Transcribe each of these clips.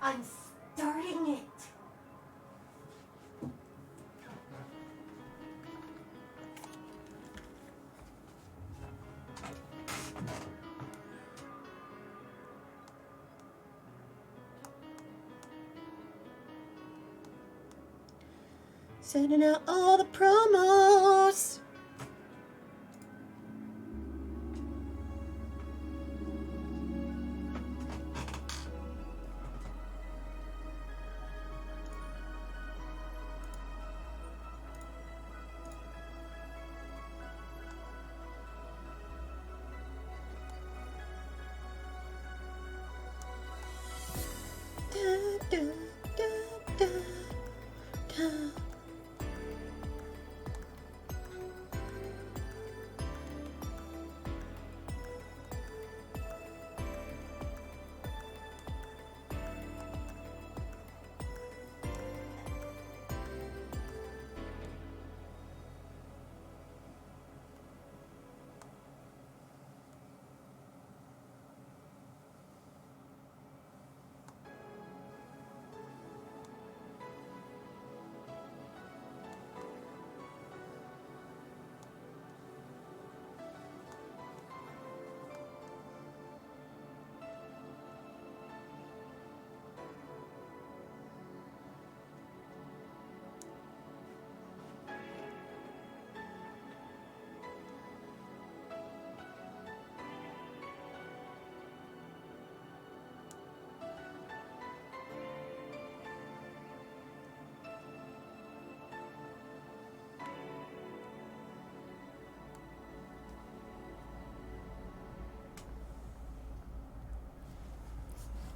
I'm starting it. Sending out all the promos.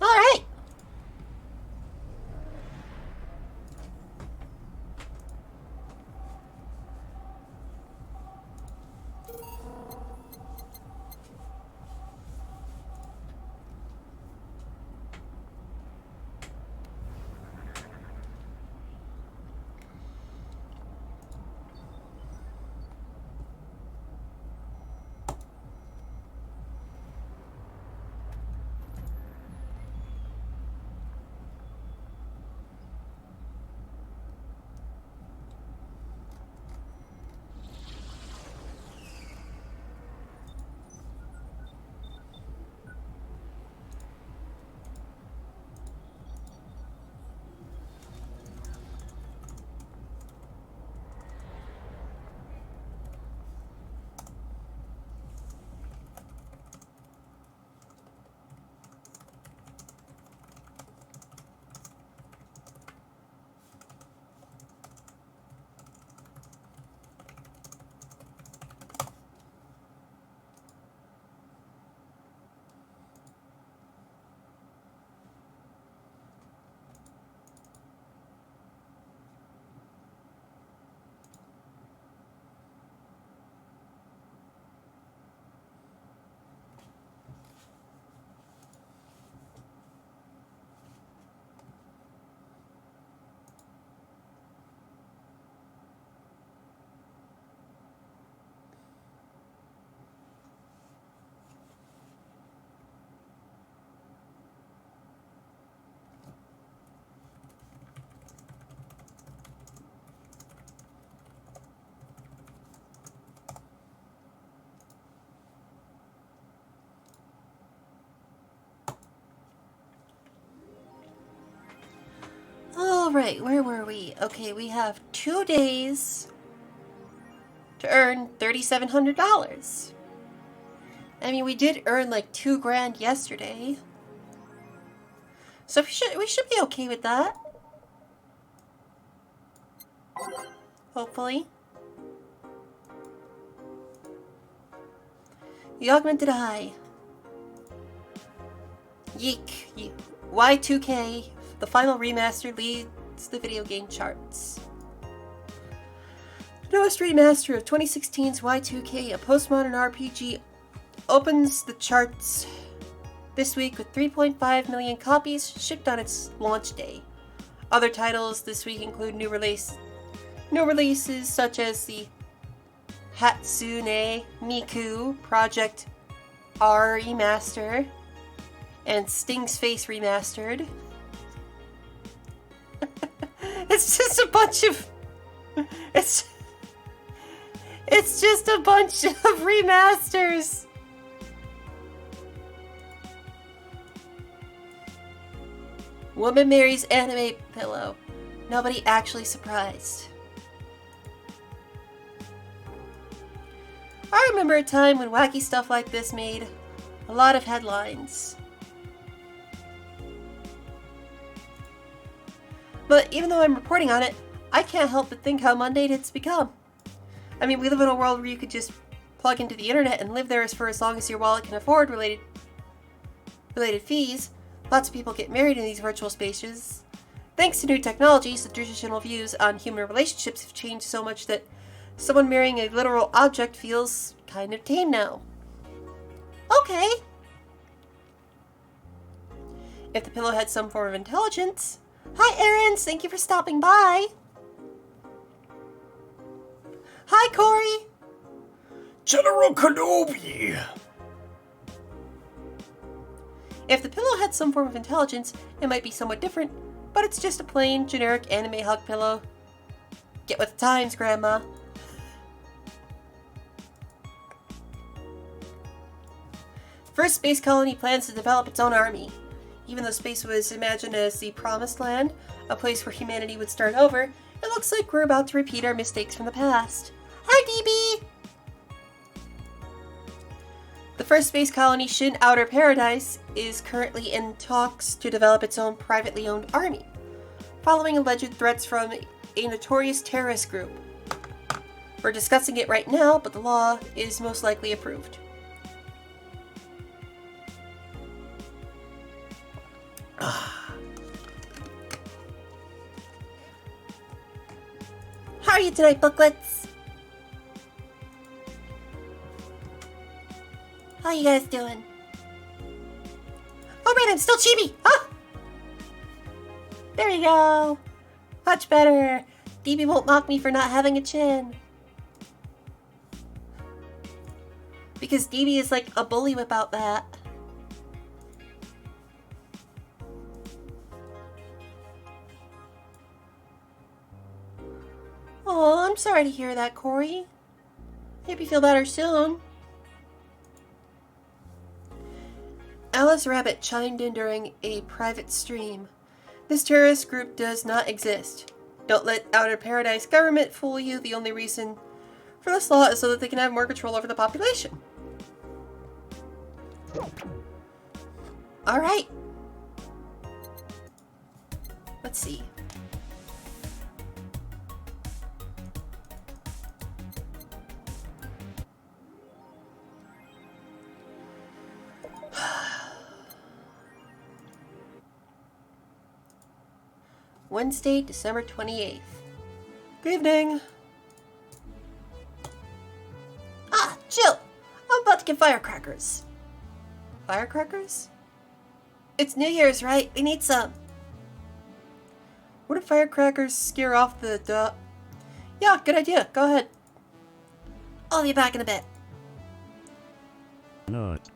All right. All right, where were we? Okay, we have 2 days to earn $3,700. I mean, we did earn like $2,000 yesterday, so we should be okay with that. Hopefully. The augmented eye. Yeek. Y2K, the final remaster leads the video game charts. newest remaster of 2016's Y2K, a postmodern RPG, opens the charts this week with 3.5 million copies shipped on its launch day. Other titles this week include new releases such as the Hatsune Miku Project R Remaster and Sting's Face Remastered. It's just a bunch of remasters. Woman marries anime pillow. Nobody actually surprised. I remember a time when wacky stuff like this made a lot of headlines. But even though I'm reporting on it, I can't help but think how mundane it's become. I mean, we live in a world where you could just plug into the internet and live there for as long as your wallet can afford related fees. Lots of people get married in these virtual spaces. Thanks to new technologies, the traditional views on human relationships have changed so much that someone marrying a literal object feels kind of tame now. Okay. If the pillow had some form of intelligence... Hi, Aaron! Thank you for stopping by! Hi, Corey! General Kenobi! If the pillow had some form of intelligence, it might be somewhat different, but it's just a plain, generic anime hug pillow. Get with the times, Grandma. First space colony plans to develop its own army. Even though space was imagined as the promised land, a place where humanity would start over, it looks like we're about to repeat our mistakes from the past. Hi, DB! The first space colony, Shin Outer Paradise, is currently in talks to develop its own privately owned army, following alleged threats from a notorious terrorist group. We're discussing it right now, but the law is most likely approved. How are you tonight, booklets? How you guys doing? Oh man, I'm still chibi! Ah! There you go! Much better! DB won't mock me for not having a chin. Because DB is like a bully about that. Oh, I'm sorry to hear that, Corey. Hope you feel better soon. Alice Rabbit chimed in during a private stream. This terrorist group does not exist. Don't let Outer Paradise government fool you. The only reason for this law is so that they can have more control over the population. Alright. Let's see. Wednesday, December 28th. Good evening. Ah, chill. I'm about to get firecrackers. Firecrackers? It's New Year's, right? We need some. What if firecrackers scare off the Yeah, good idea. Go ahead. I'll be back in a bit. Not.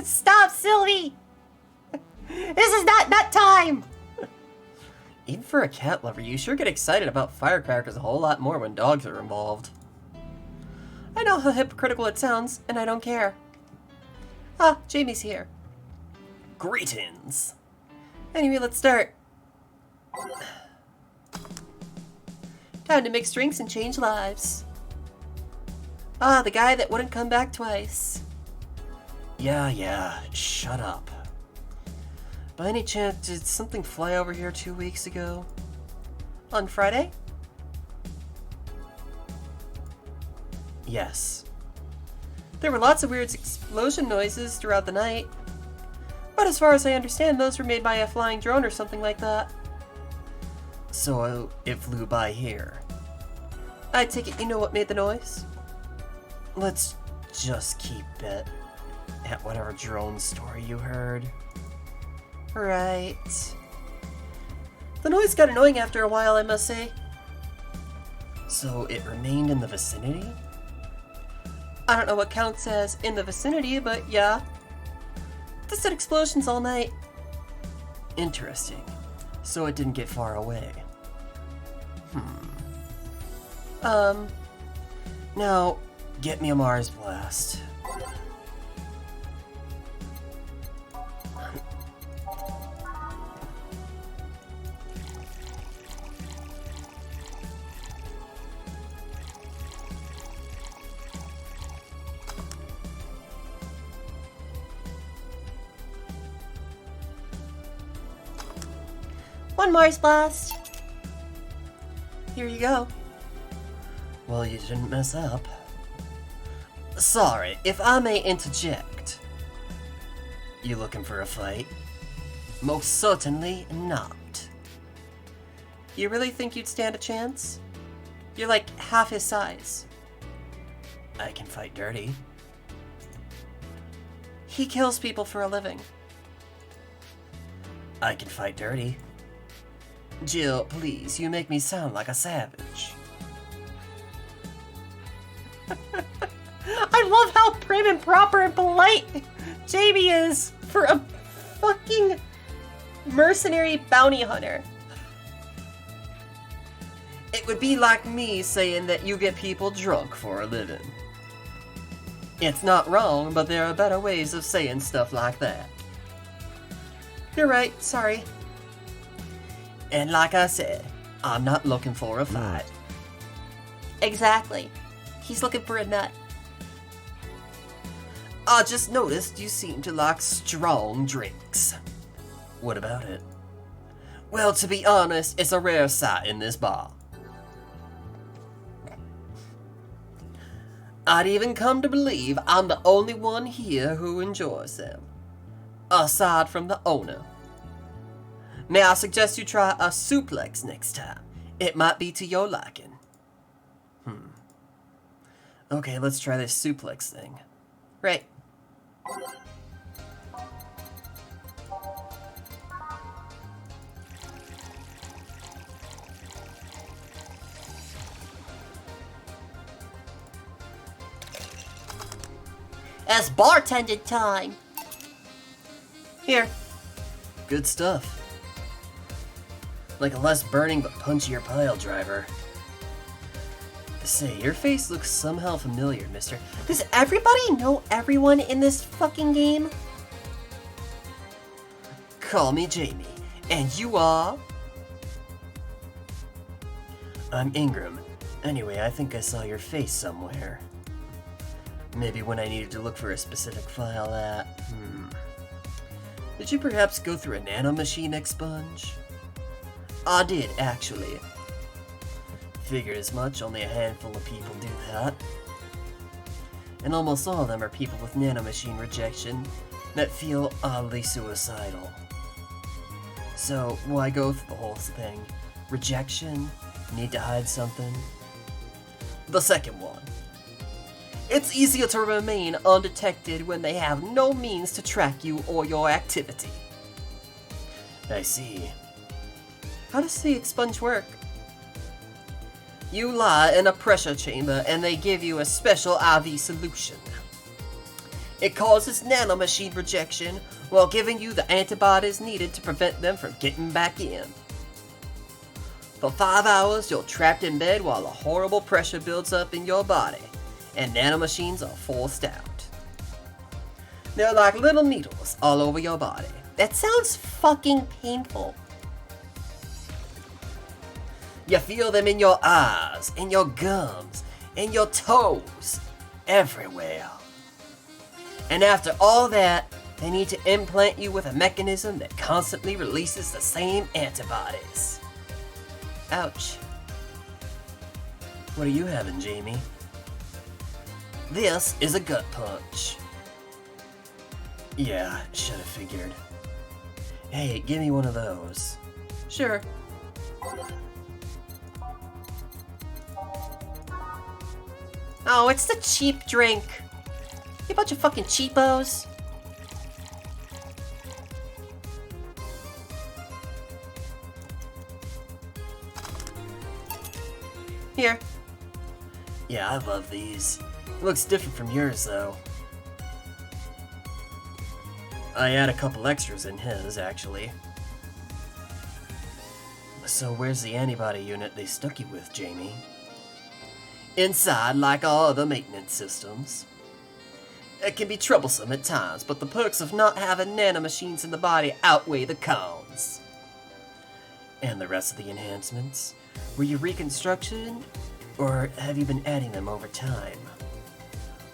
Stop, Sylvie! This is not nut time! Even for a cat lover, you sure get excited about firecrackers a whole lot more when dogs are involved. I know how hypocritical it sounds, and I don't care. Ah, Jamie's here. Greetings. Anyway, let's start. Time to mix drinks and change lives. Ah, the guy that wouldn't come back twice. Yeah, shut up. By any chance, did something fly over here 2 weeks ago? On Friday? Yes. There were lots of weird explosion noises throughout the night. But as far as I understand, those were made by a flying drone or something like that. So it flew by here. I take it you know what made the noise? Let's just keep it at whatever drone story you heard. Right. The noise got annoying after a while, I must say. So it remained in the vicinity? I don't know what counts as in the vicinity, but yeah. Just said explosions all night. Interesting. So it didn't get far away. Now, get me a Mars blast. One Mars blast. Here you go. Well, you didn't mess up. Sorry, if I may interject. You looking for a fight? Most certainly not. You really think you'd stand a chance? You're like half his size. I can fight dirty. He kills people for a living. I can fight dirty. Jill, please, you make me sound like a savage. I love how prim and proper and polite Jamie is for a fucking mercenary bounty hunter. It would be like me saying that you get people drunk for a living. It's not wrong, but there are better ways of saying stuff like that. You're right, sorry. And like I said, I'm not looking for a fight. Exactly. He's looking for a nut. I just noticed you seem to like strong drinks. What about it? Well, to be honest, it's a rare sight in this bar. I'd even come to believe I'm the only one here who enjoys them. Aside from the owner. May I suggest you try a suplex next time? It might be to your liking. Okay, let's try this suplex thing. Right. It's bartending time. Here. Good stuff. Like a less burning but punchier pile driver. Say, your face looks somehow familiar, mister. Does everybody know everyone in this fucking game? Call me Jamie. And you are? I'm Ingram. Anyway, I think I saw your face somewhere. Maybe when I needed to look for a specific file at... Did you perhaps go through a nanomachine expunge? I did, actually. Figured as much, only a handful of people do that. And almost all of them are people with nanomachine rejection that feel oddly suicidal. So, why go through the whole thing? Rejection? Need to hide something? The second one. It's easier to remain undetected when they have no means to track you or your activity. I see. How does the expunge work? You lie in a pressure chamber and they give you a special IV solution. It causes nanomachine rejection while giving you the antibodies needed to prevent them from getting back in. For 5 hours, you're trapped in bed while a horrible pressure builds up in your body, and nanomachines are forced out. They're like little needles all over your body. That sounds fucking painful. You feel them in your eyes, in your gums, in your toes, everywhere. And after all that, they need to implant you with a mechanism that constantly releases the same antibodies. Ouch. What are you having, Jamie? This is a gut punch. Yeah, should have figured. Hey, give me one of those. Sure. Oh, it's the cheap drink. You bunch of fucking cheapos. Here. Yeah, I love these. It looks different from yours, though. I add a couple extras in his, actually. So where's the antibody unit they stuck you with, Jamie? Inside, like all other maintenance systems. It can be troublesome at times, but the perks of not having nanomachines in the body outweigh the cons. And the rest of the enhancements? Were you reconstruction, or have you been adding them over time?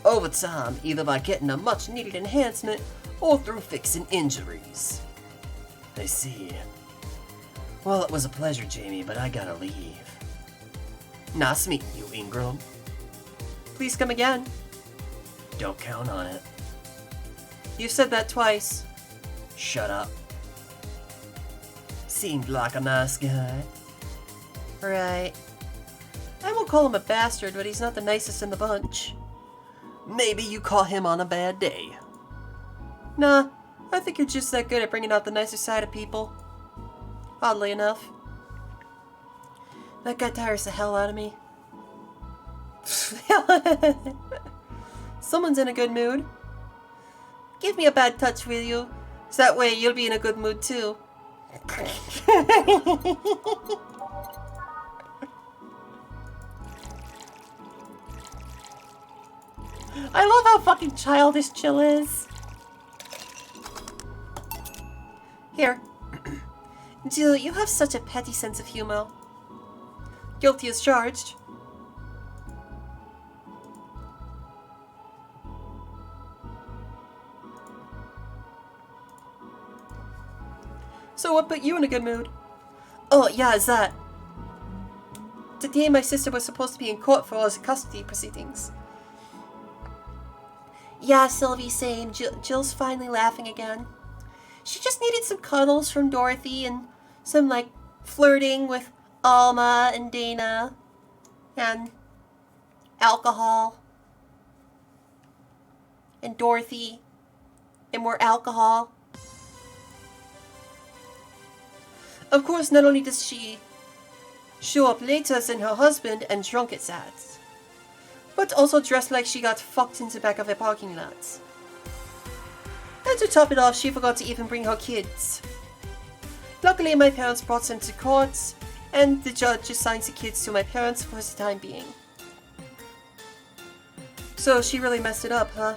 Over time, either by getting a much-needed enhancement, or through fixing injuries. I see. Well, it was a pleasure, Jamie, but I gotta leave. Nice meeting you, Ingram. Please come again. Don't count on it. You said that twice. Shut up. Seemed like a nice guy. Right. I won't call him a bastard, but he's not the nicest in the bunch. Maybe you caught him on a bad day. Nah, I think you're just that good at bringing out the nicer side of people. Oddly enough. That guy tires the hell out of me. Someone's in a good mood. Give me a bad touch, will you? So that way you'll be in a good mood too. I love how fucking childish Jill is. Here. Jill, you have such a petty sense of humor. Guilty as charged. So what put you in a good mood? Oh, yeah, is that. Today my sister was supposed to be in court for all his custody proceedings. Yeah, Sylvie, same. Jill's finally laughing again. She just needed some cuddles from Dorothy and some, like, flirting with Alma and Dana. And alcohol. And Dorothy. And more alcohol. Of course, not only does she show up later than her husband and drunk at that, but also dressed like she got fucked in the back of a parking lot. And to top it off, she forgot to even bring her kids. Luckily, my parents brought them to court, and the judge assigned the kids to my parents for the time being. So she really messed it up, huh?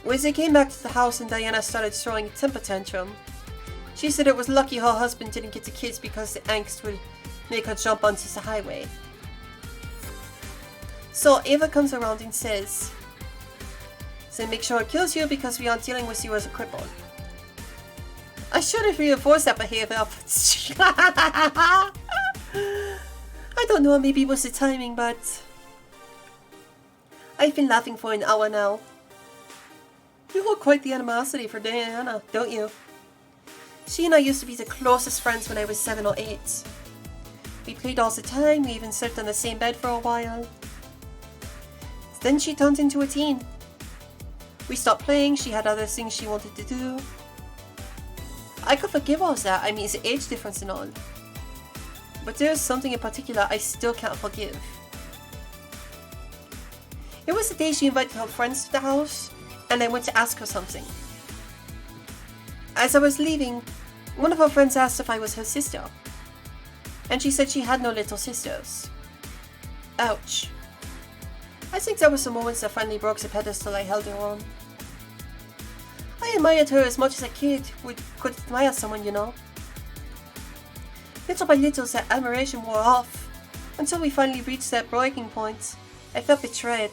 When they came back to the house and Diana started throwing a temper tantrum, she said it was lucky her husband didn't get the kids because the angst would make her jump onto the highway. So Ava comes around and says, "So make sure it kills you because we aren't dealing with you as a cripple." I should have reinforced that behavior, but I don't know, maybe it was the timing, but I've been laughing for an hour now. You hold quite the animosity for Diana, don't you? She and I used to be the closest friends when I was 7 or 8. We played all the time, we even slept on the same bed for a while. Then she turned into a teen. We stopped playing, she had other things she wanted to do. I could forgive all that, I mean it's the age difference and all. But there's something in particular I still can't forgive. It was the day she invited her friends to the house, and I went to ask her something. As I was leaving, one of her friends asked if I was her sister. And she said she had no little sisters. Ouch. I think that was the moment that finally broke the pedestal I held her on. I admired her as much as a kid could admire someone, you know. Little by little that admiration wore off, until we finally reached that breaking point. I felt betrayed.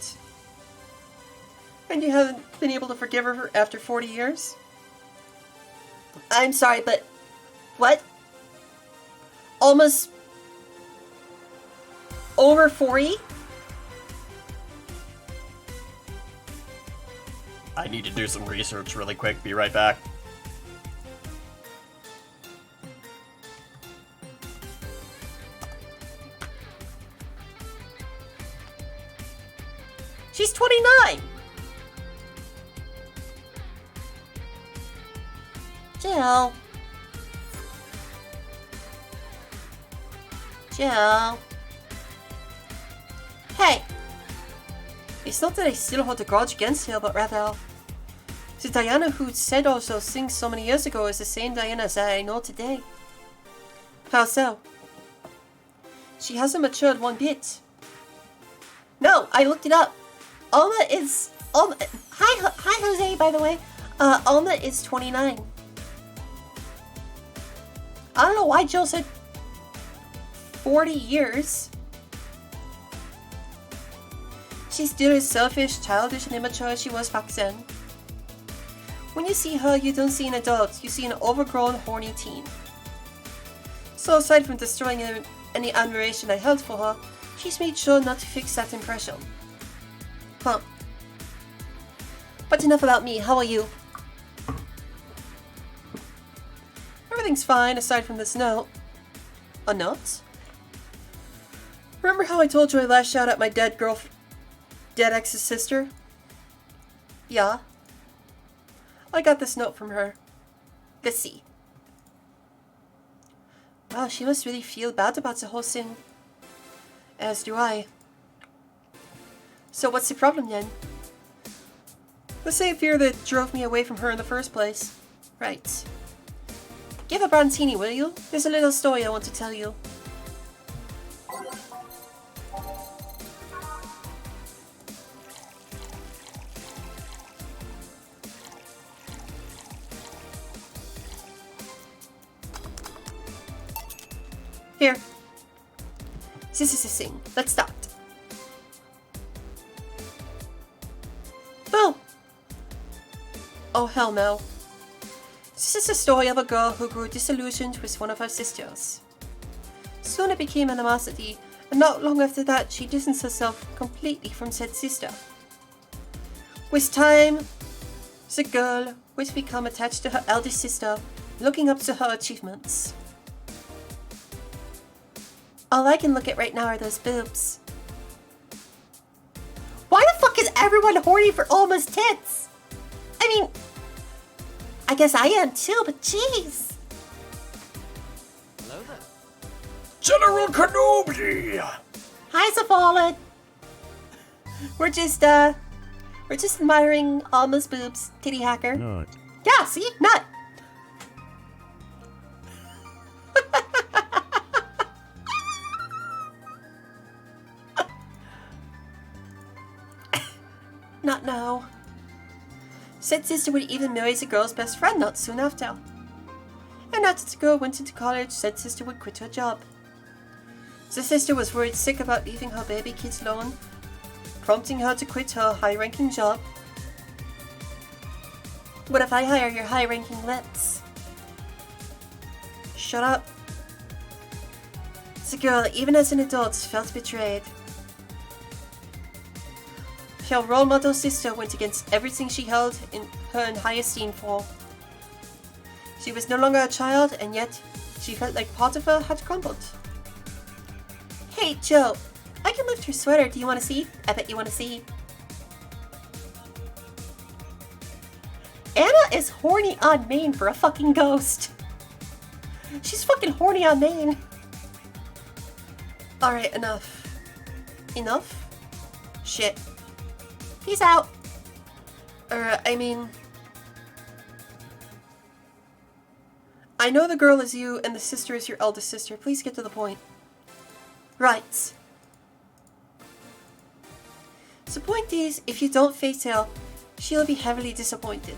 And you haven't been able to forgive her after 40 years? I'm sorry, but what? Almost over 40? I need to do some research really quick. Be right back. She's 29! Jill. Jill. Hey! It's not that I still hold a grudge against her, but rather... the Diana who said all those things so many years ago is the same Diana as I know today. How so? She hasn't matured one bit. No, I looked it up. Alma is... Hi, Jose, by the way. Alma is 29. I don't know why Jill said 40 years. She's still as selfish, childish, and immature as she was back then. When you see her, you don't see an adult, you see an overgrown, horny teen. So aside from destroying any admiration I held for her, she's made sure not to fix that impression. Huh. But enough about me, how are you? Everything's fine aside from this note. A note? Remember how I told you I lashed out at my dead ex's sister? Yeah. I got this note from her. Let's see. Wow, she must really feel bad about the whole thing. As do I. So what's the problem then? The same fear that drove me away from her in the first place. Right. Give a Bronzini, will you? There's a little story I want to tell you. Here. This is the thing. Let's start. Boo! Oh, hell no. This is the story of a girl who grew disillusioned with one of her sisters. Soon it became animosity, and not long after that she distanced herself completely from said sister. With time, the girl would become attached to her eldest sister, looking up to her achievements. All I can look at right now are those boobs. Why the fuck is everyone horny for Alma's tits? I mean, I guess I am too, but jeez. Hello there. General Kenobi! Hi, Zaphalin. We're just admiring Alma's boobs, titty hacker. Right. Yeah, see? Nut. Not now. Said sister would even marry the girl's best friend not soon after. And after the girl went into college, said sister would quit her job. The sister was worried sick about leaving her baby kids alone, prompting her to quit her high-ranking job. What if I hire your high-ranking lips? Shut up. The girl, even as an adult, felt betrayed. Her role model sister went against everything she held in high esteem for. She was no longer a child, and yet she felt like part of her had crumbled. Hey, Joe, I can lift her sweater. Do you want to see? I bet you want to see. Anna is horny on Maine for a fucking ghost. She's fucking horny on Maine. Alright, enough. Enough? Shit. Peace out. I know the girl is you and the sister is your eldest sister. Please get to the point. Right. The point is, if you don't face her, she'll be heavily disappointed.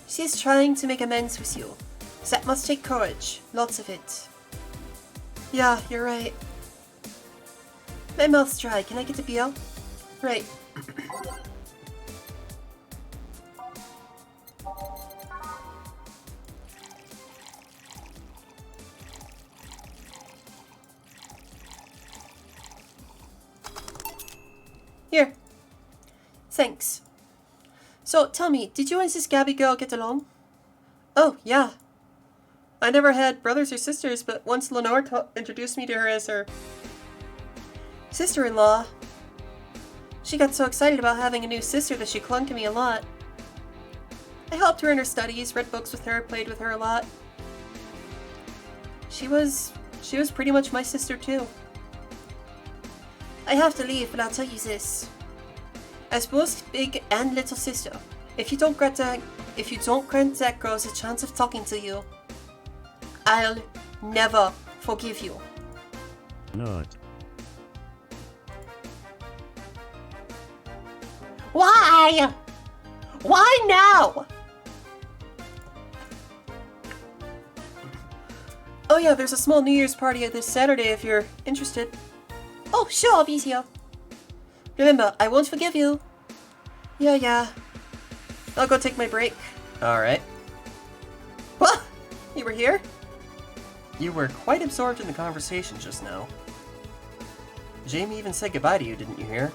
She's trying to make amends with you. That must take courage. Lots of it. Yeah, you're right. My mouth's dry. Can I get a beer? Right. Here. Thanks. So, tell me, did you and this Gabby girl get along? Oh, yeah. I never had brothers or sisters, but once Lenore introduced me to her as her sister-in-law, she got so excited about having a new sister that she clung to me a lot. I helped her in her studies, read books with her, played with her a lot. She was pretty much my sister too. I have to leave, but I'll tell you this. As both big and little sister, if you don't grant that girl a chance of talking to you, I'll never forgive you. Not. Why? Why now? Oh yeah, there's a small New Year's party this Saturday if you're interested. Oh, sure, I'll be here. Remember, I won't forgive you. Yeah. I'll go take my break. Alright. What? You were here? You were quite absorbed in the conversation just now. Jamie even said goodbye to you, didn't you hear?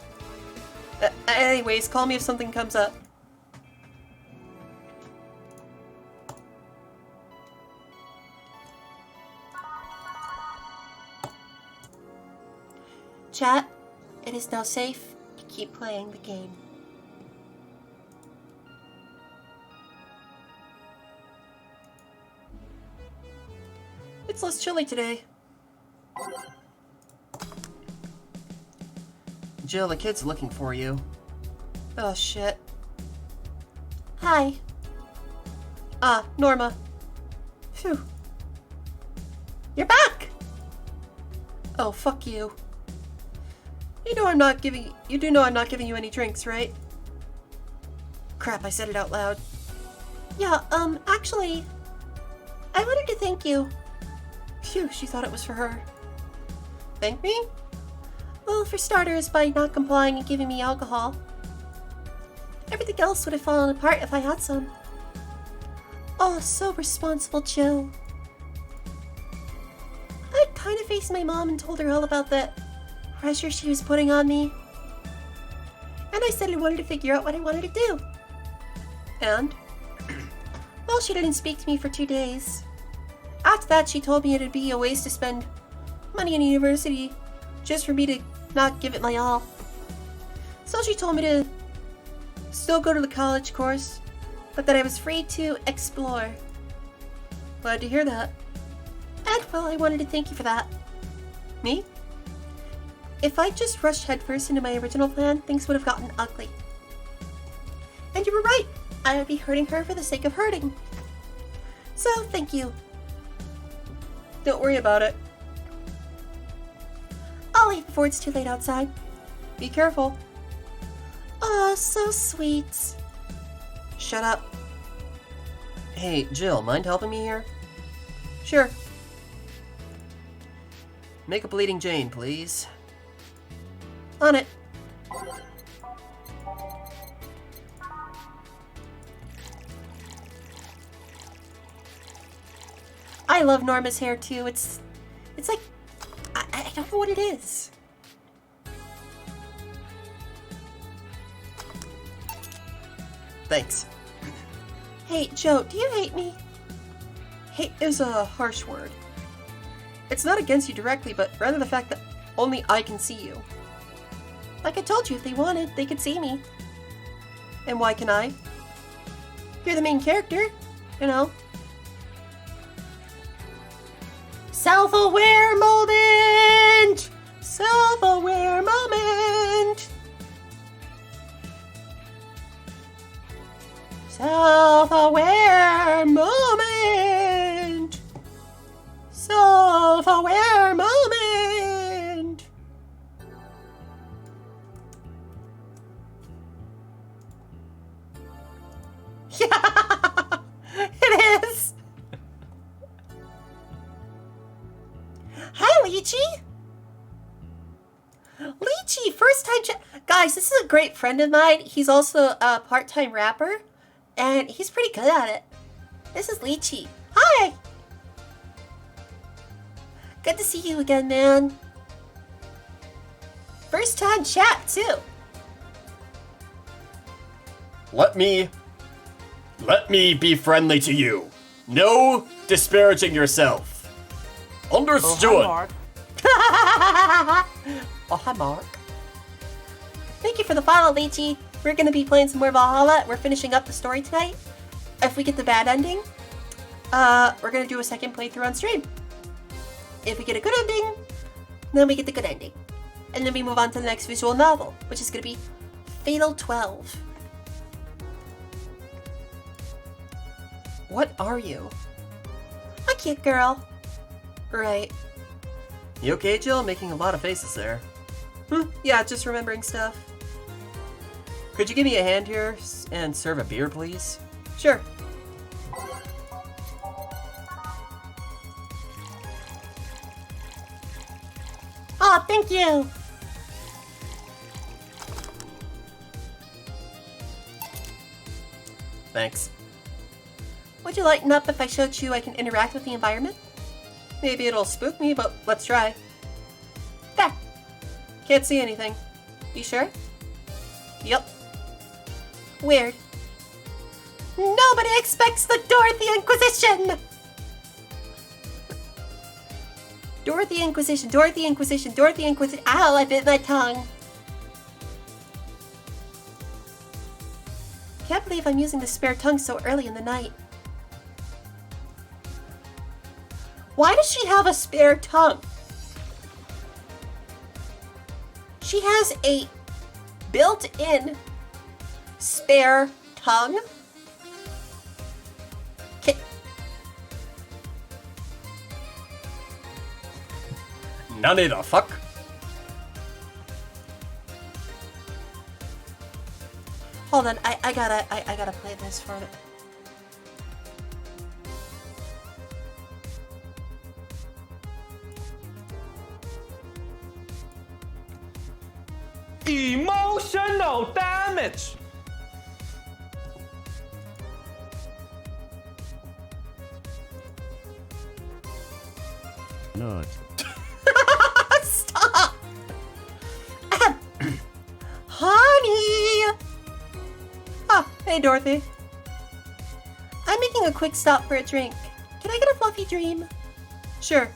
Anyways, call me if something comes up. Chat, it is now safe to keep playing the game. It's less chilly today. Jill, the kid's looking for you. Oh shit. Hi. Ah, Norma. Phew. You're back! Oh, fuck you. You do know I'm not giving you any drinks, right? Crap, I said it out loud. Yeah, actually, I wanted to thank you. Phew, she thought it was for her. Thank me? Well, for starters, by not complying and giving me alcohol. Everything else would have fallen apart if I had some. Oh, so responsible, Jill. I'd kind of faced my mom and told her all about the pressure she was putting on me. And I said I wanted to figure out what I wanted to do. And? Well, she didn't speak to me for 2 days. After that, she told me it'd be a waste to spend money in university just for me to not give it my all. So she told me to still go to the college course, but that I was free to explore. Glad to hear that. And, well, I wanted to thank you for that. Me? If I just rushed headfirst into my original plan, things would have gotten ugly. And you were right. I would be hurting her for the sake of hurting. So, thank you. Don't worry about it. I'll leave before it's too late outside. Be careful. Oh, so sweet. Shut up. Hey, Jill, mind helping me here? Sure. Make a bleeding Jane, please. On it. I love Norma's hair too. It's like, I don't know what it is. Thanks. Hey, Joe, do you hate me? Hate is a harsh word. It's not against you directly, but rather the fact that only I can see you. Like I told you, if they wanted, they could see me. And why can I? You're the main character, you know. Self-aware moment! Self-aware moment! Self-aware moment! Self-aware moment! Yeah! It is! Hi, Lychee! Lychee, first time guys, this is a great friend of mine. He's also a part-time rapper, and he's pretty good at it. This is Lychee. Hi! Good to see you again, man. First time chat, too. Let me be friendly to you. No disparaging yourself. Understood. Oh, hi, Mark. Oh, hi, Mark. Thank you for the follow, Lychee. We're gonna be playing some more Valhalla. We're finishing up the story tonight. If we get the bad ending, we're gonna do a second playthrough on stream. If we get a good ending, then we get the good ending. And then we move on to the next visual novel, which is gonna be Fatal 12. What are you? A cute girl. Right. You okay, Jill? Making a lot of faces there. Yeah, just remembering stuff. Could you give me a hand here and serve a beer, please? Sure. Oh, thank you. Thanks. Would you lighten up if I showed you I can interact with the environment? Maybe it'll spook me, but let's try. There. Can't see anything. You sure? Yep. Weird. Nobody expects the Dorothy Inquisition! Dorothy Inquisition, Dorothy Inquisition, Dorothy Inquisition. Ow, I bit my tongue. Can't believe I'm using the spare tongue so early in the night. Why does she have a spare tongue? She has a built-in spare tongue? None of the fuck. Hold on, I gotta play this for it. Emotional damage. Not. Stop! Honey! Oh, hey Dorothy. I'm making a quick stop for a drink. Can I get a fluffy dream? Sure.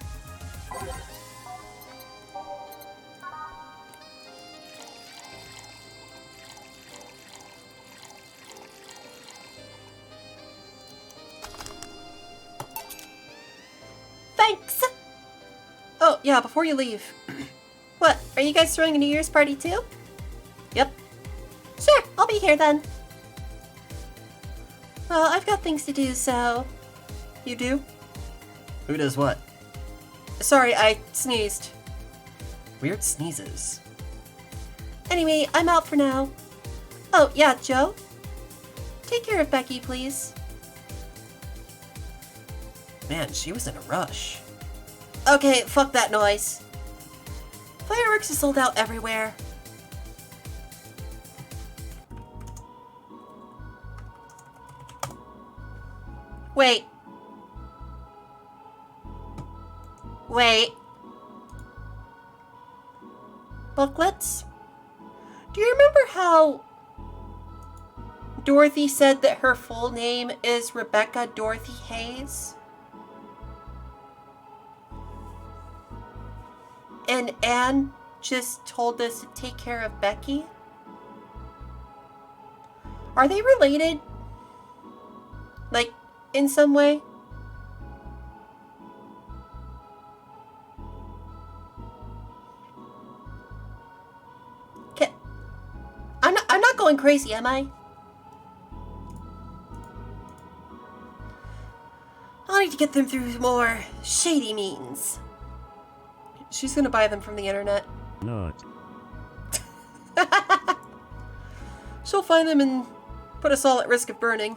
Thanks! Oh, yeah, before you leave. What, are you guys throwing a New Year's party too? Yep. Sure, I'll be here then. Well, I've got things to do, so... You do? Who does what? Sorry, I sneezed. Weird sneezes. Anyway, I'm out for now. Oh, yeah, Joe? Take care of Becky, please. Man, she was in a rush. Okay, fuck that noise. Fireworks are sold out everywhere. Wait. Wait. Booklets? Do you remember how Dorothy said that her full name is Rebecca Dorothy Hayes? And Anne just told us to take care of Becky? Are they related? Like, in some way? I'm not going crazy, am I? I'll need to get them through more shady means. She's gonna buy them from the internet. Not. She'll find them and put us all at risk of burning.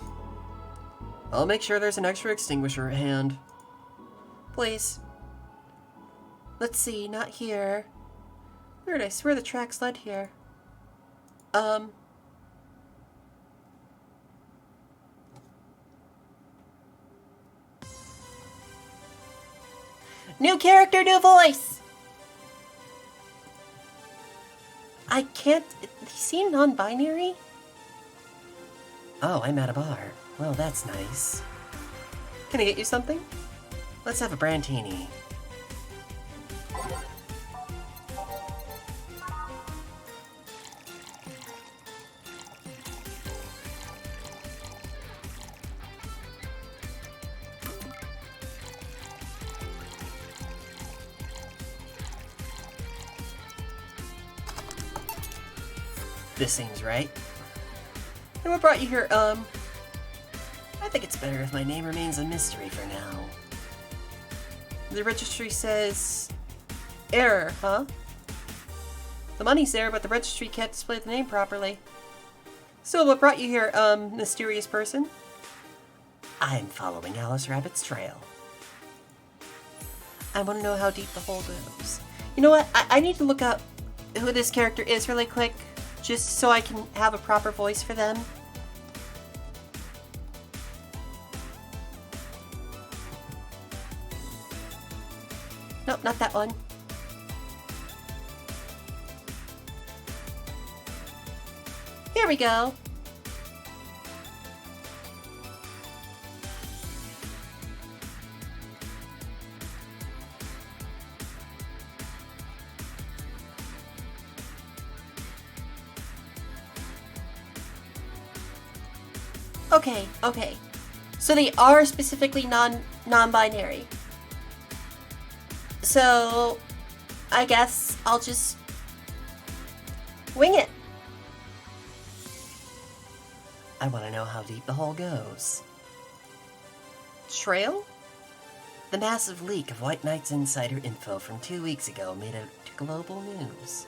I'll make sure there's an extra extinguisher at hand. Please. Let's see, not here. Weird, I swear the tracks led here. New character, new voice! I can't... They seem non-binary? Oh, I'm at a bar. Well, that's nice. Can I get you something? Let's have a brandini. This seems right. And what brought you here? I think it's better if my name remains a mystery for now. The registry says error, huh? The money's there, but the registry can't display the name properly. So what brought you here, mysterious person? I'm following Alice Rabbit's trail. I want to know how deep the hole goes. You know what? I need to look up who this character is really quick, just so I can have a proper voice for them. Nope, not that one. Here we go. Okay. So they are specifically non-binary. So I guess I'll just wing it. I want to know how deep the hole goes. Trail? The massive leak of White Knight's insider info from 2 weeks ago made it to global news.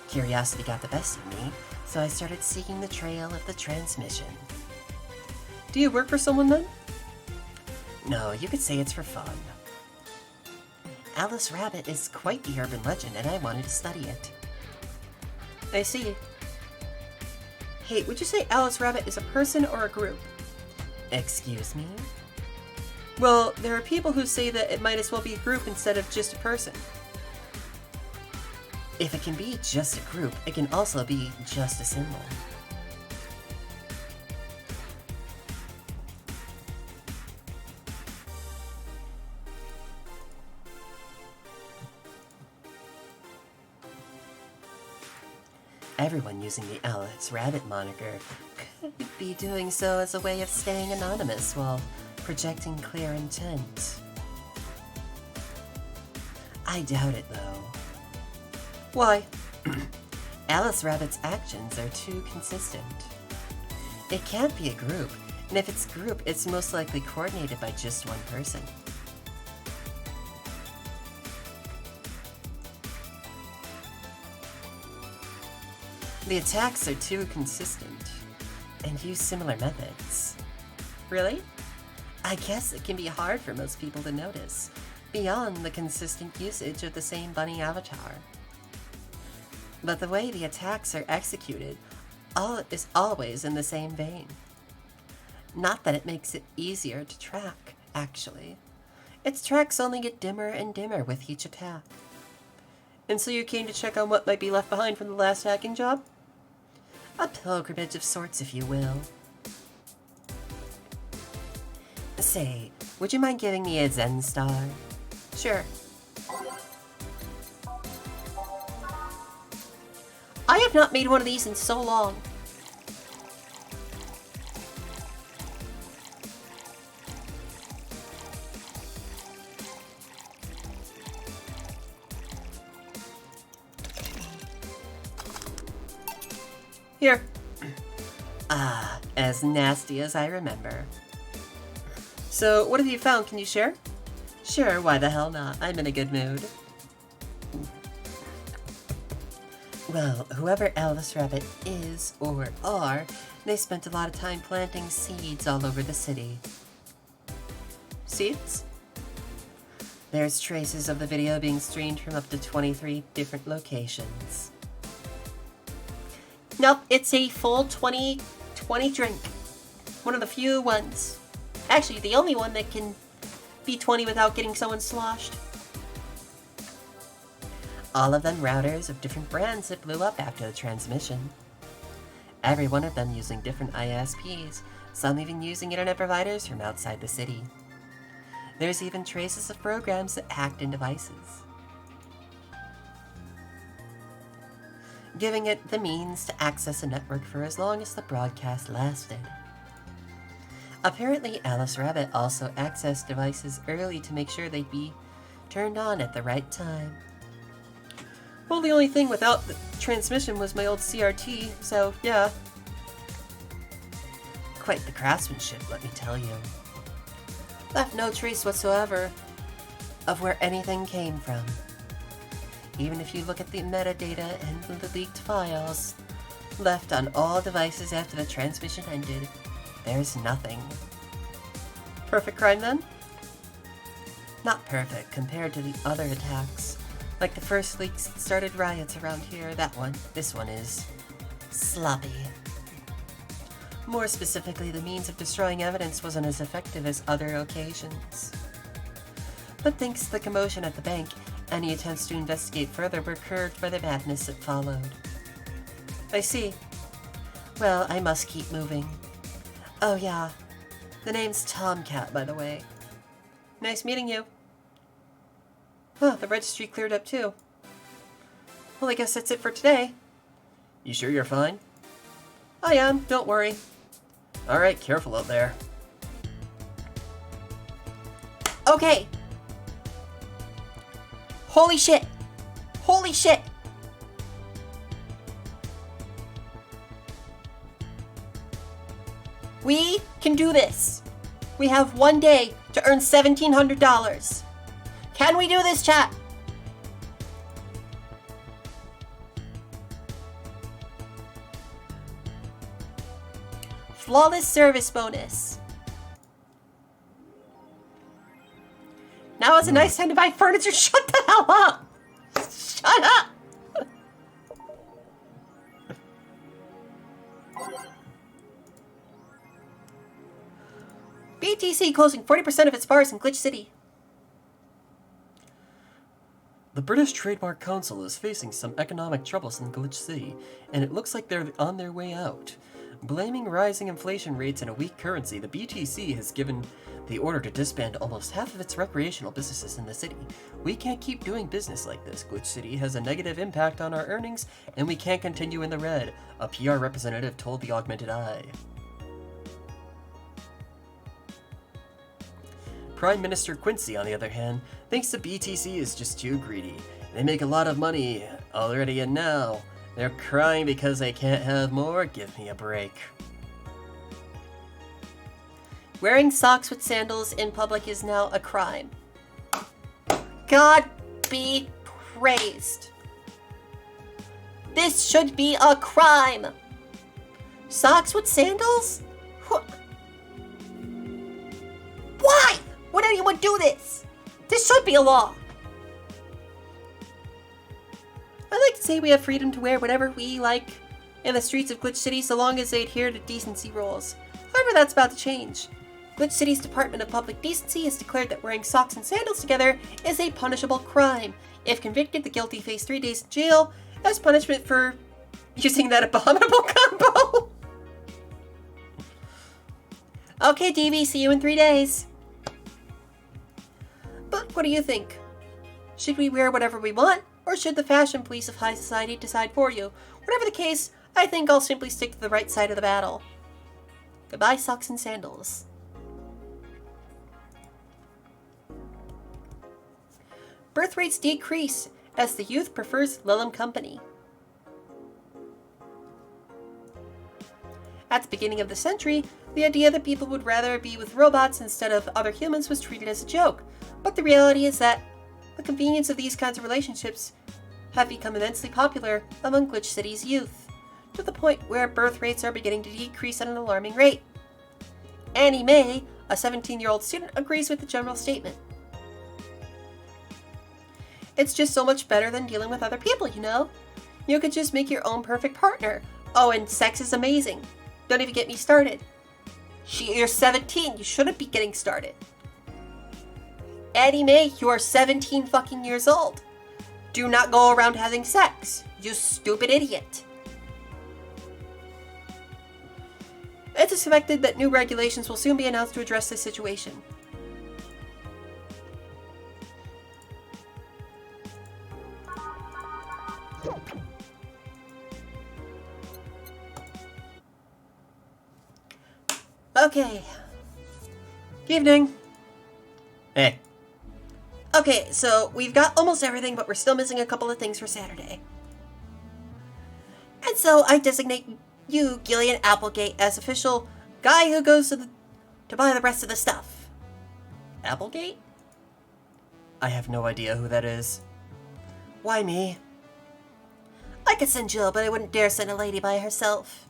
Curiosity got the best of me, so I started seeking the trail of the transmission. Do you work for someone then? No, you could say it's for fun. Alice Rabbit is quite the urban legend, and I wanted to study it. I see. Hey, would you say Alice Rabbit is a person or a group? Excuse me? Well, there are people who say that it might as well be a group instead of just a person. If it can be just a group, it can also be just a symbol. Everyone using the Alice Rabbit moniker could be doing so as a way of staying anonymous while projecting clear intent. I doubt it, though. Why? Alice Rabbit's actions are too consistent. It can't be a group, and if it's a group, it's most likely coordinated by just one person. The attacks are too consistent, and use similar methods. Really? I guess it can be hard for most people to notice, beyond the consistent usage of the same bunny avatar. But the way the attacks are executed is always in the same vein. Not that it makes it easier to track, actually. Its tracks only get dimmer and dimmer with each attack. And so you came to check on what might be left behind from the last hacking job? A pilgrimage of sorts, if you will. Say, would you mind giving me a Zen star? Sure. I have not made one of these in so long. Here. Ah, as nasty as I remember. So, what have you found? Can you share? Sure, why the hell not? I'm in a good mood. Well, whoever Alice Rabbit is, or are, they spent a lot of time planting seeds all over the city. Seeds? There's traces of the video being streamed from up to 23 different locations. Nope, it's a full 20 drink. One of the few ones. Actually, the only one that can be 20 without getting someone sloshed. All of them routers of different brands that blew up after the transmission. Every one of them using different ISPs, some even using internet providers from outside the city. There's even traces of programs that hacked in devices, giving it the means to access a network for as long as the broadcast lasted. Apparently, Alice Rabbit also accessed devices early to make sure they'd be turned on at the right time. Well, the only thing without the transmission was my old CRT, so yeah. Quite the craftsmanship, let me tell you. Left no trace whatsoever of where anything came from. Even if you look at the metadata and the leaked files left on all devices after the transmission ended, there's nothing. Perfect crime then? Not perfect compared to the other attacks. Like the first leaks that started riots around here, this one is sloppy. More specifically, the means of destroying evidence wasn't as effective as other occasions. But thanks to the commotion at the bank, any attempts to investigate further were curbed by the madness that followed. I see. Well, I must keep moving. Oh yeah, the name's Tomcat, by the way. Nice meeting you. Oh, the registry cleared up too. Well, I guess that's it for today. You sure you're fine? I am, don't worry. Alright, careful out there. Okay. Holy shit. Holy shit. We can do this. We have 1 day to earn $1,700. Can we do this, chat? Flawless service bonus. Now is a nice time to buy furniture. Shut the hell up! Shut up! BTC closing 40% of its bars in Glitch City. The British Trademark Council is facing some economic troubles in Glitch City, and it looks like they're on their way out. Blaming rising inflation rates and a weak currency, the BTC has given the order to disband almost half of its recreational businesses in the city. We can't keep doing business like this. Glitch City has a negative impact on our earnings, and we can't continue in the red, a PR representative told the Augmented Eye. Prime Minister Quincy, on the other hand, thinks the BTC is just too greedy. They make a lot of money already and now. They're crying because they can't have more? Give me a break. Wearing socks with sandals in public is now a crime. God be praised. This should be a crime. Socks with sandals? Why would anyone do this? This should be a law. I like to say we have freedom to wear whatever we like in the streets of Glitch City so long as they adhere to decency rules. However, that's about to change. Glitch City's Department of Public Decency has declared that wearing socks and sandals together is a punishable crime. If convicted, the guilty face 3 days in jail as punishment for using that abominable combo. Okay, DB, see you in 3 days. But what do you think? Should we wear whatever we want, or should the fashion police of high society decide for you? Whatever the case, I think I'll simply stick to the right side of the battle. Goodbye, socks and sandals. Birth rates decrease as the youth prefers Lilum Company. At the beginning of the century, the idea that people would rather be with robots instead of other humans was treated as a joke. But the reality is that the convenience of these kinds of relationships have become immensely popular among Glitch City's youth, to the point where birth rates are beginning to decrease at an alarming rate. Annie Mae, a 17-year-old student, agrees with the general statement. It's just so much better than dealing with other people, you know? You could just make your own perfect partner. Oh, and sex is amazing. Don't even get me started. You're 17, you shouldn't be getting started. Annie Mae, you are 17 fucking years old. Do not go around having sex, you stupid idiot. It's expected that new regulations will soon be announced to address this situation. Okay. Evening. Hey. Okay, so we've got almost everything, but we're still missing a couple of things for Saturday. And so I designate you, Gillian Applegate, as official guy who goes to buy the rest of the stuff. Applegate? I have no idea who that is. Why me? I could send Jill, but I wouldn't dare send a lady by herself.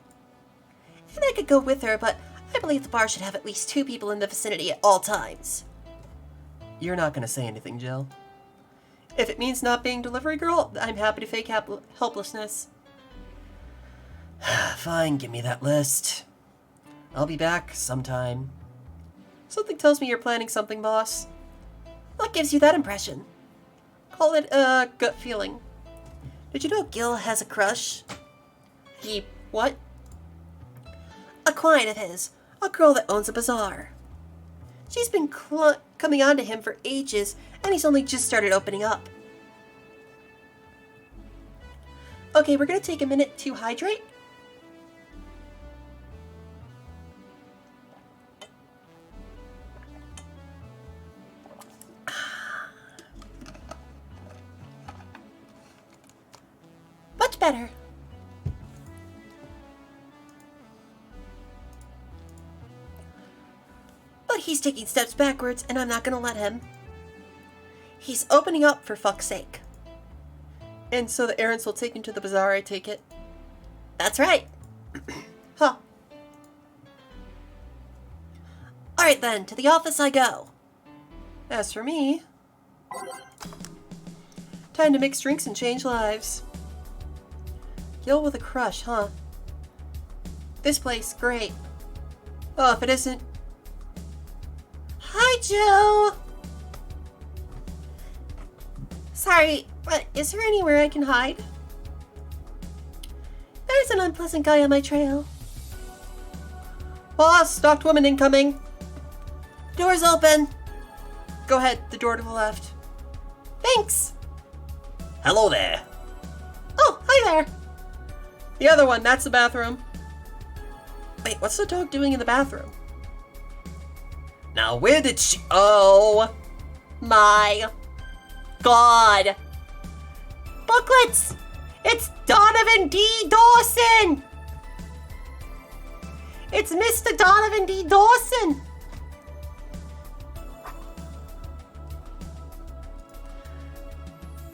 And I could go with her, but I believe the bar should have at least 2 people in the vicinity at all times. You're not gonna say anything, Jill. If it means not being delivery girl, I'm happy to fake helplessness. Fine, give me that list. I'll be back sometime. Something tells me you're planning something, boss. What gives you that impression? Call it a gut feeling. Did you know Gil has a crush? What? A client of his. A girl that owns a bazaar. She's been coming on to him for ages, and he's only just started opening up. Okay, we're gonna take a minute to hydrate. Much better. But he's taking steps backwards, and I'm not gonna let him. He's opening up, for fuck's sake. And so the errands will take him to the bazaar, I take it? That's right. Huh. Alright then, to the office I go. As for me, time to mix drinks and change lives. Gil with a crush, huh? This place, great. Oh, if it isn't... Hi, Joe! Sorry, but is there anywhere I can hide? There's an unpleasant guy on my trail. Boss, stalked woman incoming. Door's open. Go ahead, the door to the left. Thanks. Hello there. Oh, hi there. The other one, that's the bathroom. Wait, what's the dog doing in the bathroom? Now, where did she... Oh! My God. Booklets! It's Donovan D. Dawson! It's Mr. Donovan D. Dawson!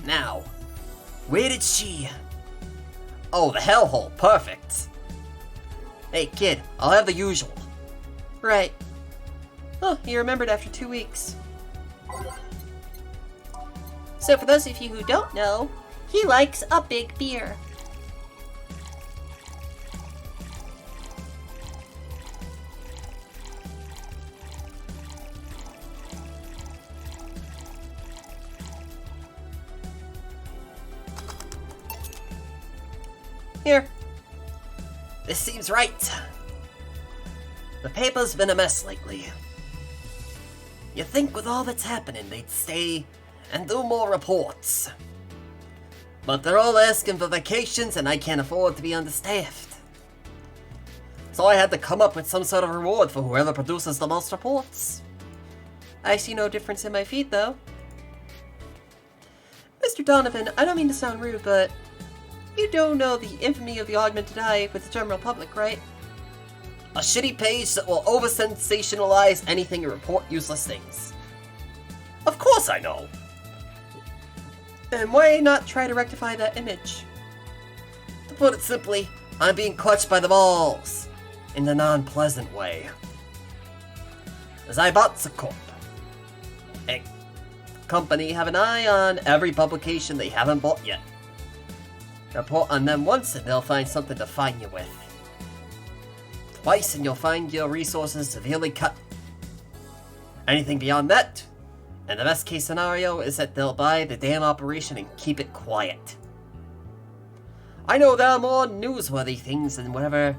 Now, where did she... Oh, the hellhole. Perfect. Hey, kid, I'll have the usual. Right. Oh, he remembered after 2 weeks. So for those of you who don't know, he likes a big beer. Here. This seems right. The paper's been a mess lately. You'd think with all that's happening they'd stay and do more reports. But they're all asking for vacations and I can't afford to be understaffed. So I had to come up with some sort of reward for whoever produces the most reports. I see no difference in my feet, though. Mr. Donovan, I don't mean to sound rude, but you don't know the infamy of the augmented eye with the general public, right? A shitty page that will over-sensationalize anything and report useless things. Of course I know. And why not try to rectify that image? To put it simply, I'm being clutched by the balls. In the non-pleasant way. Zaibatsu Corp. A company have an eye on every publication they haven't bought yet. Report on them once and they'll find something to fine you with. Twice and you'll find your resources severely cut. Anything beyond that, and the best case scenario is that they'll buy the damn operation and keep it quiet. I know there are more newsworthy things than whatever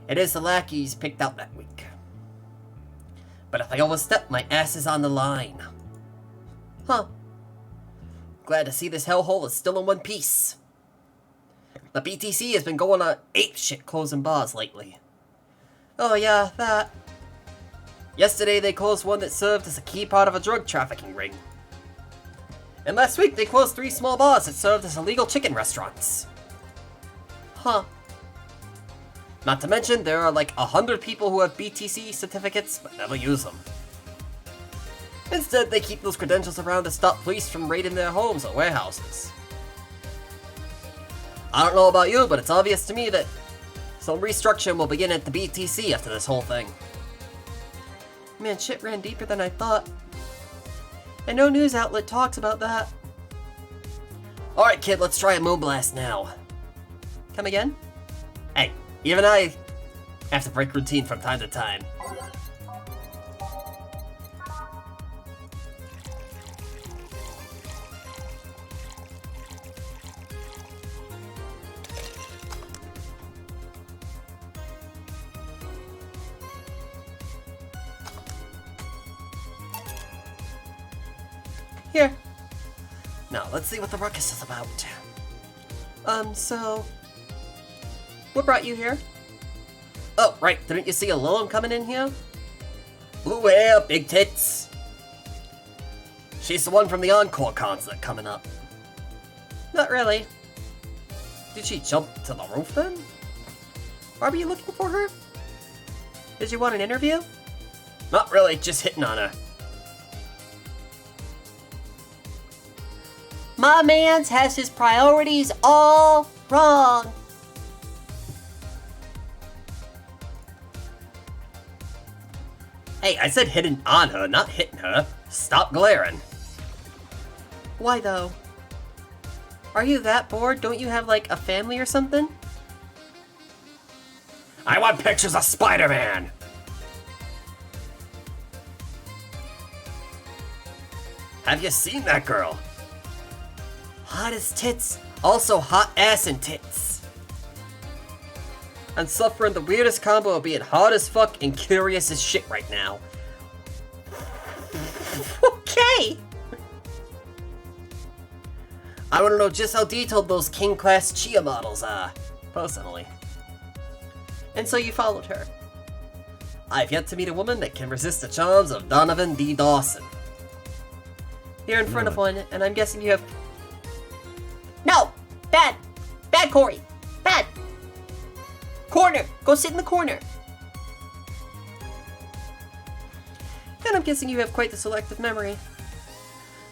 it is the lackeys picked out that week. But if I overstep, my ass is on the line. Huh. Glad to see this hellhole is still in one piece. The BTC has been going on ape shit closing bars lately. Oh yeah, that. Yesterday they closed one that served as a key part of a drug trafficking ring. And last week they closed 3 small bars that served as illegal chicken restaurants. Huh. Not to mention, there are like 100 people who have BTC certificates but never use them. Instead, they keep those credentials around to stop police from raiding their homes or warehouses. I don't know about you, but it's obvious to me that some restructuring will begin at the BTC after this whole thing. Man, shit ran deeper than I thought. And no news outlet talks about that. Alright kid, let's try a moonblast now. Come again? Hey, even I have to break routine from time to time. Here. Now, let's see what the ruckus is about. So... What brought you here? Oh, right, didn't you see a Lilum coming in here? Blue hair, big tits. She's the one from the Encore concert coming up. Not really. Did she jump to the roof then? Why were you looking for her? Did you want an interview? Not really, just hitting on her. My man's has his priorities all wrong. Hey, I said hitting on her, not hitting her. Stop glaring. Why though? Are you that bored? Don't you have like a family or something? I want pictures of Spider-Man! Have you seen that girl? Hot as tits, also hot ass and tits. I'm suffering the weirdest combo of being hot as fuck and curious as shit right now. Okay. I want to know just how detailed those king-class Chia models are, personally. And so you followed her. I've yet to meet a woman that can resist the charms of Donovan D. Dawson. You're in front of No. one, and I'm guessing you have... No! Bad! Bad, Corey! Bad! Corner! Go sit in the corner! And I'm guessing you have quite the selective memory.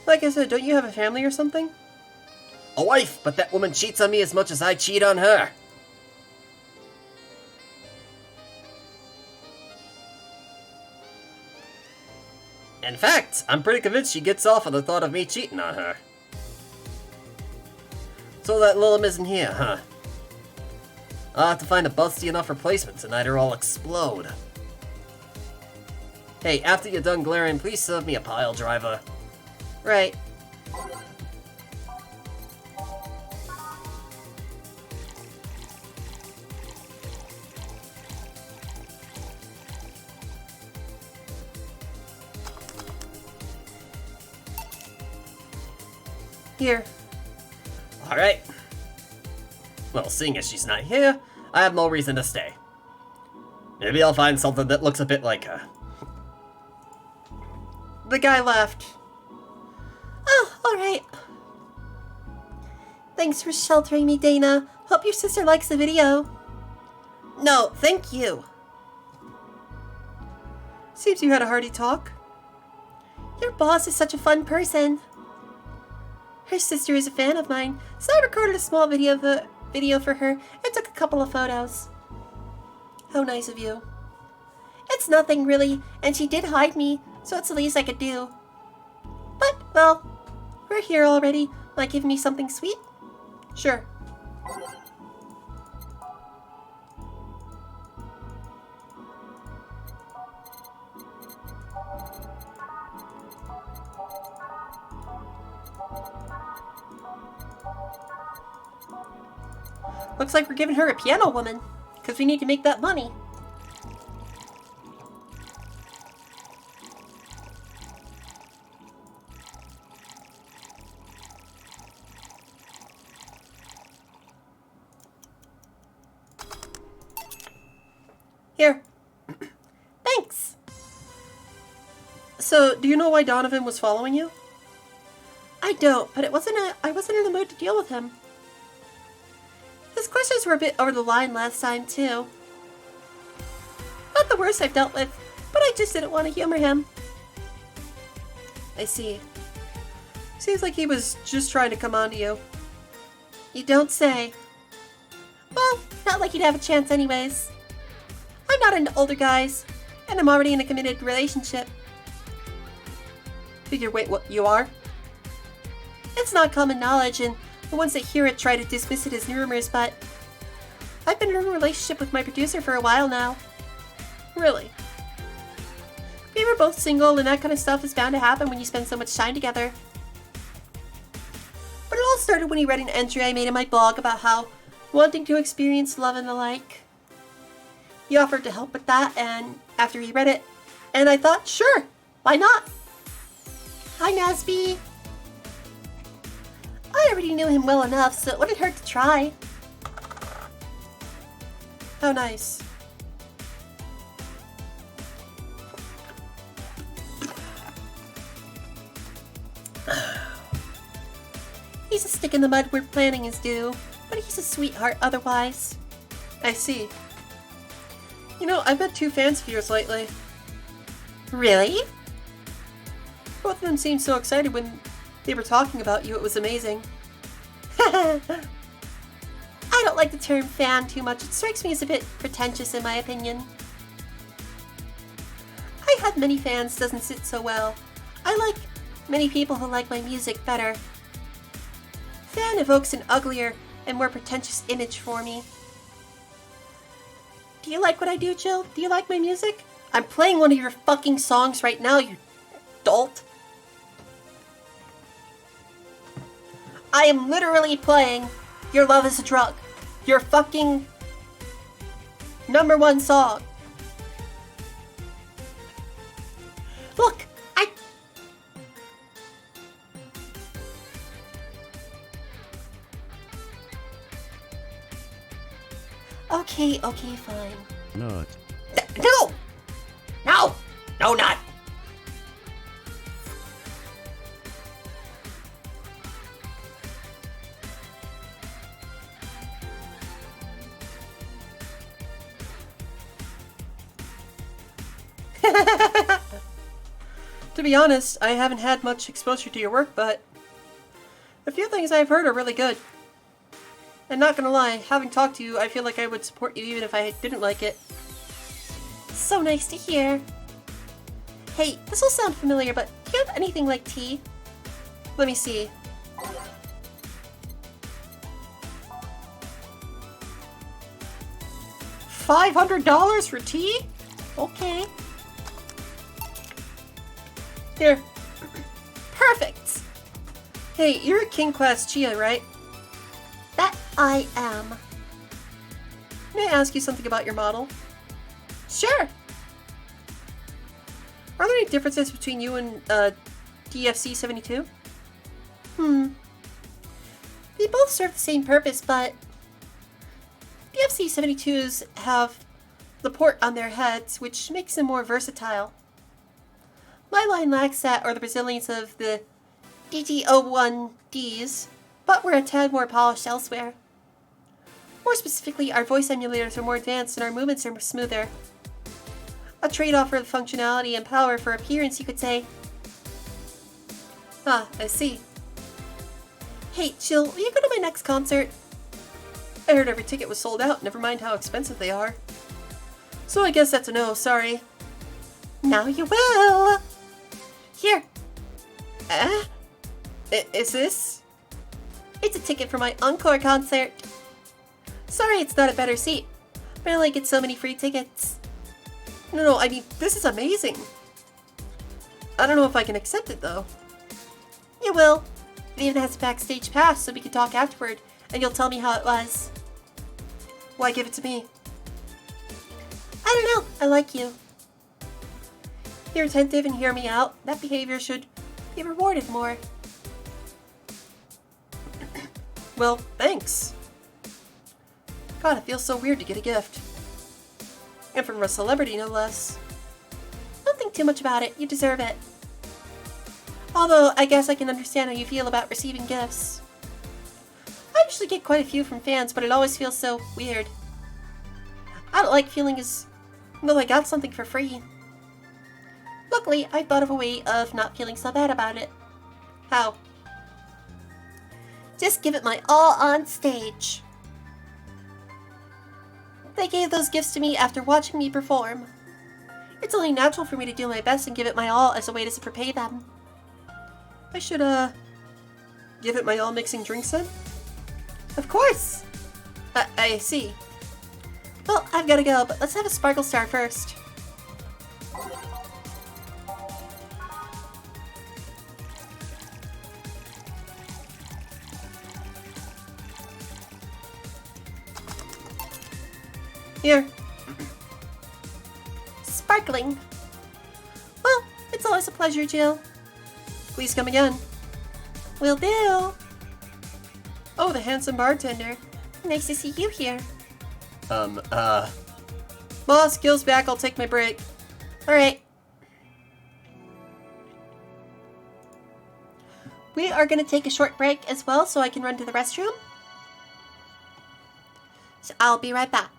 Like I said, don't you have a family or something? A wife, but that woman cheats on me as much as I cheat on her. In fact, I'm pretty convinced she gets off on the thought of me cheating on her. So that Lilum isn't here, huh? I'll have to find a busty enough replacement tonight or I'll explode. Hey, after you're done glaring, please serve me a pile driver. Right. Here. Alright. Well, seeing as she's not here, I have no reason to stay. Maybe I'll find something that looks a bit like her. The guy left. Oh, alright. Thanks for sheltering me, Dana. Hope your sister likes the video. No, thank you. Seems you had a hearty talk. Your boss is such a fun person. Her sister is a fan of mine, so I recorded a small video for her and took a couple of photos. How nice of you. It's nothing, really, and she did hide me, so it's the least I could do. But, well, we're here already. Might give me something sweet? Sure. Looks like we're giving her a piano woman, because we need to make that money. Here. Thanks. So, do you know why Donovan was following you? I don't, but I wasn't in the mood to deal with him. His questions were a bit over the line last time, too. Not the worst I've dealt with, but I just didn't want to humor him. I see. Seems like he was just trying to come on to you. You don't say. Well, not like he'd have a chance anyways. I'm not into older guys, and I'm already in a committed relationship. Figure, wait, what, you are? It's not common knowledge, and the ones that hear it try to dismiss it as rumors, but I've been in a relationship with my producer for a while now. Really? We were both single, and that kind of stuff is bound to happen when you spend so much time together. But it all started when he read an entry I made in my blog about how wanting to experience love and the like. He offered to help with that, and after he read it, and I thought, sure, why not? Hi, Nasby. I already knew him well enough, so it wouldn't hurt to try. How nice. He's a stick in the mud where planning is due, but he's a sweetheart otherwise. I see. You know, I've met 2 fans of yours lately. Really? Both of them seemed so excited when they were talking about you. It was amazing. I don't like the term fan too much. It strikes me as a bit pretentious in my opinion. I have many fans doesn't sit so well. I like many people who like my music better. Fan evokes an uglier and more pretentious image for me. Do you like what I do, Jill? Do you like my music? I'm playing one of your fucking songs right now, you dolt. I am literally playing Your Love is a Drug. Your fucking #1 song. Look, Okay, fine. Not. No! No! No, not! To be honest, I haven't had much exposure to your work, but a few things I've heard are really good. And not gonna lie, having talked to you, I feel like I would support you even if I didn't like it. So nice to hear. Hey, this will sound familiar, but do you have anything like tea? Let me see. $500 for tea? Okay. Here. Perfect! Hey, you're a King Class Chia, right? That I am. May I ask you something about your model? Sure. Are there any differences between you and DFC-72? They both serve the same purpose, but DFC-72s have the port on their heads, which makes them more versatile. My line lacks that or the Brazilians of the DG01Ds, but we're a tad more polished elsewhere. More specifically, our voice emulators are more advanced and our movements are smoother. A trade-off for the functionality and power for appearance, you could say. Ah, I see. Hey, Jill, will you go to my next concert? I heard every ticket was sold out, never mind how expensive they are. So I guess that's a no, sorry. Now you will! Here. Is this? It's a ticket for my encore concert. Sorry it's not a better seat, but I only get so many free tickets. No, I mean, this is amazing. I don't know if I can accept it, though. You will. It even has a backstage pass, so we can talk afterward, and you'll tell me how it was. Why give it to me? I don't know. I like you. You're attentive and hear me out. That behavior should be rewarded more. Well, thanks. God, it feels so weird to get a gift. And from a celebrity, no less. Don't think too much about it. You deserve it. Although, I guess I can understand how you feel about receiving gifts. I usually get quite a few from fans, but it always feels so weird. I don't like feeling as though I got something for free. Luckily, I thought of a way of not feeling so bad about it. How? Just give it my all on stage. They gave those gifts to me after watching me perform. It's only natural for me to do my best and give it my all as a way to repay them. I should, give it my all mixing drinks then? Of course! I see. Well, I've gotta go, but let's have a Sparkle Star first. Here. Sparkling. Well, it's always a pleasure, Jill. Please come again. Will do. Oh, the handsome bartender. Nice to see you here. Boss, Gil's back. I'll take my break. Alright. We are going to take a short break as well so I can run to the restroom. So I'll be right back.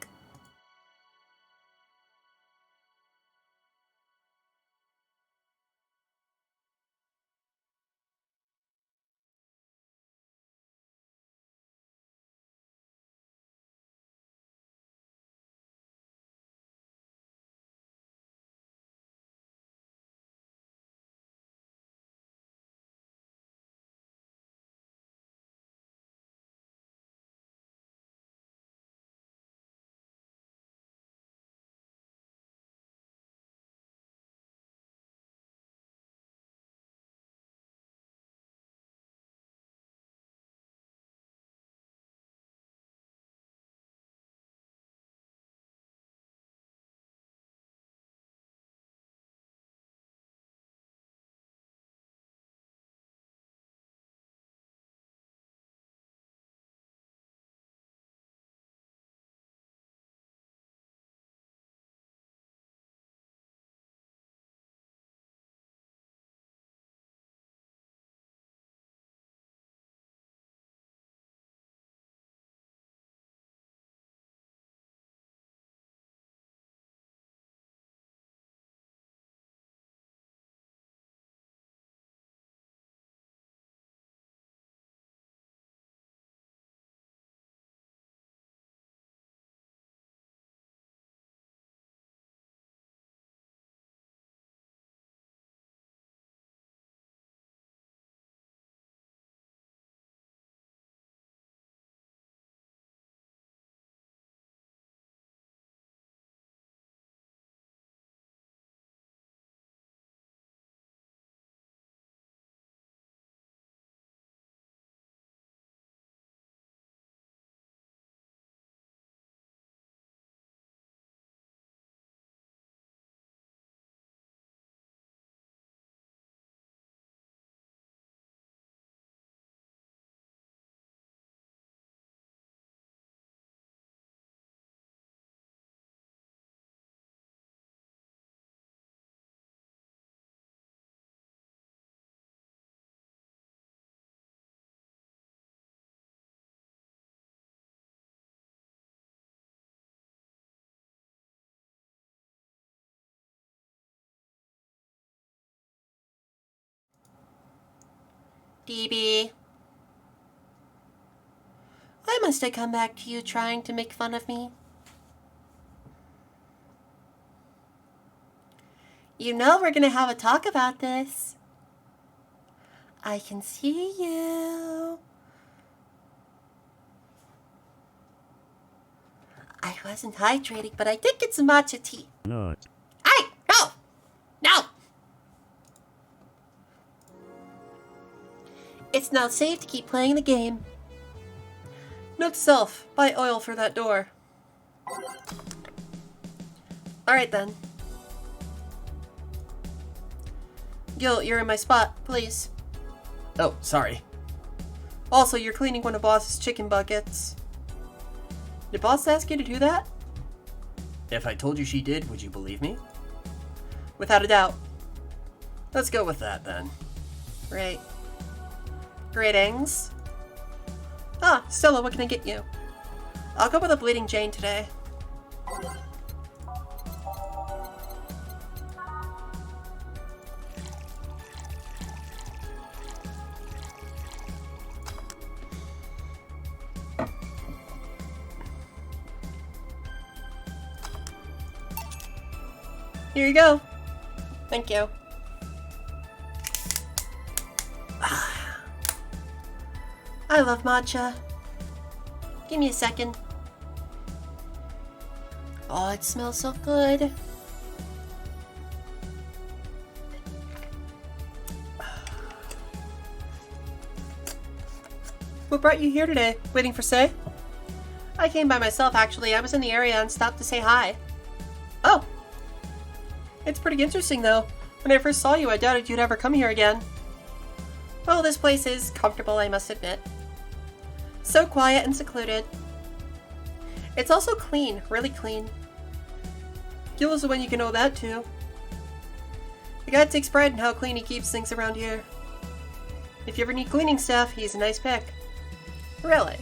DB. Why must I come back to you trying to make fun of me? You know we're gonna have a talk about this. I can see you. I wasn't hydrating, but I did get some matcha tea. Not. Hey! No! No! It's not safe to keep playing the game. Note to self, buy oil for that door. Alright then. Gil, you're in my spot, please. Oh, sorry. Also, you're cleaning one of Boss's chicken buckets. Did Boss ask you to do that? If I told you she did, would you believe me? Without a doubt. Let's go with that then. Right. Greetings. Ah, Stella, what can I get you? I'll go with a Bleeding Jane today. Here you go. Thank you. I love matcha. Give me a second. Oh, it smells so good. What brought you here today? Waiting for Say? I came by myself, actually. I was in the area and stopped to say hi. Oh. It's pretty interesting, though. When I first saw you, I doubted you'd ever come here again. Well, this place is comfortable, I must admit. So quiet and secluded. It's also clean, really clean. Gil is the one you can know that too. The guy takes pride in how clean he keeps things around here. If you ever need cleaning stuff, he's a nice pick. Really?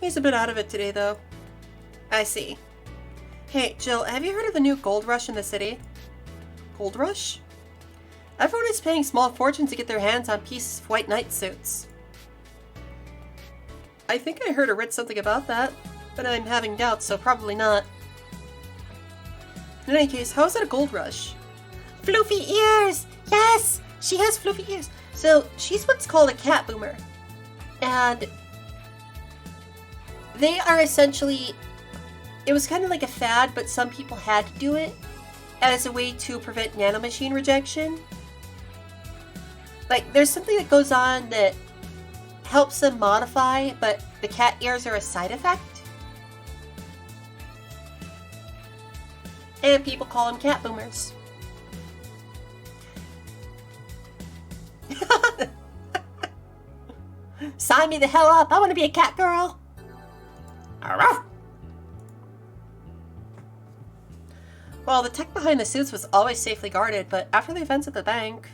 He's a bit out of it today, though. I see. Hey, Jill, have you heard of the new gold rush in the city? Gold rush? Everyone is paying small fortunes to get their hands on pieces of white knight suits. I think I heard or read something about that, but I'm having doubts, so probably not. In any case, how is it a gold rush? Floofy ears! Yes! She has floofy ears! So, she's what's called a cat boomer. And they are essentially... It was kind of like a fad, but some people had to do it as a way to prevent nanomachine rejection. Like, there's something that goes on that helps them modify, but the cat ears are a side effect. And people call them cat boomers. Sign me the hell up! I want to be a cat girl! Arruff! Well, the tech behind the suits was always safely guarded, but after the events at the bank...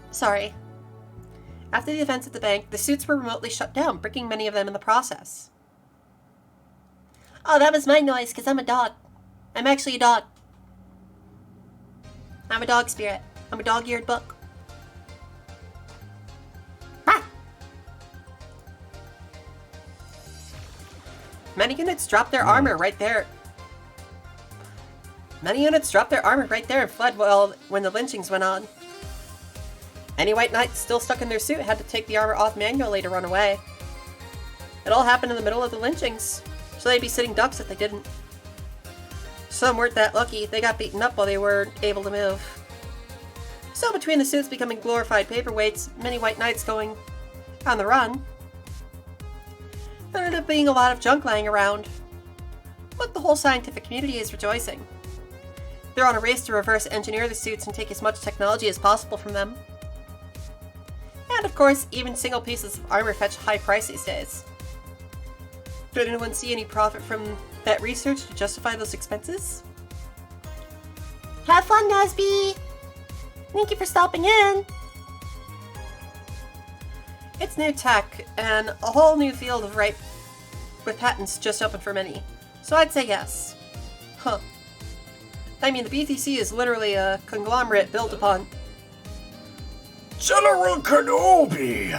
Sorry. After the events at the bank, the suits were remotely shut down, breaking many of them in the process. Oh, that was my noise, because I'm a dog. I'm actually a dog. I'm a dog spirit. I'm a dog-eared book. Ah! Many units dropped their armor right there. Many units dropped their armor right there and fled when the lynchings went on. Any white knights still stuck in their suit had to take the armor off manually to run away. It all happened in the middle of the lynchings, so they'd be sitting ducks if they didn't. Some weren't that lucky, they got beaten up while they weren't able to move. So between the suits becoming glorified paperweights, many white knights going on the run, there ended up being a lot of junk lying around. But the whole scientific community is rejoicing. They're on a race to reverse engineer the suits and take as much technology as possible from them. And of course, even single pieces of armor fetch a high price these days. Did anyone see any profit from that research to justify those expenses? Have fun, Nasby! Thank you for stopping in! It's new tech, and a whole new field of ripe with patents just open for many. So I'd say yes. Huh. I mean, the BTC is literally a conglomerate built upon... General Kenobi!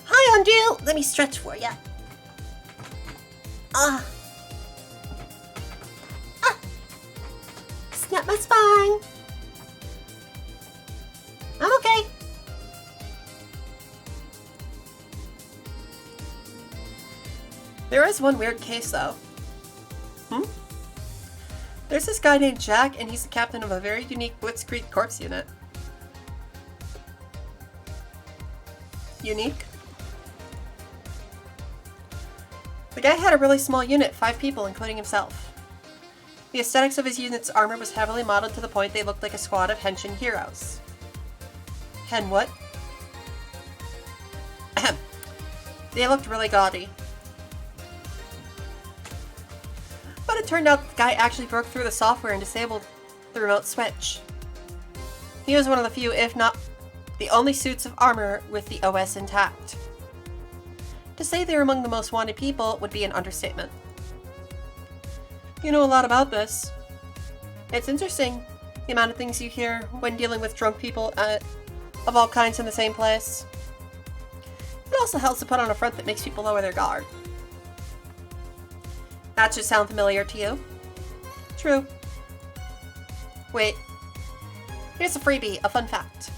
Hi, Andrew! Let me stretch for ya. Snap my spine. I'm okay. There is one weird case, though. There's this guy named Jack, and he's the captain of a very unique Blitzkrieg Corps unit. Unique? The guy had a really small unit, 5 people, including himself. The aesthetics of his unit's armor was heavily modeled to the point they looked like a squad of henshin heroes. Hen what? Ahem. They looked really gaudy. But it turned out the guy actually broke through the software and disabled the remote switch. He was one of the few, if not the only suits of armor with the OS intact. To say they were among the most wanted people would be an understatement. You know a lot about this. It's interesting, the amount of things you hear when dealing with drunk people of all kinds in the same place. It also helps to put on a front that makes people lower their guard. That should sound familiar to you. True. Wait. Here's a freebie, a fun fact.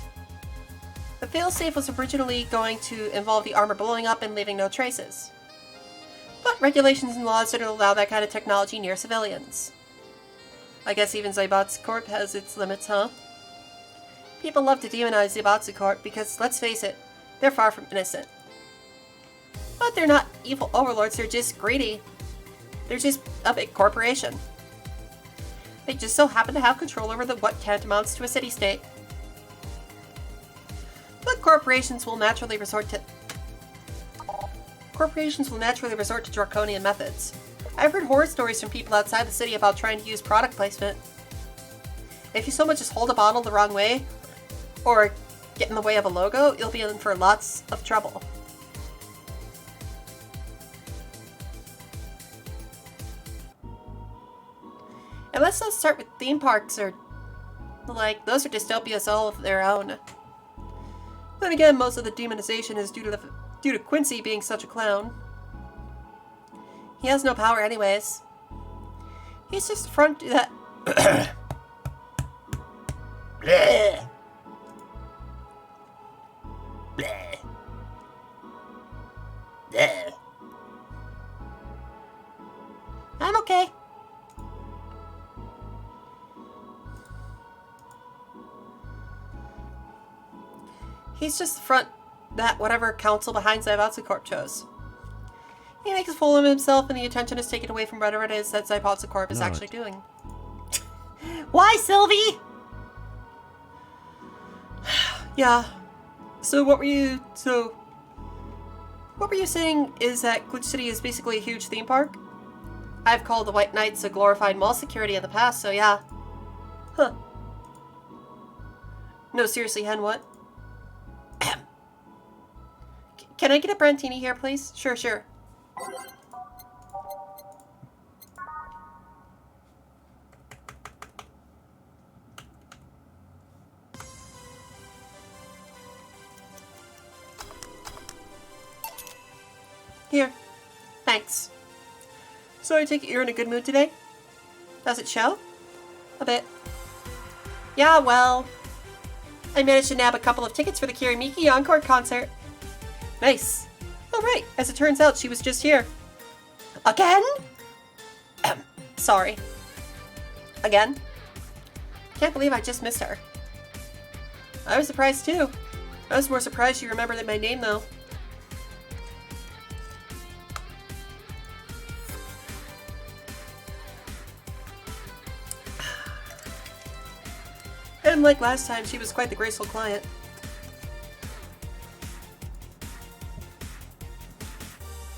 The failsafe was originally going to involve the armor blowing up and leaving no traces. But regulations and laws didn't allow that kind of technology near civilians. I guess even Zaibatsu Corp has its limits, huh? People love to demonize Zaibatsu Corp because, let's face it, they're far from innocent. But they're not evil overlords, they're just greedy. They're just a big corporation. They just so happen to have control over what tantamounts to a city-state. But corporations will naturally resort to draconian methods. I've heard horror stories from people outside the city about trying to use product placement. If you so much as hold a bottle the wrong way, or get in the way of a logo, you'll be in for lots of trouble. And let's not start with theme parks, or those are dystopias all of their own. Then again, most of the demonization is due to Quincy being such a clown. He has no power anyways. He's just a front to that. Bleh. Bleh. Bleh. I'm okay. He's just the front that whatever council behind Zaibatsu Corp chose. He makes a fool of himself and the attention is taken away from whatever it is that Zaibatsu Corp is actually doing. Why, Sylvie? Yeah. So what were you saying is that Glitch City is basically a huge theme park? I've called the White Knights a glorified mall security in the past, so yeah. Huh. No, seriously, Hen, what? Can I get a Brantini here, please? Sure. Here. Thanks. So I take it you're in a good mood today? Does it show? A bit. Yeah, well, I managed to nab a couple of tickets for the Kirimiki Encore concert. Nice. Oh, right. As it turns out, she was just here. Again? Sorry. Again? Can't believe I just missed her. I was surprised, too. I was more surprised you remembered my name, though. And like last time, she was quite the graceful client.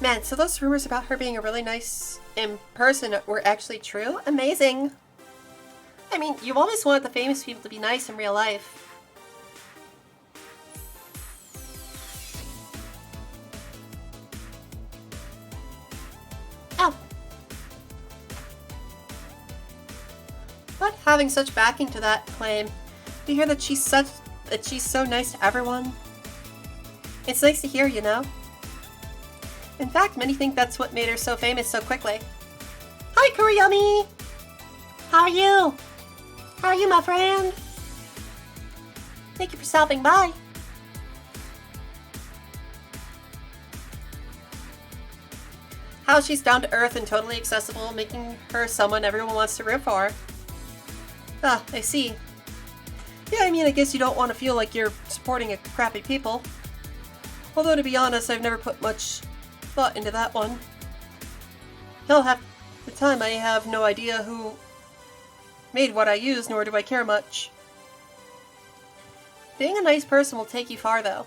Man, so those rumors about her being a really nice in person were actually true? Amazing! I mean, you've always wanted the famous people to be nice in real life. Ow! But having such backing to that claim, to hear that she's so nice to everyone, it's nice to hear, you know? In fact, many think that's what made her so famous so quickly. Hi, Kuriyami! How are you? How are you, my friend? Thank you for stopping by. How she's down to earth and totally accessible, making her someone everyone wants to root for. Ah, I see. Yeah, I mean, I guess you don't want to feel like you're supporting a crappy people. Although, to be honest, I've never put much thought into that one. Hell, half the time I have no idea who made what I use, nor do I care much. Being a nice person will take you far, though.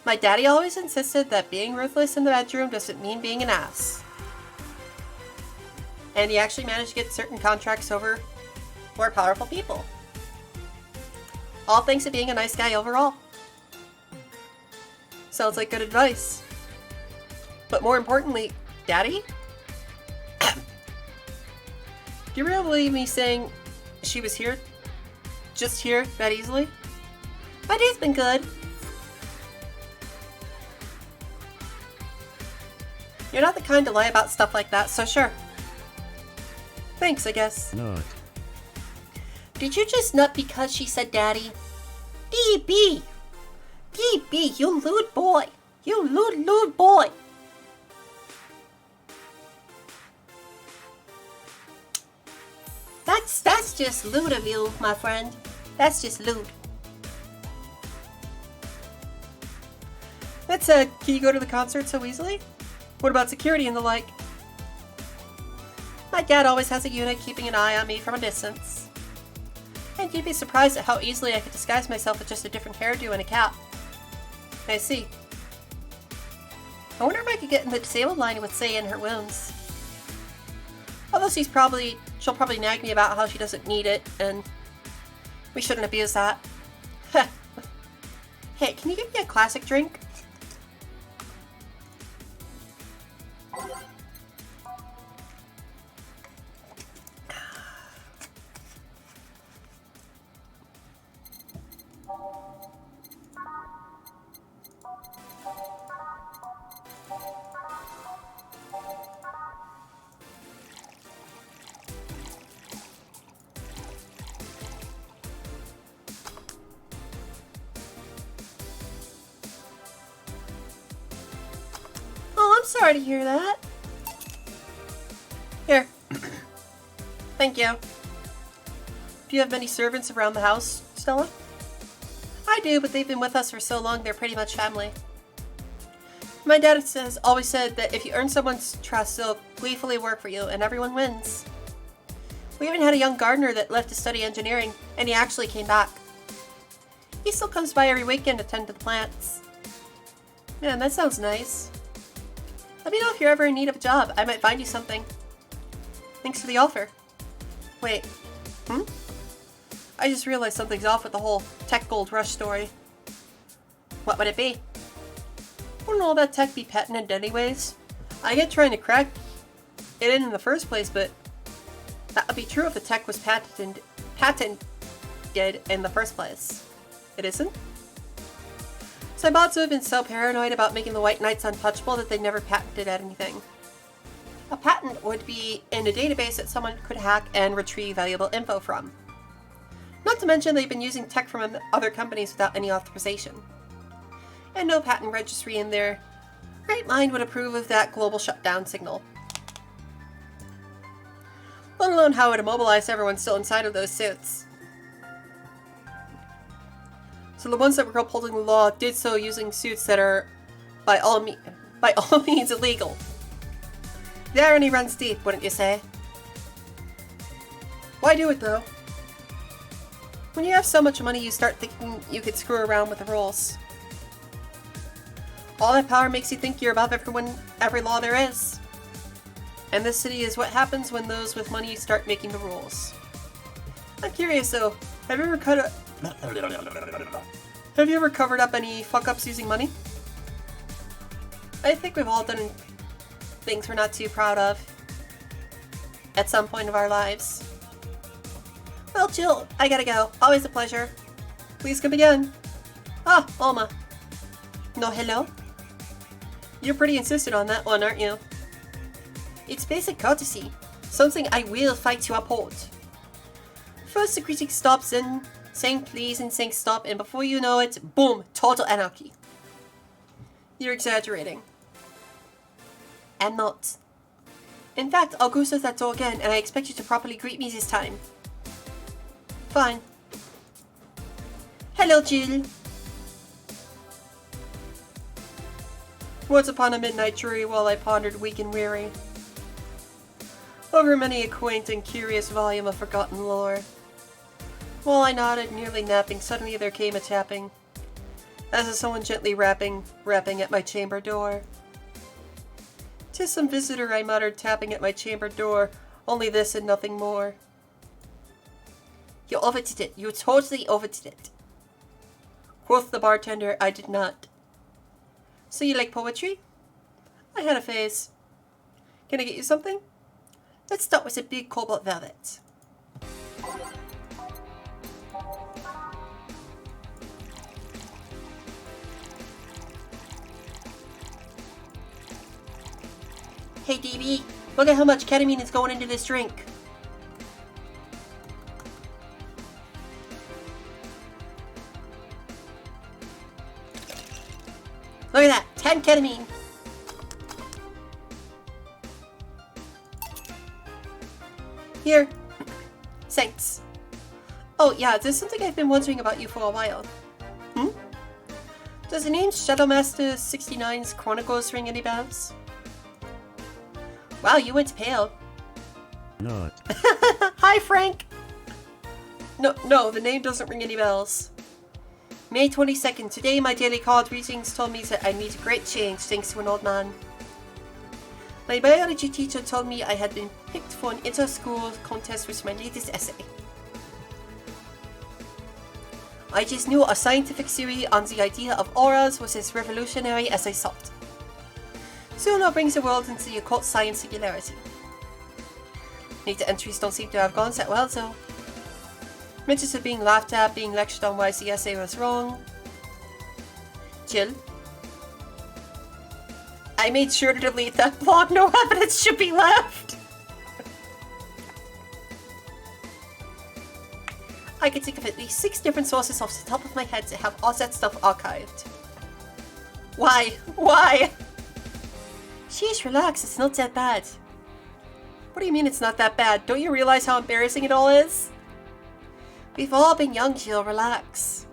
My daddy always insisted that being ruthless in the bedroom doesn't mean being an ass. And he actually managed to get certain contracts over more powerful people. All thanks to being a nice guy overall. Sounds like good advice. But more importantly, Daddy? Do you really believe me saying she was here? Just here, that easily? My day's been good. You're not the kind to lie about stuff like that, so sure. Thanks, I guess. Not. Did you just nut because she said daddy? DB! DB, you lewd boy! You lewd boy! That's just lewd of you, my friend. That's just lewd. That said, can you go to the concert so easily? What about security and the like? My dad always has a unit keeping an eye on me from a distance. And you'd be surprised at how easily I could disguise myself with just a different hairdo and a cap. I see. I wonder if I could get in the disabled line with Say in her wounds. Although she'll probably nag me about how she doesn't need it, and we shouldn't abuse that. Hey, can you give me a classic drink? I'm sorry to hear that. Here. Thank you. Do you have many servants around the house, Stella? I do, but they've been with us for so long they're pretty much family. My dad always said that if you earn someone's trust, they'll gleefully work for you, and everyone wins. We even had a young gardener that left to study engineering, and he actually came back. He still comes by every weekend to tend to the plants. Man, that sounds nice. Let me know if you're ever in need of a job. I might find you something. Thanks for the offer. Wait. I just realized something's off with the whole tech gold rush story. What would it be? Wouldn't all that tech be patented anyways? I get trying to crack it in the first place, but that would be true if the tech was patented in the first place. It isn't? Cybots have been so paranoid about making the White Knights untouchable that they never patented anything. A patent would be in a database that someone could hack and retrieve valuable info from. Not to mention they've been using tech from other companies without any authorization. And no patent registry in their right mind would approve of that global shutdown signal. Let alone how it would immobilize everyone still inside of those suits. So the ones that were upholding the law did so using suits that are by all means illegal. The irony runs deep, wouldn't you say? Why do it though? When you have so much money, you start thinking you could screw around with the rules. All that power makes you think you're above every law there is. And this city is what happens when those with money start making the rules. I'm curious though, have you ever covered up any fuck-ups using money? I think we've all done things we're not too proud of at some point of our lives. Well, Jill, I gotta go. Always a pleasure. Please come again. Ah, Alma. No hello? You're pretty insistent on that one, aren't you? It's basic courtesy. Something I will fight to uphold. First the critic stops in, saying please and saying stop, and before you know it, boom, total anarchy. You're exaggerating. I'm not. In fact, I'll go through that door again, and I expect you to properly greet me this time. Fine. Hello, Jill. Once upon a midnight jury while I pondered weak and weary over many a quaint and curious volume of forgotten lore. While I nodded, nearly napping, suddenly there came a tapping. As is someone gently rapping at my chamber door. "'Tis some visitor," I muttered, tapping at my chamber door. "Only this and nothing more." "You overdid it. You totally overdid it," quoth the bartender. I did not. "So you like poetry?" I had a phase. "Can I get you something?" "Let's start with a big cobalt velvet." "Hey DB, look at how much ketamine is going into this drink." "Look at that, 10 ketamine." "Here." "Thanks." "Oh yeah, there's something I've been wondering about you for a while." "Hmm? Does the name Shadowmaster 69's Chronicles ring any bells?" "Wow, you went pale." Not. "Hi, Frank." No, the name doesn't ring any bells. May 22nd. Today, my daily card readings told me that I'd meet a great change thanks to an old man. My biology teacher told me I had been picked for an inter-school contest with my latest essay. I just knew a scientific theory on the idea of auras was as revolutionary as I thought. Soon brings the world into the occult science singularity. Later entries don't seem to have gone that well, though. Mentions of being laughed at, being lectured on why the essay was wrong. Jill. I made sure to delete that blog. No evidence should be left. I can think of at least 6 different sources off the top of my head that have all that stuff archived. Why? Why? Sheesh, relax, it's not that bad. What do you mean it's not that bad? Don't you realize how embarrassing it all is? We've all been young, Jill, relax.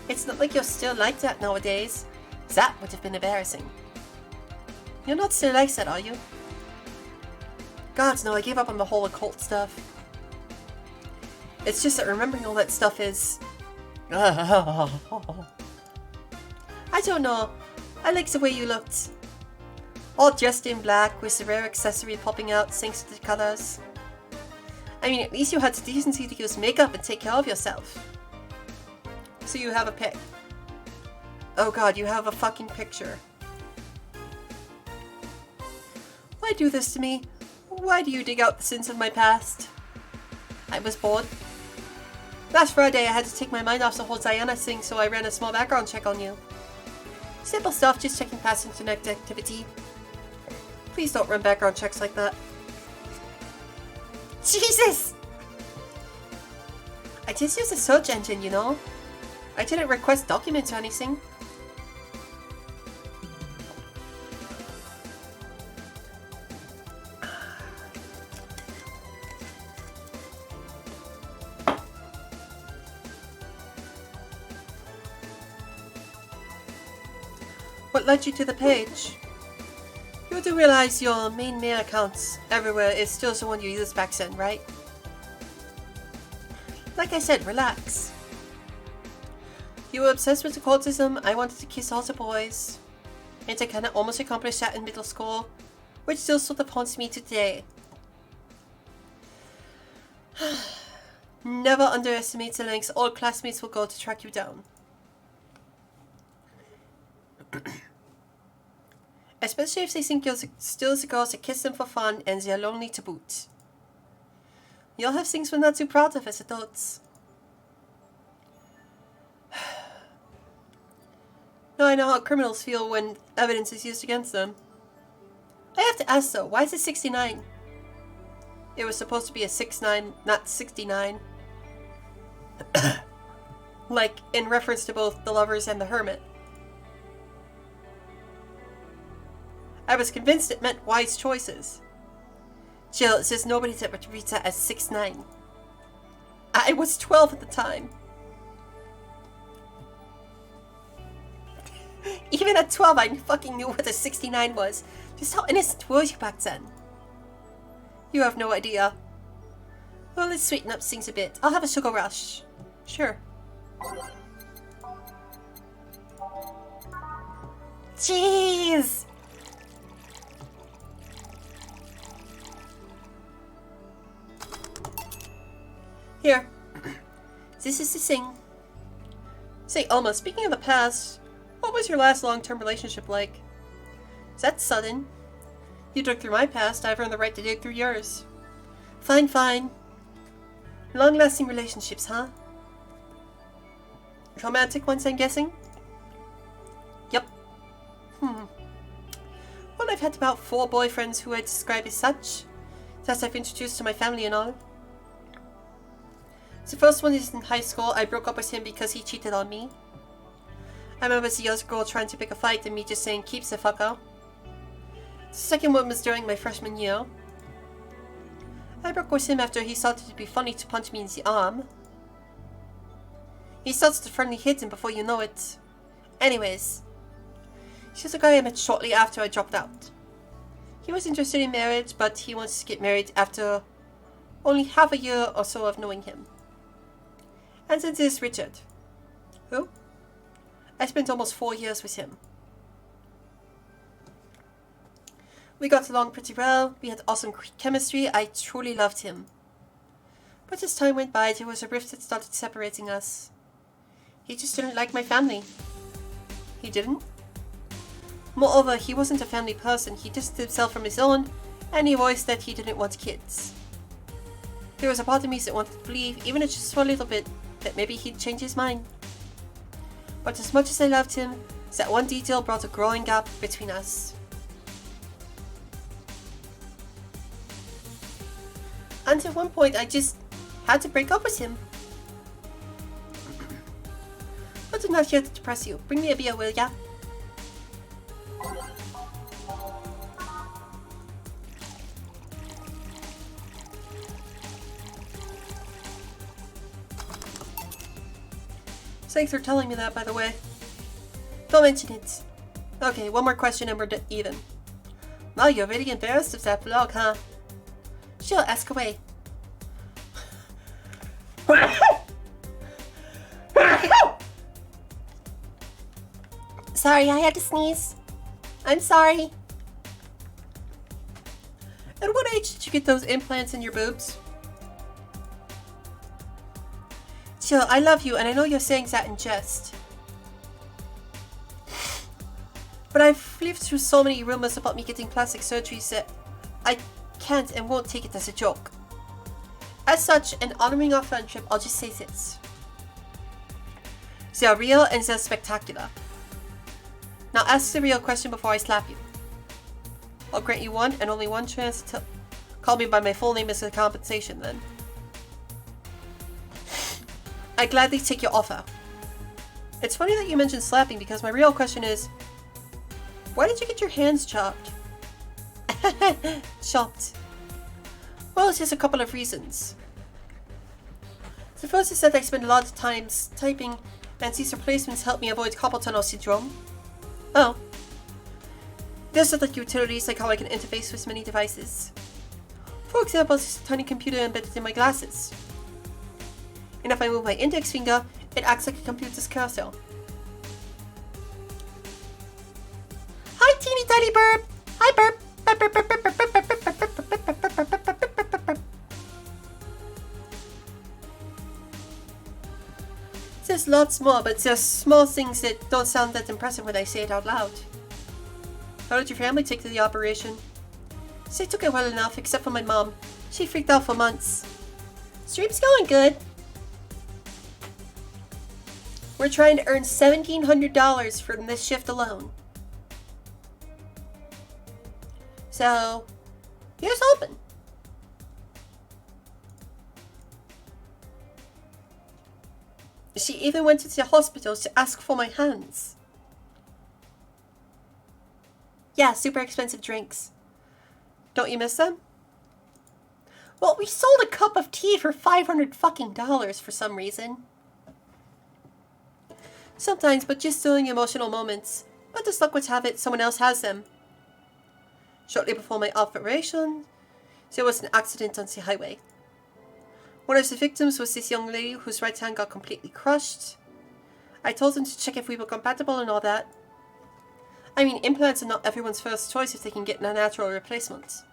It's not like you're still like that nowadays. That would have been embarrassing. You're not still like that, are you? God, no, I gave up on the whole occult stuff. It's just that remembering all that stuff is... I don't know. I like the way you looked. All dressed in black with the rare accessory popping out thanks to the colors. I mean, at least you had the decency to use makeup and take care of yourself. So you have a pic. Oh god, you have a fucking picture. Why do this to me? Why do you dig out the sins of my past? I was bored. Last Friday I had to take my mind off the whole Diana thing, so I ran a small background check on you. Simple stuff, just checking past internet activity. Please don't run background checks like that. Jesus! I just used a search engine, you know? I didn't request documents or anything. What led you to the page? You do realize your main mail accounts everywhere is still the one you used back then, right? Like I said, relax. You were obsessed with occultism. I wanted to kiss all the boys. And I kinda almost accomplished that in middle school, which still sort of haunts me today. Never underestimate the lengths all classmates will go to track you down. Especially if they think you're still the girls that kiss them for fun and they're lonely to boot. You'll have things we're not too proud of as adults. Now I know how criminals feel when evidence is used against them. I have to ask though, why is it 69? It was supposed to be a 6'9", not 69. Like, in reference to both The Lovers and The Hermit. I was convinced it meant wise choices. Jill, it says nobody ever reads that as 6'9". I was 12 at the time. Even at 12, I fucking knew what a 69 was. Just how innocent were you back then? You have no idea. Well, let's sweeten up things a bit. I'll have a sugar rush. Sure. Jeez! Here. This is the thing. Say, Alma, speaking of the past, what was your last long-term relationship like? Is that sudden? You dug through my past, I've earned the right to dig through yours. Fine, fine. Long-lasting relationships, huh? Romantic ones, I'm guessing? Yep. Well, I've had about 4 boyfriends who I'd describe as such, that I've introduced to my family and all. The first one is in high school. I broke up with him because he cheated on me. I remember the other girl trying to pick a fight and me just saying, keeps the fuck out. The second one was during my freshman year. I broke with him after he thought it would be funny to punch me in the arm. He starts to friendly hit him before you know it. Anyways, she's a guy I met shortly after I dropped out. He was interested in marriage, but he wants to get married after only half a year or so of knowing him. And then there's Richard. Who? I spent almost 4 years with him. We got along pretty well, we had awesome chemistry, I truly loved him. But as time went by, there was a rift that started separating us. He just didn't like my family. He didn't? Moreover, he wasn't a family person, he distanced himself from his own, and he voiced that he didn't want kids. There was a part of me that wanted to believe, even if just for a little bit, that maybe he'd change his mind. But as much as I loved him, that one detail brought a growing gap between us. And at one point, I just had to break up with him. But I'm not here to depress you. Bring me a beer, will ya? Thanks for telling me that, by the way. Don't mention it. Okay, one more question and we're even. Wow, you're really embarrassed of that vlog, huh? Sure, ask away. Sorry, I had to sneeze. I'm sorry. At what age did you get those implants in your boobs? Chill, I love you and I know you're saying that in jest. But I've lived through so many rumors about me getting plastic surgeries that I can't and won't take it as a joke. As such, in honoring our friendship, I'll just say this. They are real and they're spectacular. Now ask the real question before I slap you. I'll grant you one and only one chance to call me by my full name as a compensation then. I gladly take your offer. It's funny that you mentioned slapping because my real question is, why did you get your hands chopped? Chopped. Well, there's a couple of reasons. The first is that I spend a lot of time typing and these replacements help me avoid carpal tunnel syndrome. Oh. There's other utilities like how I can interface with many devices. For example, there's a tiny computer embedded in my glasses. And if I move my index finger, it acts like a computer's cursor. Hi, teeny tiny burp! Hi, burp! Burp, burp, burp, burp, burp, burp, burp, burp, burp, burp, burp, burp, burp, burp, burp. There's lots more, but there's small things that don't sound that impressive when I say it out loud. How did your family take to the operation? They took it well enough, except for my mom. She freaked out for months. Stream's going good. We're trying to earn $1,700 from this shift alone. So, here's hoping. She even went to the hospital to ask for my hands. Yeah, super expensive drinks. Don't you miss them? Well, we sold a cup of tea for $500 fucking for some reason. Sometimes, but just during emotional moments. But as luck would have it, someone else has them. Shortly before my operation, there was an accident on the highway. One of the victims was this young lady whose right hand got completely crushed. I told them to check if we were compatible and all that. I mean, implants are not everyone's first choice if they can get a natural replacement.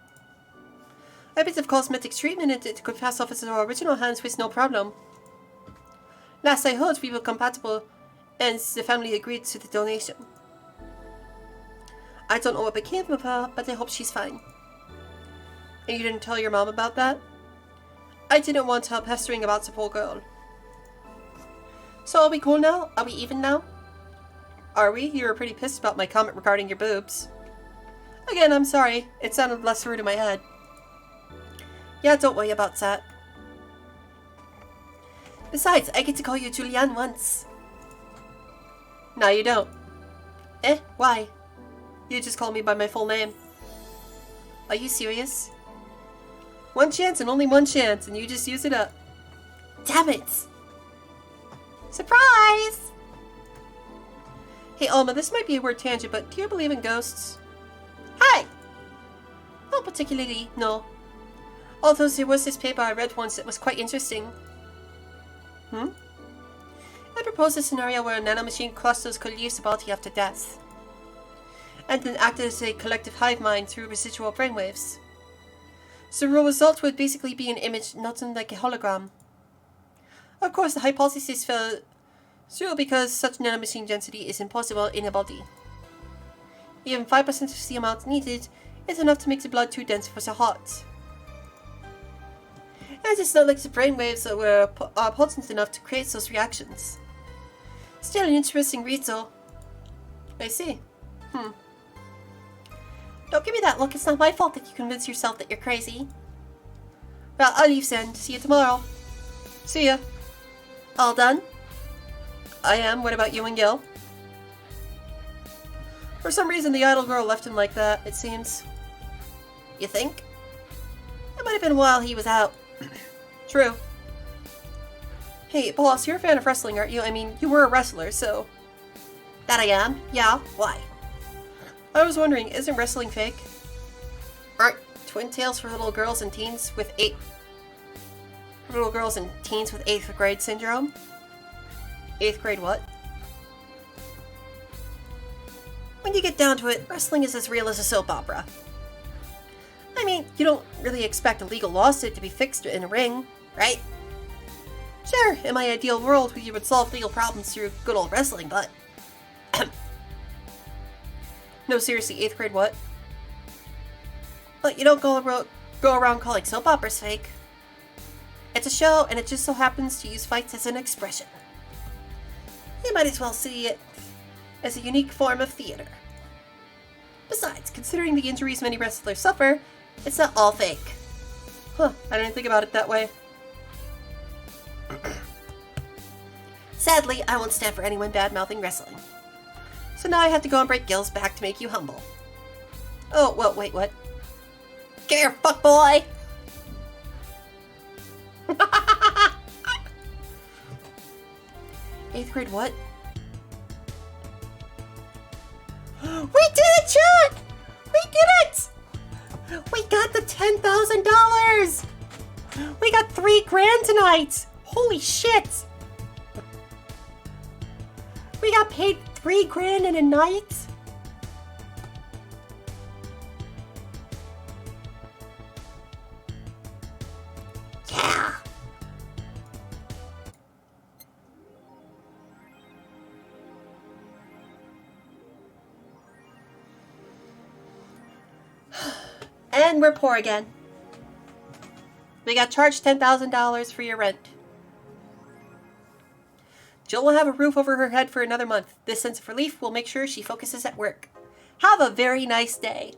A bit of cosmetic treatment and it could pass off as our original hands with no problem. Last I heard, we were compatible, and the family agreed to the donation. I don't know what became of her, but I hope she's fine. And you didn't tell your mom about that? I didn't want her pestering about the poor girl. So are we cool now? Are we even now? Are we? You were pretty pissed about my comment regarding your boobs. Again, I'm sorry. It sounded less rude in my head. Yeah, don't worry about that. Besides, I get to call you Julianne once. Now you don't. Eh? Why? You just call me by my full name. Are you serious? One chance and only one chance, and you just use it up. Damn it! Surprise! Hey, Alma, this might be a weird tangent, but do you believe in ghosts? Hi! Not particularly, no. Although there was this paper I read once that was quite interesting. I proposed a scenario where a nanomachine clusters could leave the body after death, and then act as a collective hive mind through residual brainwaves. So the result would basically be an image not unlike a hologram. Of course, the hypothesis fell through because such nanomachine density is impossible in a body. Even 5% of the amount needed is enough to make the blood too dense for the heart. And it's not like the brainwaves are potent enough to create those reactions. Still an interesting read though. I see. Don't give me that look, it's not my fault that you convince yourself that you're crazy. Well, I'll leave then. See you tomorrow. See ya. All done? I am. What about you and Gil? For some reason, the idle girl left him like that, it seems. You think? It might have been while he was out. True. Hey, boss, you're a fan of wrestling, aren't you? I mean, you were a wrestler, so... That I am? Yeah? Why? I was wondering, isn't wrestling fake? Aren't twin tails for little girls and teens with 8th grade syndrome? 8th grade what? When you get down to it, wrestling is as real as a soap opera. I mean, you don't really expect a legal lawsuit to be fixed in a ring, right? Sure, in my ideal world, you would solve legal problems through good old wrestling, but... No, seriously, 8th grade what? But you don't go around calling soap operas fake. It's a show, and it just so happens to use fights as an expression. You might as well see it as a unique form of theater. Besides, considering the injuries many wrestlers suffer, it's not all fake. Huh, I didn't think about it that way. Sadly, I won't stand for anyone bad-mouthing wrestling. So now I have to go and break Gil's back to make you humble. Oh, well, wait, what? Get here, fuckboy! 8th grade what? We did it, chat! We did it! We got the $10,000! We got $3 grand tonight! Holy shit! We got paid $3 grand in a night? Yeah! And we're poor again. We got charged $10,000 for your rent. Jill will have a roof over her head for another month. This sense of relief will make sure she focuses at work. Have a very nice day.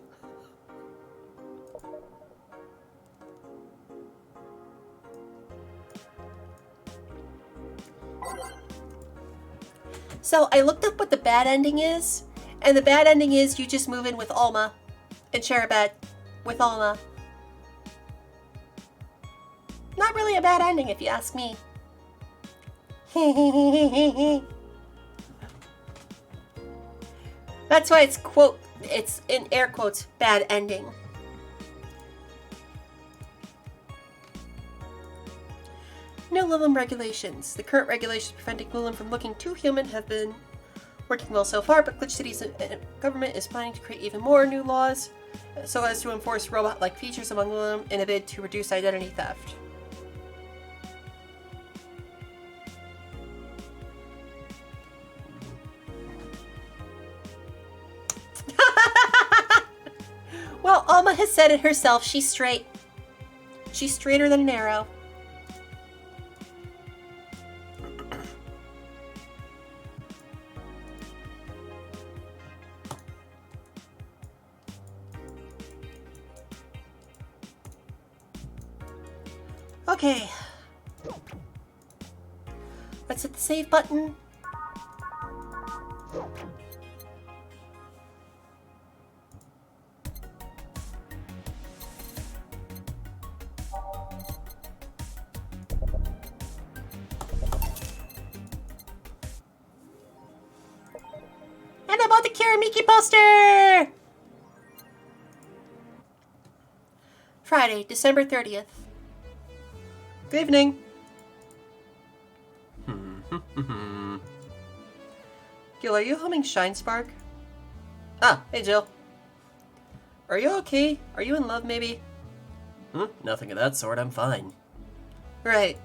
So I looked up what the bad ending is, and the bad ending is you just move in with Alma and share a bed with Alma. Not really a bad ending if you ask me. That's why it's in air quotes, bad ending. New Lilum regulations. The current regulations preventing Lilum from looking too human have been working well so far, but Glitch City's government is planning to create even more new laws so as to enforce robot-like features among them in a bid to reduce identity theft. Well, Alma has said it herself. She's straight. She's straighter than an arrow. Okay. Let's hit the save button. And I bought the Kiramiki poster! Friday, December 30th. Good evening. Gil, are you humming Shine Spark? Ah, hey Jill. Are you okay? Are you in love, maybe? Nothing of that sort, I'm fine. Right.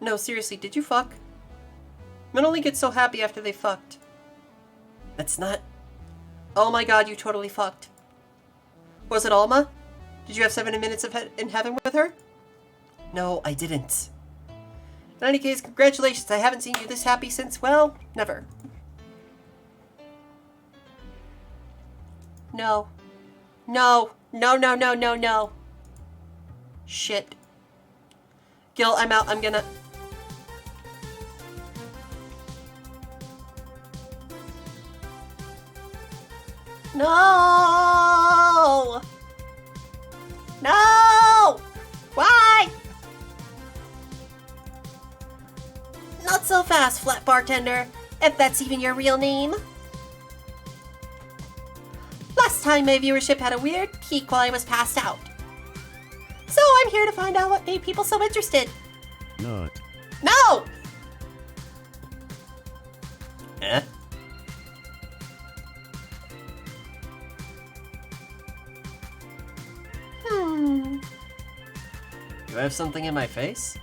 No, seriously, did you fuck? Men only get so happy after they fucked. That's not... Oh my god, you totally fucked. Was it Alma? Did you have 7 minutes in heaven with her? No, I didn't. In any case, congratulations. I haven't seen you this happy since, well, never. No. No. No, no, no, no, no. Shit. Gil, I'm out. I'm gonna... No! No! Why? Not so fast, flat bartender, if that's even your real name. Last time my viewership had a weird peak while I was passed out. So I'm here to find out what made people so interested. Not. No! Eh? Do I have something in my face?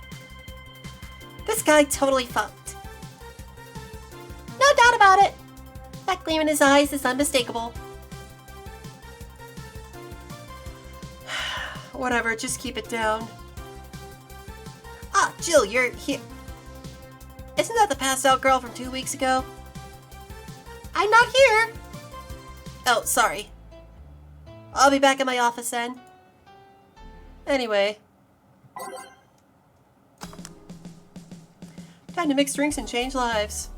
This guy totally fucked. No doubt about it. That gleam in his eyes is unmistakable. Whatever, just keep it down. Ah, Jill, you're here. Isn't that the passed out girl from 2 weeks ago? I'm not here. Oh, sorry. I'll be back in my office then. Anyway. Time to mix drinks and change lives.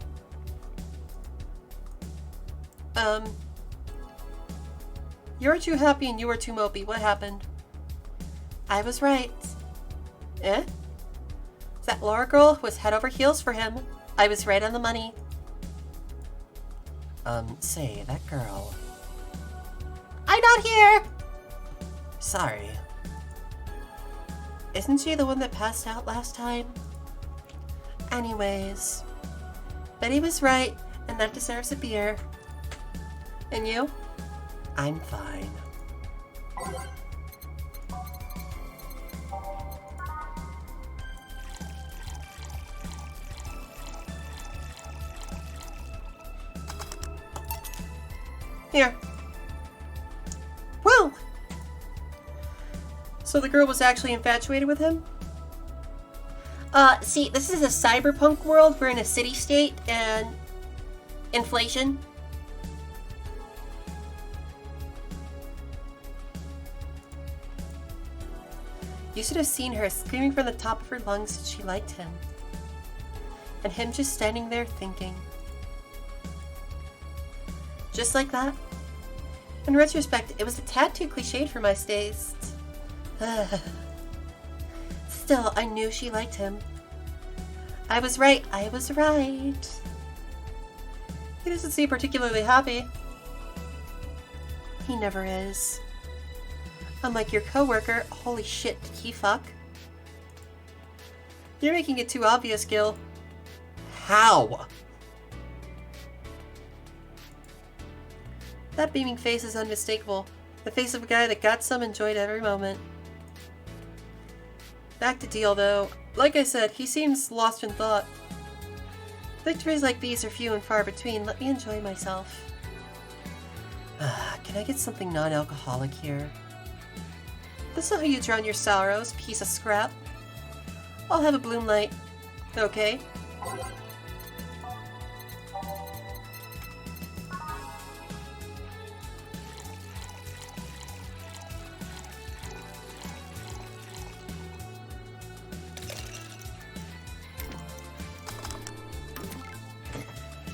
You were too happy and you were too mopey. What happened? I was right. Eh? That Laura girl was head over heels for him. I was right on the money. Say, that girl... I'm not here! Sorry. Isn't she the one that passed out last time? Anyways. Betty was right, and that deserves a beer. And you? I'm fine. Here. Woo! So the girl was actually infatuated with him? See, this is a cyberpunk world. We're in a city-state and inflation. You should have seen her screaming from the top of her lungs that she liked him. And him just standing there thinking. Just like that. In retrospect, it was a tad too cliched for my taste. Still, I knew she liked him. I was right. I was right. He doesn't seem particularly happy. He never is. Unlike your coworker, holy shit, did he fuck? You're making it too obvious, Gil. How? That beaming face is unmistakable. The face of a guy that got some, enjoyed every moment. Back to Deal, though. Like I said, he seems lost in thought. Victories like these are few and far between. Let me enjoy myself. Can I get something non-alcoholic here? This is how you drown your sorrows, piece of scrap. I'll have a bloom light. Okay.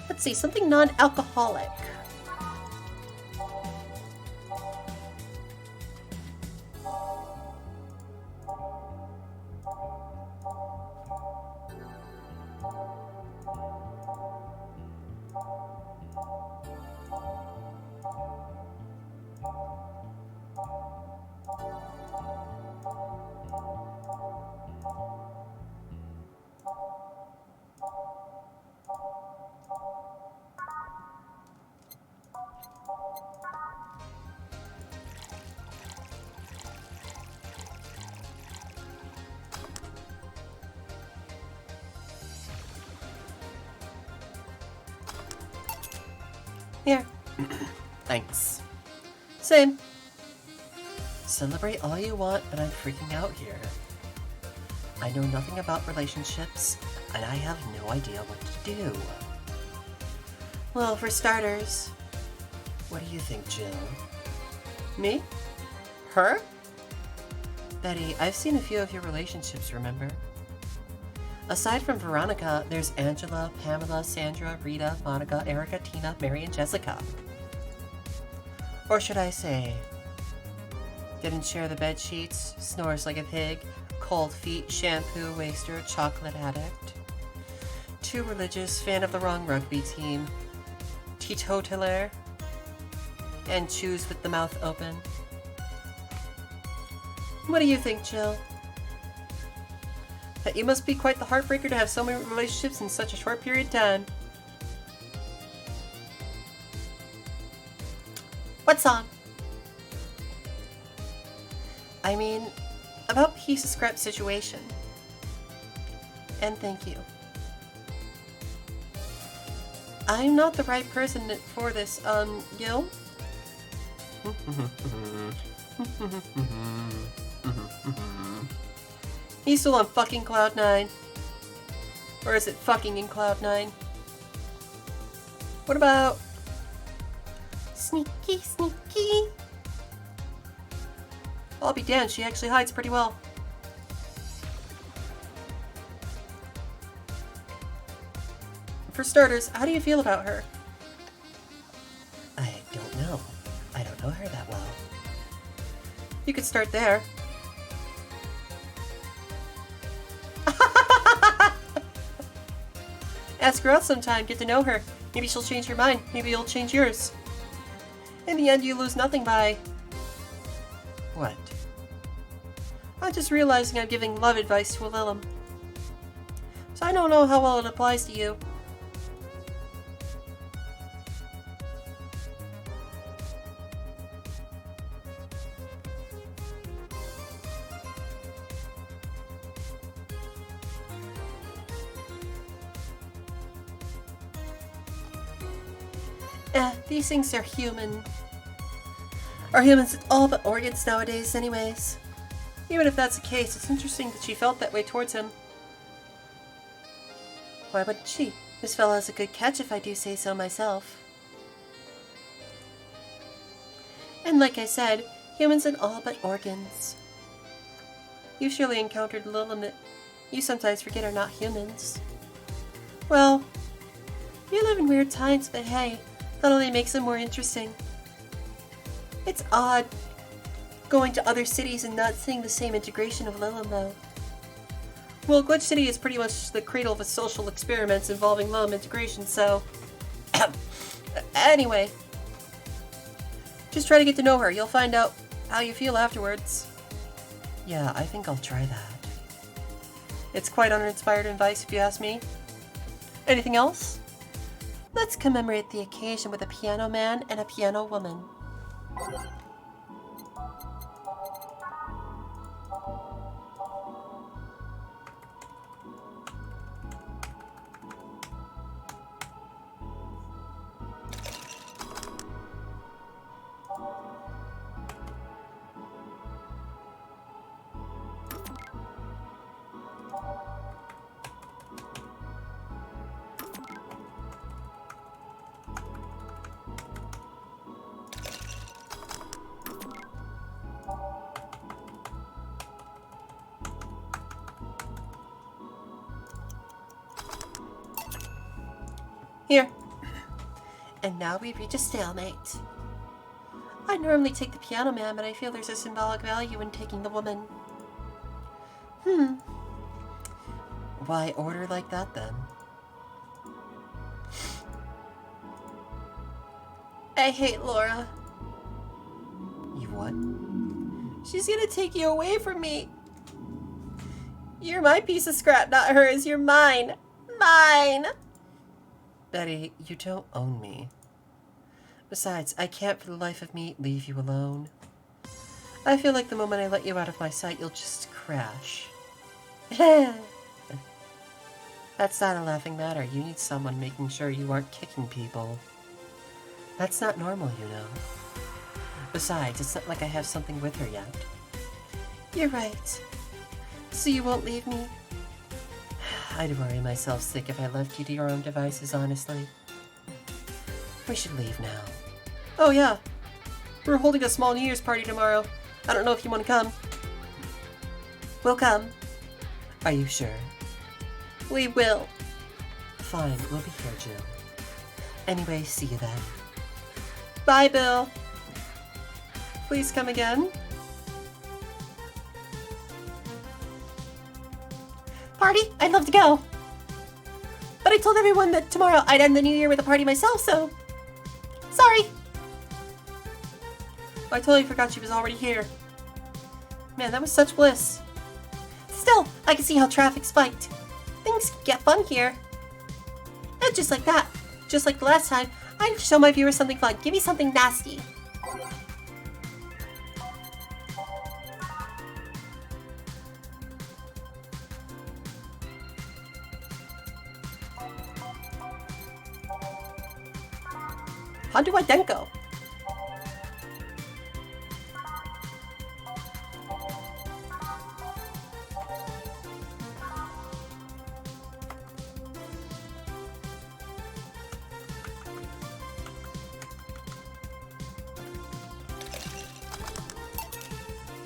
Let's see, something non-alcoholic. Here. Thanks. Same. Celebrate all you want, but I'm freaking out here. I know nothing about relationships, and I have no idea what to do. Well, for starters... What do you think, Jill? Me? Her? Betty, I've seen a few of your relationships, remember? Aside from Veronica, there's Angela, Pamela, Sandra, Rita, Monica, Erica, Tina, Mary, and Jessica. Or should I say, didn't share the bed sheets, snores like a pig, cold feet, shampoo waster, chocolate addict. Too religious, fan of the wrong rugby team, teetotaler, and chews with the mouth open. What do you think, Jill? That you must be quite the heartbreaker to have so many relationships in such a short period of time. What song? I mean, About piece of scrap situation. And thank you. I'm not the right person for this, Gil? He's still on fucking Cloud 9. Or is it fucking in Cloud 9? What about... Sneaky, sneaky. I'll be damned, she actually hides pretty well. For starters, how do you feel about her? I don't know. I don't know her that well. You could start there. Ask her out sometime, get to know her. Maybe she'll change your mind, maybe you'll change yours. In the end, you lose nothing by... What? I'm just realizing I'm giving love advice to a Lilum. So I don't know how well it applies to you. These things are human. Are humans all but organs nowadays anyways? Even if that's the case, it's interesting that she felt that way towards him. Why wouldn't she? This fella is a good catch if I do say so myself. And like I said, humans and all but organs. You've surely encountered Lilum that you sometimes forget are not humans. Well, you live in weird times, but hey, that only makes them more interesting. It's odd going to other cities and not seeing the same integration of Lilum, though. Well, Glitch City is pretty much the cradle of social experiments involving Lilum integration, so... Anyway. Just try to get to know her. You'll find out how you feel afterwards. Yeah, I think I'll try that. It's quite uninspired advice, if you ask me. Anything else? Let's commemorate the occasion with a piano man and a piano woman. Here. And now we reach a stalemate. I normally take the piano man, but I feel there's a symbolic value in taking the woman. Why order like that then? I hate Laura. You what? She's gonna take you away from me. You're my piece of scrap, not hers. You're mine. Mine! Betty, you don't own me. Besides, I can't for the life of me leave you alone. I feel like the moment I let you out of my sight, you'll just crash. That's not a laughing matter. You need someone making sure you aren't kicking people. That's not normal, you know. Besides, it's not like I have something with her yet. You're right. So you won't leave me? I'd worry myself sick if I left you to your own devices, honestly. We should leave now. Oh yeah. We're holding a small New Year's party tomorrow. I don't know if you want to come. We'll come. Are you sure? We will. Fine, we'll be here, Jill. Anyway, see you then. Bye, Bill. Please come again. Party? I'd love to go. But I told everyone that tomorrow I'd end the new year with a party myself, so... Sorry. I totally forgot she was already here. Man, that was such bliss. Still, I can see how traffic spiked. Things get fun here. And just like that, just like the last time, I need to show my viewers something fun. Give me something nasty. How do I denko?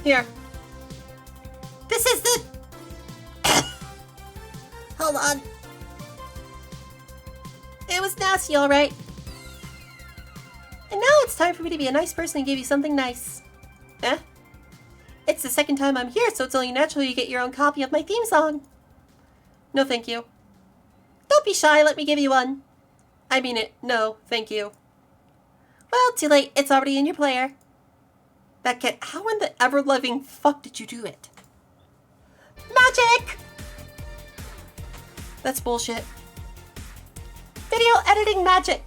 Here. This is the... Hold on. It was nasty, alright. And now it's time for me to be a nice person and give you something nice. Eh? It's the second time I'm here, so it's only natural you get your own copy of my theme song. No, thank you. Don't be shy, let me give you one. I mean it. No, thank you. Well, too late. It's already in your player. That kid, how in the ever-loving fuck did you do it? Magic! That's bullshit. Video editing magic.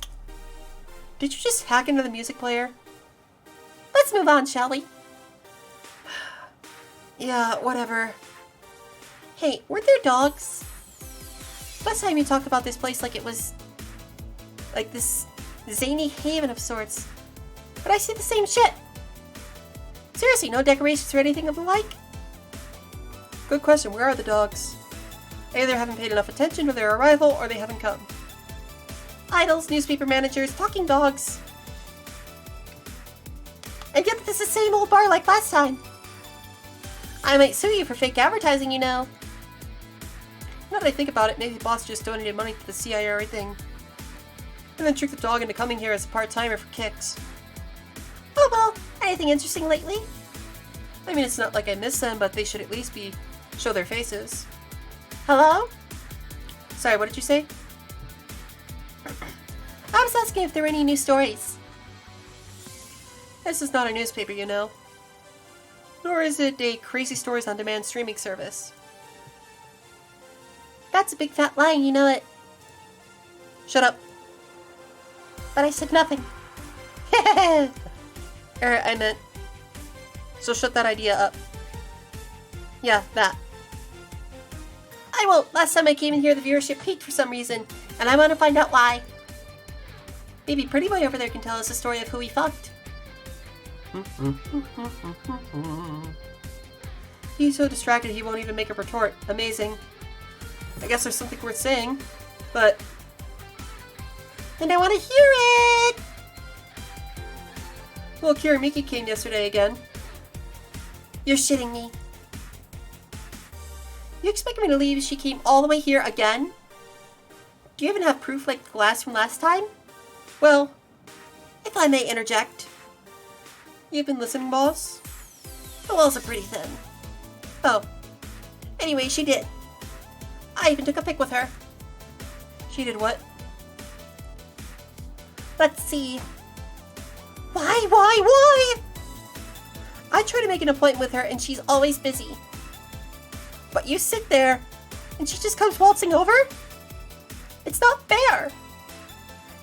Did you just hack into the music player? Let's move on, shall we? Yeah, whatever. Hey, weren't there dogs? Last time you talked about this place like it was... like this zany haven of sorts. But I see the same shit. Seriously, no decorations or anything of the like? Good question, where are the dogs? They either haven't paid enough attention to their arrival, or they haven't come. Idols, newspaper managers, talking dogs. And yet this is the same old bar like last time. I might sue you for fake advertising, you know. Now that I think about it, maybe the boss just donated money to the CIRA thing. And then tricked the dog into coming here as a part-timer for kicks. Oh well, anything interesting lately? I mean, it's not like I miss them, but they should at least show their faces. Hello? Sorry, what did you say? I was asking if there were any new stories. This is not a newspaper, you know. Nor is it a Crazy Stories on Demand streaming service. That's a big fat lie, you know it. Shut up. but I said nothing. I meant, so shut that idea up. Yeah, that. I won't. Last time I came in here, the viewership peaked for some reason, and I want to find out why. Maybe Pretty Boy over there can tell us the story of who he fucked. He's so distracted he won't even make a retort. Amazing. I guess there's something worth saying, but... And I want to hear it! Well, Kiramiki came yesterday again. You're shitting me. You expect me to leave if she came all the way here again? Do you even have proof like the glass from last time? Well, if I may interject. You've been listening, boss? The walls are pretty thin. Oh. Anyway, she did. I even took a pic with her. She did what? Let's see. Why? I try to make an appointment with her and she's always busy. But you sit there and she just comes waltzing over? It's not fair.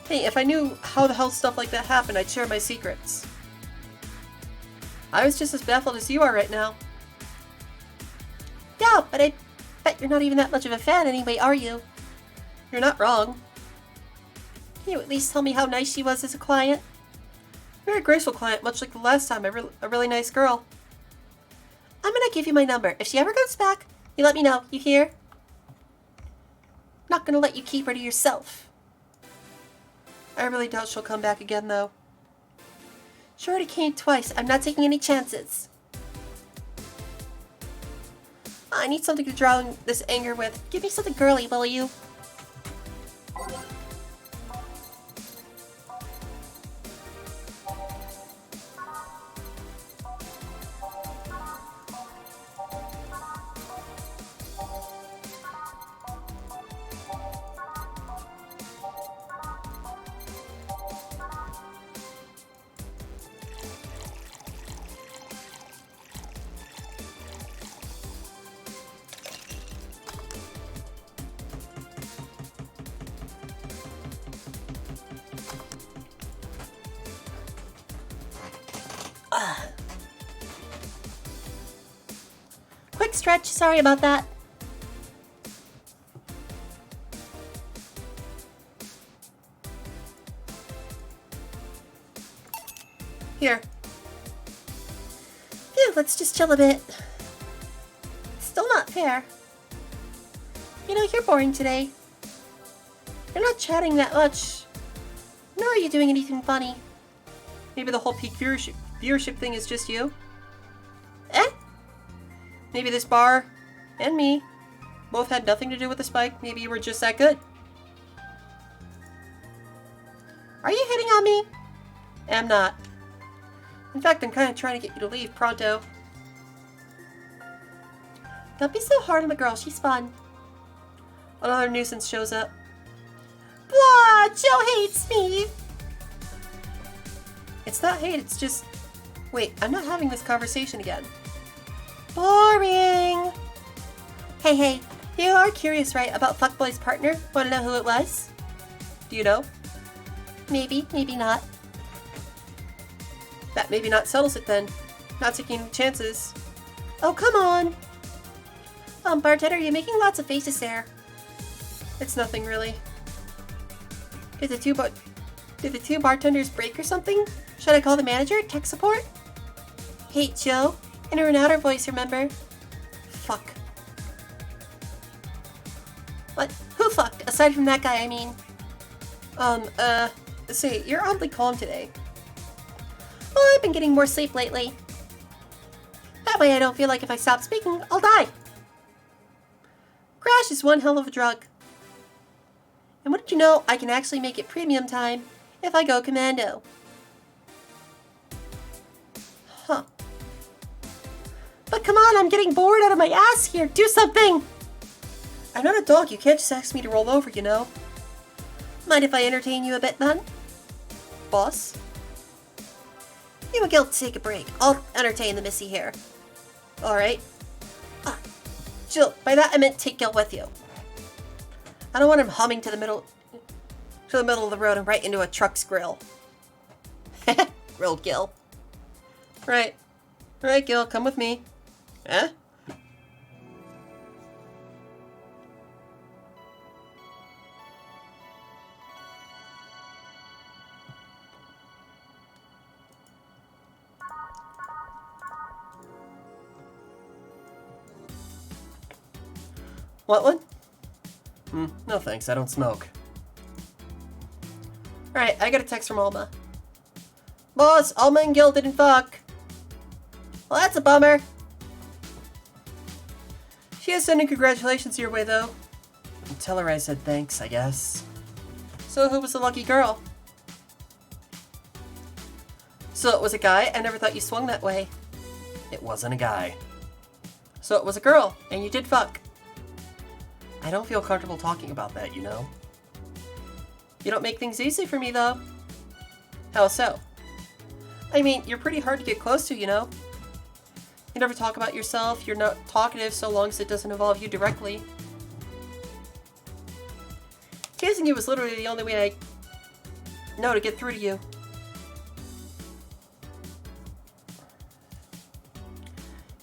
Hey, if I knew how the hell stuff like that happened, I'd share my secrets. I was just as baffled as you are right now. Yeah, but I bet you're not even that much of a fan anyway, are you? You're not wrong. Can you at least tell me how nice she was as a client? Very graceful client, much like the last time, a really nice girl. I'm gonna give you my number. If she ever comes back, you let me know, you hear? Not gonna let you keep her to yourself. I really doubt she'll come back again, though. She already came twice. I'm not taking any chances. I need something to drown this anger with. Give me something girly, will you? Quick stretch, sorry about that. Here. Phew, let's just chill a bit. Still not fair. You know, you're boring today. You're not chatting that much. Nor are you doing anything funny. Maybe the whole peak viewership thing is just you? Eh? Maybe this bar and me both had nothing to do with the spike. Maybe you were just that good. Are you hitting on me? I'm not. In fact, I'm kind of trying to get you to leave pronto. Don't be so hard on the girl. She's fun. Another nuisance shows up. Blah! Joe hates me! It's not hate, it's just... Wait, I'm not having this conversation again. Boring! Hey, you are curious, right, about Fuckboy's partner? Want to know who it was? Do you know? Maybe, maybe not. That maybe not settles it then. Not taking chances. Oh, come on! Bartender, you're making lots of faces there. It's nothing, really. Did the two bartenders break or something? Should I call the manager? Tech support? Hey, Joe. In her and outer voice, remember? Fuck. What? Who fucked? Aside from that guy, I mean. Say, you're oddly calm today. Well, I've been getting more sleep lately. That way I don't feel like if I stop speaking, I'll die. Crash is one hell of a drug. And what did you know? I can actually make it premium time if I go commando. Huh. But come on, I'm getting bored out of my ass here. Do something! I'm not a dog. You can't just ask me to roll over, you know. Mind if I entertain you a bit, then? Boss? You and Gil take a break. I'll entertain the missy here. Alright. Jill, by that I meant take Gil with you. I don't want him humming to the middle... To the middle of the road and right into a truck's grill. Roadkill. Right. Right, Gil, come with me. Eh? Want one? No thanks, I don't smoke. Alright, I got a text from Alma. Boss, Alma and Gil didn't fuck. Well, that's a bummer. She is sending congratulations your way, though. Tell her I said thanks, I guess. So who was the lucky girl? So it was a guy? I never thought you swung that way. It wasn't a guy. So it was a girl, and you did fuck. I don't feel comfortable talking about that, you know? You don't make things easy for me, though. How so? I mean, you're pretty hard to get close to, you know? You never talk about yourself, you're not talkative so long as it doesn't involve you directly. Kissing you was literally the only way I know to get through to you.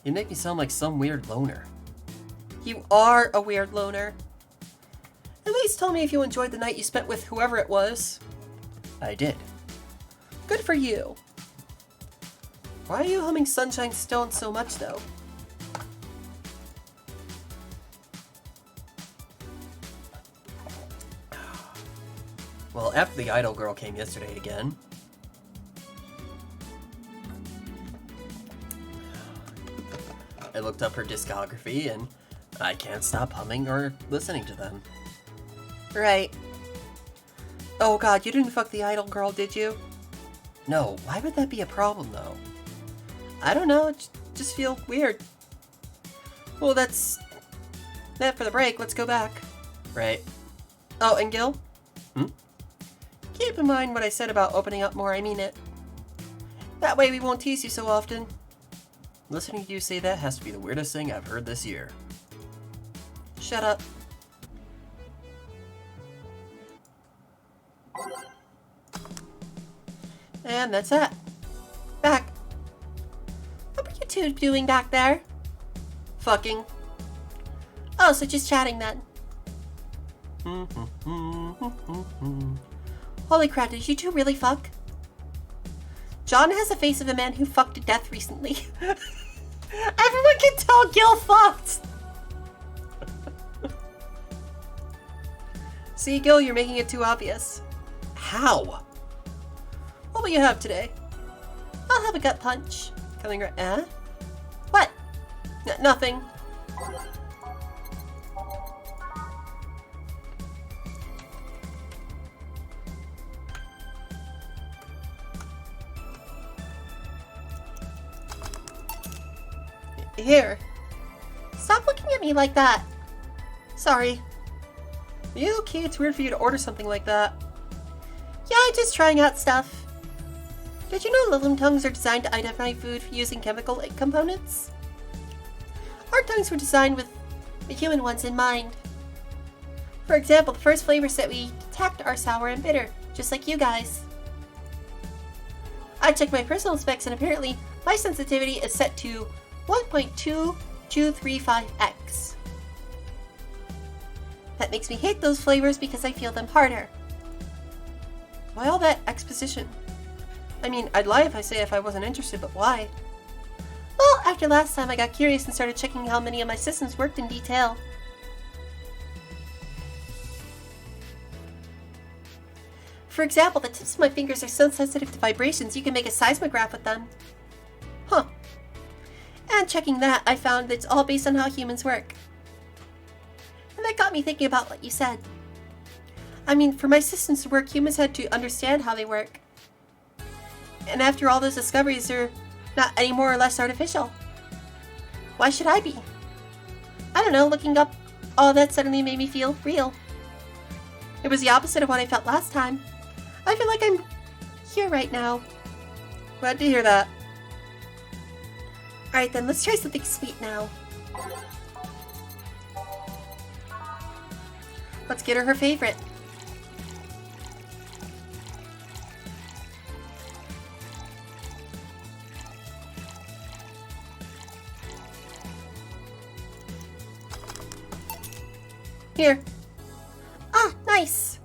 You make me sound like some weird loner. You are a weird loner. At least tell me if you enjoyed the night you spent with whoever it was. I did. Good for you. Why are you humming Sunshine Stone so much, though? Well, after the idol girl came yesterday again. I looked up her discography and I can't stop humming or listening to them. Right. Oh god, you didn't fuck the idol girl, did you? No, why would that be a problem though? I don't know, it just feel weird. Well, that's that for the break. Let's go back. Right. Oh, and Gil? Hmm? Keep in mind what I said about opening up more, I mean it. That way we won't tease you so often. Listening to you say that has to be the weirdest thing I've heard this year. Shut up. And that's that. Back. What were you two doing back there? Fucking. Oh, so just chatting then. Holy crap, did you two really fuck? John has the face of a man who fucked to death recently. Everyone can tell Gil fucked! See, Gil, you're making it too obvious. How? What will you have today? I'll have a gut punch. Coming right. What? Nothing. Here. Stop looking at me like that. Sorry. Are you okay? It's weird for you to order something like that. Yeah, I'm just trying out stuff. Did you know Lilum tongues are designed to identify food using chemical components? Our tongues were designed with the human ones in mind. For example, the first flavors that we detect are sour and bitter, just like you guys. I checked my personal specs and apparently my sensitivity is set to 1.2235x. That makes me hate those flavors because I feel them harder. Why all that exposition? I mean, I'd lie if I wasn't interested, but why? Well, after last time I got curious and started checking how many of my systems worked in detail. For example, the tips of my fingers are so sensitive to vibrations you can make a seismograph with them. Huh. And checking that, I found that it's all based on how humans work. And that got me thinking about what you said. I mean, for my systems to work, humans had to understand how they work. And after all those discoveries, they're not any more or less artificial. Why should I be? I don't know, looking up all that suddenly made me feel real. It was the opposite of what I felt last time. I feel like I'm here right now. Glad to hear that. Alright then, let's try something sweet now. Let's get her favorite. Here. Ah, nice.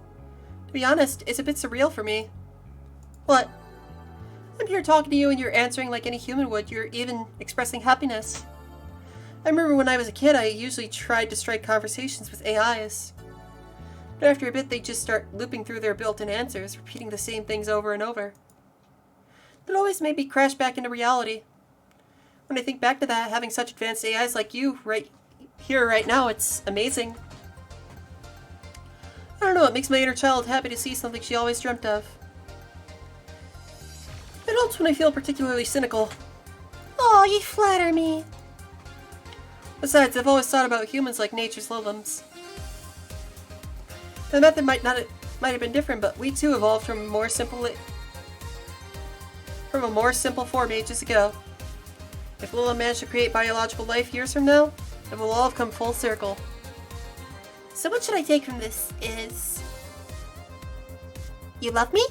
To be honest, it's a bit surreal for me. What? I'm here talking to you and you're answering like any human would. You're even expressing happiness. I remember when I was a kid, I usually tried to strike conversations with AIs. But after a bit, they just start looping through their built-in answers, repeating the same things over and over. It always made me crash back into reality. When I think back to that, having such advanced AIs like you right here, right now, it's amazing. I don't know, it makes my inner child happy to see something she always dreamt of. It helps when I feel particularly cynical. Oh, you flatter me. Besides, I've always thought about humans like nature's lilies. The method might have been different, but we too evolved from a more simple form ages ago. If Lila managed to create biological life years from now, it will all have come full circle. So what should I take from this is... You love me?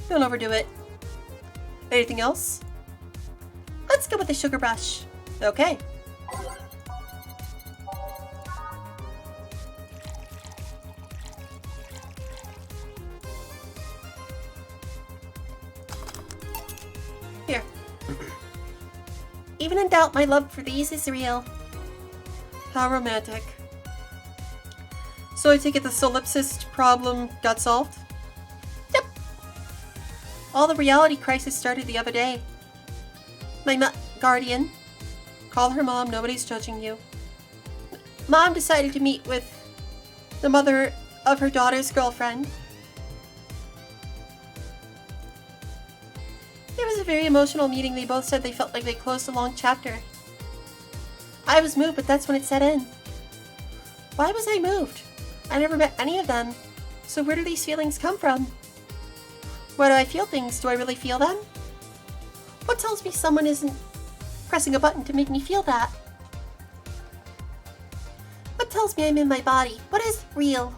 Don't overdo it. Anything else? Let's go with the sugar brush. Okay. Here. Even in doubt, my love for these is real. How romantic. So I take it the solipsist problem got solved? Yep. All the reality crisis started the other day. My guardian. Call her mom, nobody's judging you. Mom decided to meet with the mother of her daughter's girlfriend. It was a very emotional meeting. They both said they felt like they closed a long chapter. I was moved, but that's when it set in. Why was I moved? I never met any of them. So where do these feelings come from? Why do I feel things? Do I really feel them? What tells me someone isn't pressing a button to make me feel that? What tells me I'm in my body? What is real?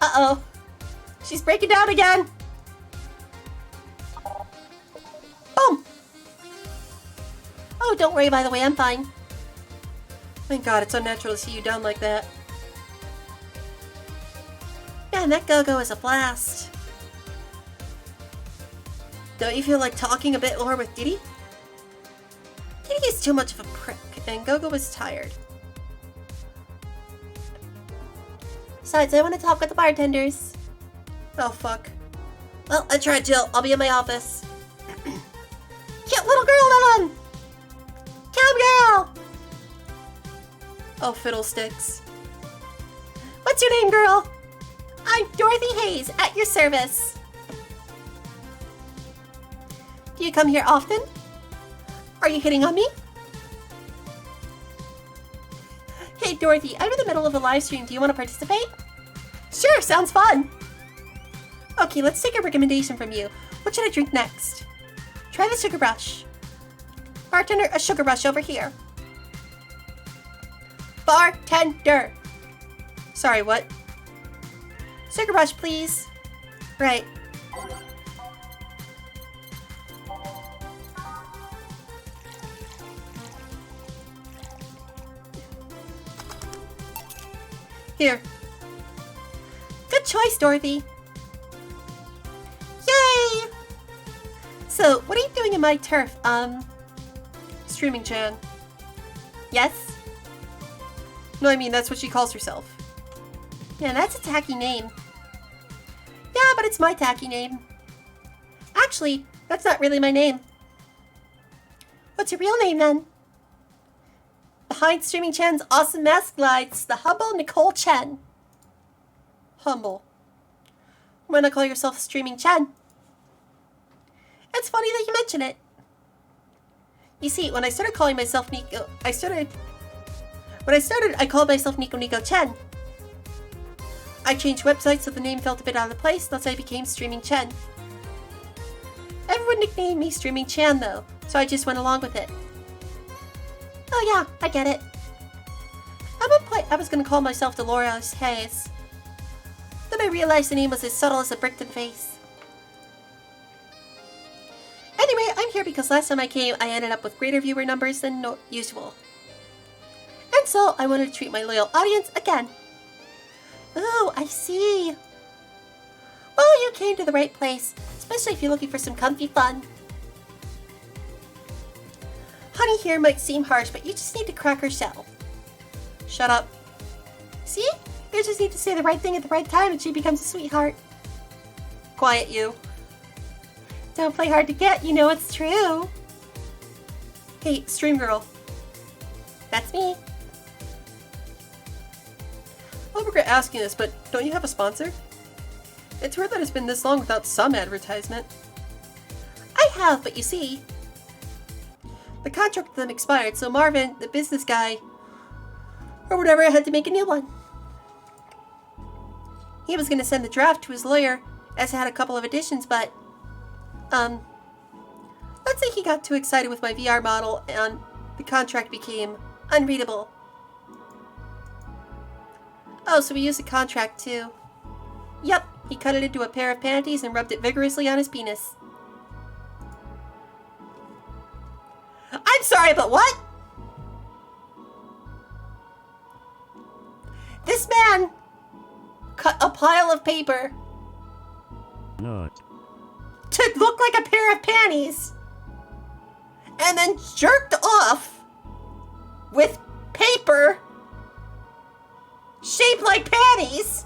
Uh-oh. She's breaking down again. Boom. Oh, don't worry, by the way, I'm fine. Thank God, it's unnatural to see you down like that. Man, that go-go is a blast. Don't you feel like talking a bit more with Diddy? Diddy is too much of a prick, and Gogo is tired. Besides, I want to talk with the bartenders. Oh, fuck. Well, I tried, Jill. I'll be in my office. Cute little girl, Lillian! Cam girl! Oh, fiddlesticks. What's your name, girl? I'm Dorothy Hayes, at your service. Do you come here often? Are you hitting on me? Hey, Dorothy, I'm in the middle of a live stream. Do you want to participate? Sure, sounds fun. Okay, let's take a recommendation from you. What should I drink next? Try the sugar brush. Bartender, a sugar brush over here. Bartender. Sorry, what? Sugar brush, please. Right. Here. Good choice, Dorothy. Yay! So, what are you doing in my turf? Streaming Chan. Yes? No, I mean, that's what she calls herself. Yeah, that's a tacky name. Yeah, but it's my tacky name. Actually, that's not really my name. What's your real name, then? Behind Streaming Chan's awesome mask lights, the humble Nicole Chen. Humble. Why not call yourself Streaming Chen? It's funny that you mention it. You see, when I started calling myself Nico, I called myself Nico Chen. I changed websites so the name felt a bit out of place, thus I became Streaming Chen. Everyone nicknamed me Streaming Chan though, so I just went along with it. Oh yeah, I get it. At one point, I was gonna call myself Dolores Hayes. Then I realized the name was as subtle as a brick to the face. Anyway, I'm here because last time I came, I ended up with greater viewer numbers than usual. So I wanted to treat my loyal audience again. Oh, I see. Well, you came to the right place, especially if you're looking for some comfy fun. Honey here might seem harsh, but you just need to crack her shell. Shut up. See? You just need to say the right thing at the right time and she becomes a sweetheart. Quiet, you. Don't play hard to get, you know it's true. Hey, Stream Girl. That's me. I'll regret asking this, but don't you have a sponsor? It's weird that it's been this long without some advertisement. I have, but you see, the contract with them expired, so Marvin, the business guy, or whatever, had to make a new one. He was going to send the draft to his lawyer, as it had a couple of additions, but, let's say he got too excited with my VR model, and the contract became unreadable. Oh, so he used the contract too. Yep, he cut it into a pair of panties and rubbed it vigorously on his penis. I'm sorry, but what? This man cut a pile of paper Not. to look like a pair of panties and then jerked off with paper shaped like panties.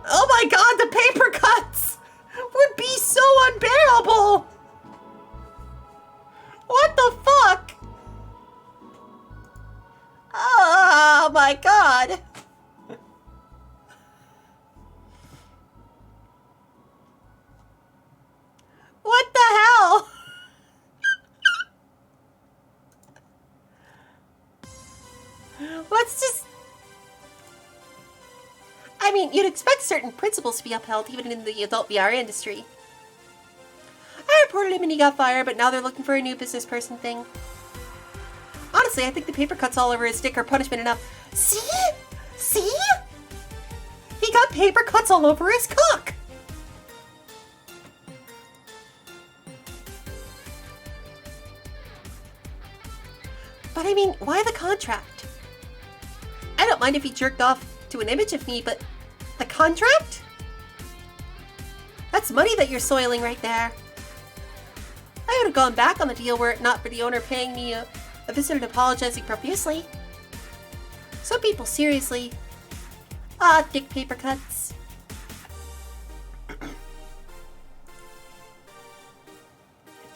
Oh my god, the paper cuts would be so unbearable. What the fuck? Oh my god. What the hell? Let's just... I mean, you'd expect certain principles to be upheld even in the adult VR industry. I reported him and he got fired, but now they're looking for a new business person thing. Honestly, I think the paper cuts all over his dick are punishment enough. See? See? He got paper cuts all over his cock! But I mean, why the contract? I don't mind if he jerked off to an image of me, but the contract? That's money that you're soiling right there. I would have gone back on the deal were it not for the owner paying me a visit and apologizing profusely. Some people, seriously. Ah, dick paper cuts.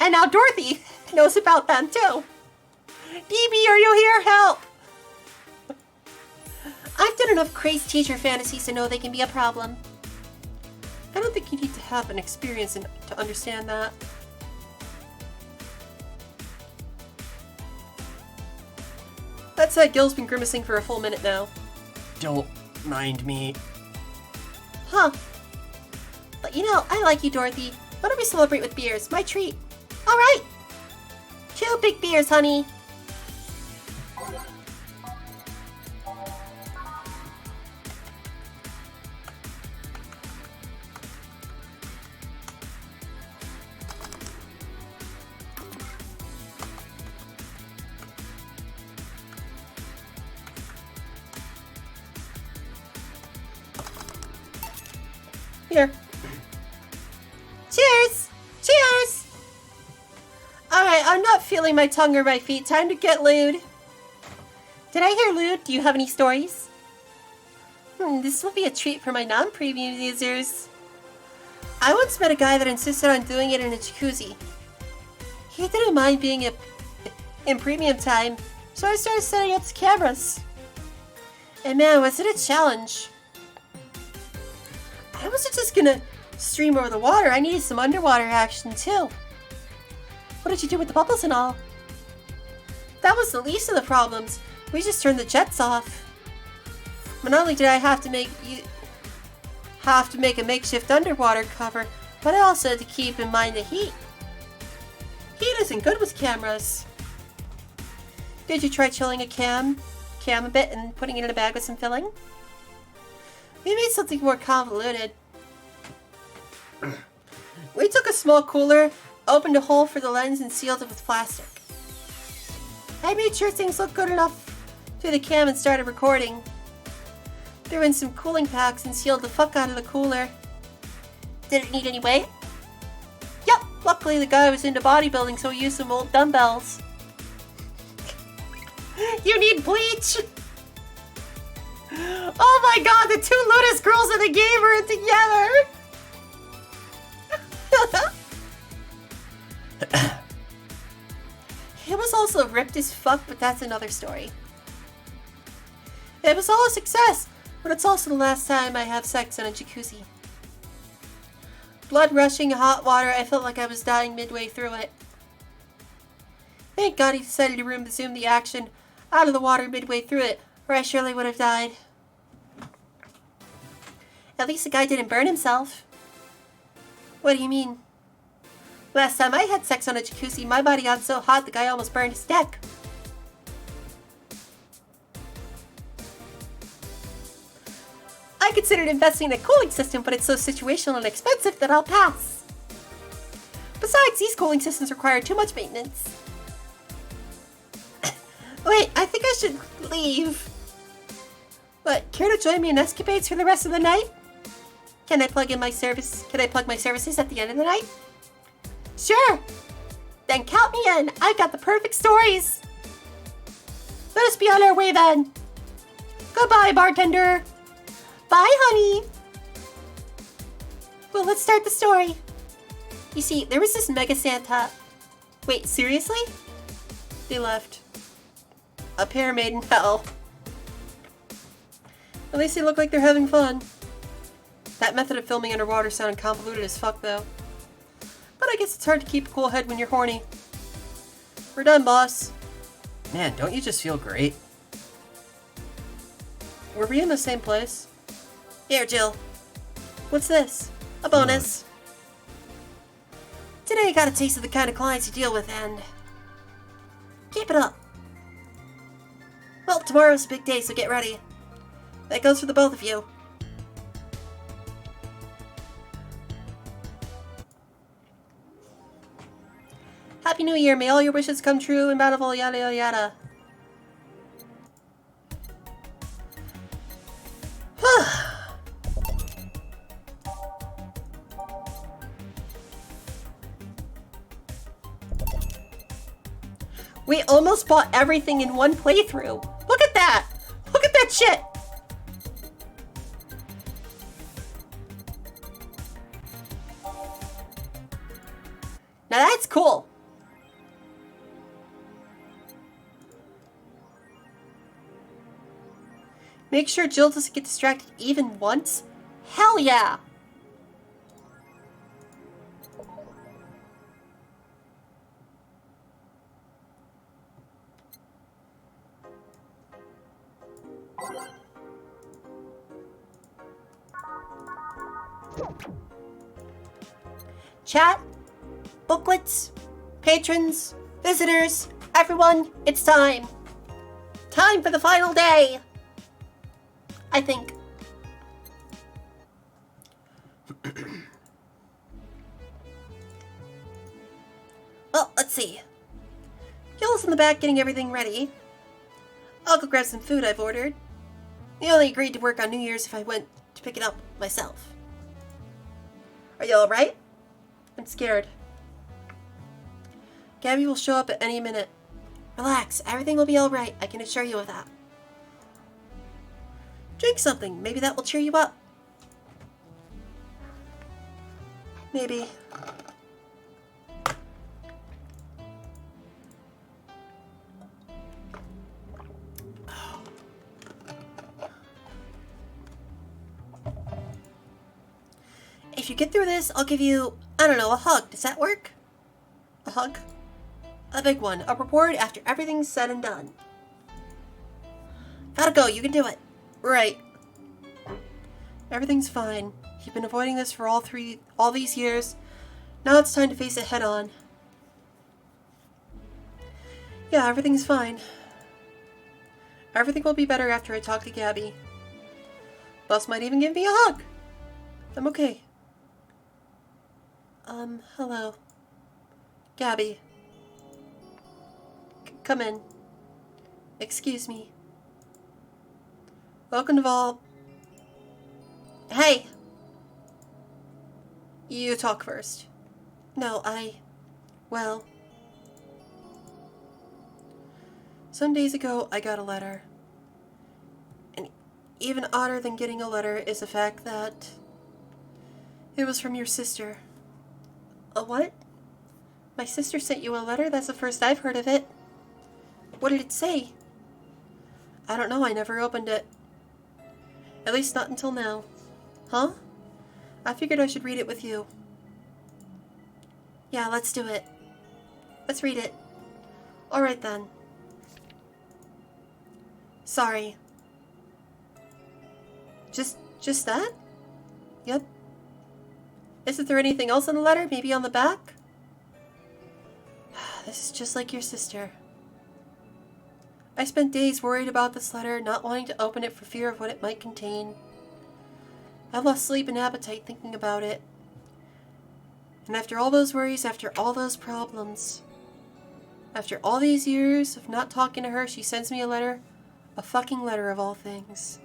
And now Dorothy knows about them too. DB, are you here? Help! I've done enough crazed teacher fantasies to know they can be a problem. I don't think you need to have an experience to understand that. That said, Gil's been grimacing for a full minute now. Don't mind me. Huh. But you know, I like you, Dorothy. Why don't we celebrate with beers? My treat. Alright! 2 big beers, honey. Here. Cheers! Cheers! Alright, I'm not feeling my tongue or my feet. Time to get lewd. Did I hear lewd? Do you have any stories? This will be a treat for my non-premium users. I once met a guy that insisted on doing it in a jacuzzi. He didn't mind being in premium time, so I started setting up cameras. And man, was it a challenge. I wasn't just gonna stream over the water, I needed some underwater action too. What did you do with the bubbles and all? That was the least of the problems. We just turned the jets off. But not only did I have to make a makeshift underwater cover, but I also had to keep in mind the heat. Heat isn't good with cameras. Did you try chilling a cam a bit and putting it in a bag with some filling? We made something more convoluted. We took a small cooler, opened a hole for the lens, and sealed it with plastic. I made sure things looked good enough through the cam and started recording. Threw in some cooling packs and sealed the fuck out of the cooler. Did it need any weight? Yep, luckily the guy was into bodybuilding, so he used some old dumbbells. You need bleach! Oh my god, the two Lotus girls in the game are together! It was also ripped as fuck, but that's another story. It was all a success, but it's also the last time I have sex in a jacuzzi. Blood rushing, hot water, I felt like I was dying midway through it. Thank God he decided to resume the action out of the water midway through it, or I surely would have died. At least the guy didn't burn himself. What do you mean? Last time I had sex on a jacuzzi, my body got so hot the guy almost burned his neck. I considered investing in a cooling system, but it's so situational and expensive that I'll pass. Besides, these cooling systems require too much maintenance. Wait, I think I should leave. But care to join me in escapades for the rest of the night? Can I plug my services at the end of the night? Sure. Then count me in. I've got the perfect stories. Let us be on our way then. Goodbye, bartender. Bye, honey. Well, let's start the story. You see, there was this mega Santa. Wait, seriously? They left. A pair made in hell. At least they look like they're having fun. That method of filming underwater sounded convoluted as fuck, though. But I guess it's hard to keep a cool head when you're horny. We're done, boss. Man, don't you just feel great? Were we in the same place? Here, Jill. What's this? A bonus. Today I got a taste of the kind of clients you deal with, and... keep it up. Well, tomorrow's a big day, so get ready. That goes for the both of you. Happy New Year. May all your wishes come true and bountiful, yada yada yada. We almost bought everything in one playthrough. Look at that! Look at that shit! Now that's cool. Make sure Jill doesn't get distracted even once? Hell yeah! Chat, booklets, patrons, visitors, everyone, it's time. Time for the final day. I think. Well, let's see. Gil's in the back getting everything ready. I'll go grab some food I've ordered. He only agreed to work on New Year's if I went to pick it up myself. Are you alright? I'm scared. Gabby will show up at any minute. Relax, everything will be alright, I can assure you of that. Drink something, maybe that will cheer you up. Maybe. If you get through this, I'll give you, I don't know, a hug. Does that work? A hug? A big one. A reward after everything's said and done. Gotta go, you can do it. Right. Everything's fine. You've been avoiding this for all these years. Now it's time to face it head on. Yeah, everything's fine. Everything will be better after I talk to Gabby. Boss might even give me a hug. I'm okay. Hello. Gabby. Come in. Excuse me. Welcome to Vault. Hey! You talk first. No, well... Some days ago, I got a letter. And even odder than getting a letter is the fact that it was from your sister. A what? My sister sent you a letter? That's the first I've heard of it. What did it say? I don't know, I never opened it. At least not until now. Huh? I figured I should read it with you. Yeah, let's do it. Let's read it. Alright then. Sorry. Just that? Yep. Isn't there anything else in the letter? Maybe on the back? This is just like your sister. I spent days worried about this letter, not wanting to open it for fear of what it might contain. I lost sleep and appetite thinking about it. And after all those worries, after all those problems, after all these years of not talking to her, she sends me a letter. A fucking letter of all things.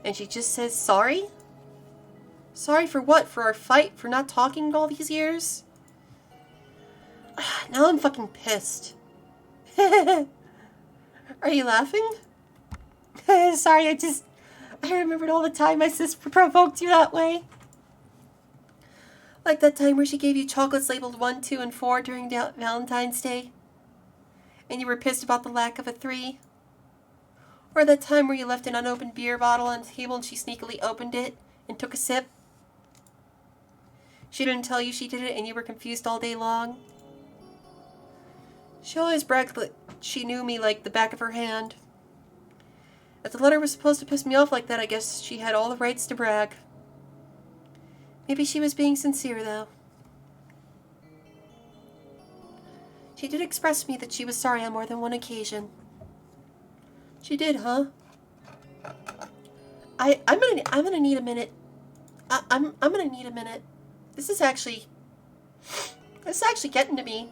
And she just says, sorry? Sorry for what? For our fight? For not talking all these years? Now I'm fucking pissed. Are you laughing? Sorry, I remembered all the time my sister provoked you that way. Like that time where she gave you chocolates labeled 1, 2, and 4 during Valentine's Day. And you were pissed about the lack of a 3. Or that time where you left an unopened beer bottle on the table and she sneakily opened it and took a sip. She didn't tell you she did it and you were confused all day long. She always bragged that she knew me like the back of her hand. If the letter was supposed to piss me off like that, I guess she had all the rights to brag. Maybe she was being sincere, though. She did express to me that she was sorry on more than one occasion. She did, huh? I'm gonna need a minute. I'm gonna need a minute. This is actually getting to me.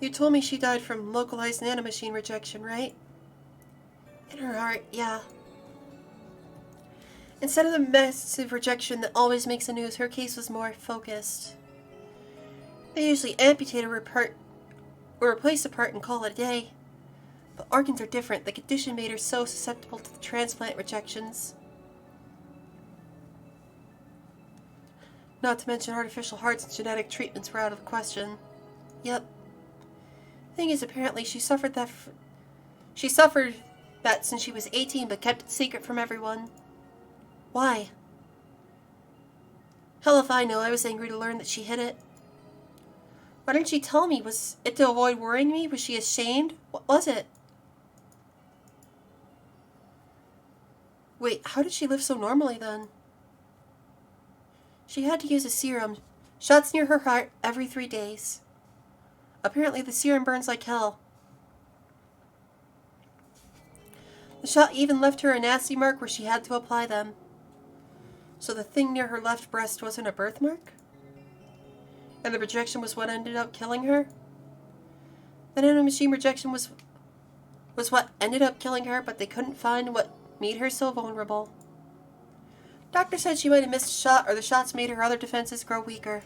You told me she died from localized nanomachine rejection, right? In her heart, yeah. Instead of the massive rejection that always makes the news, her case was more focused. They usually amputate or replace a part and call it a day. But organs are different. The condition made her so susceptible to the transplant rejections. Not to mention artificial hearts and genetic treatments were out of the question. Yep. Thing is, apparently she suffered that since she was 18, but kept it secret from everyone. Why? Hell if I know. I was angry to learn that she hid it. Why didn't she tell me? Was it to avoid worrying me? Was she ashamed? What was it? Wait, how did she live so normally then? She had to use a serum. Shots near her heart every 3 days. Apparently the serum burns like hell. The shot even left her a nasty mark where she had to apply them. So the thing near her left breast wasn't a birthmark? And the rejection was what ended up killing her? The nanomachine rejection was what ended up killing her, but they couldn't find what made her so vulnerable. Doctor said she might have missed a shot, or the shots made her other defenses grow weaker.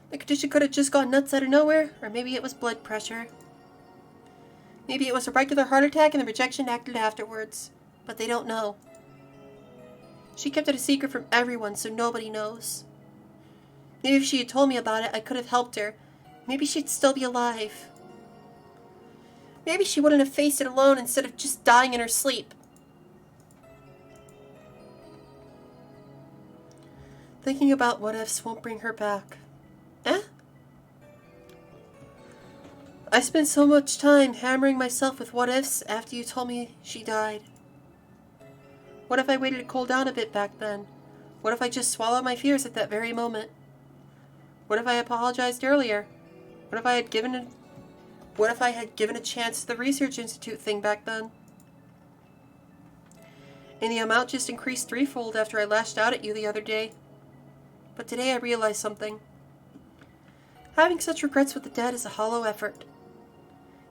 The condition could have just gone nuts out of nowhere, or maybe it was blood pressure. Maybe it was a regular heart attack and the rejection acted afterwards, but they don't know. She kept it a secret from everyone, so nobody knows. Maybe if she had told me about it, I could have helped her. Maybe she'd still be alive. Maybe she wouldn't have faced it alone instead of just dying in her sleep. Thinking about what ifs won't bring her back. Eh? I spent so much time hammering myself with what ifs after you told me she died. What if I waited to cool down a bit back then? What if I just swallowed my fears at that very moment? What if I apologized earlier? What if I had given a chance to the Research Institute thing back then? And the amount just increased threefold after I lashed out at you the other day. But today I realized something. Having such regrets with the dead is a hollow effort.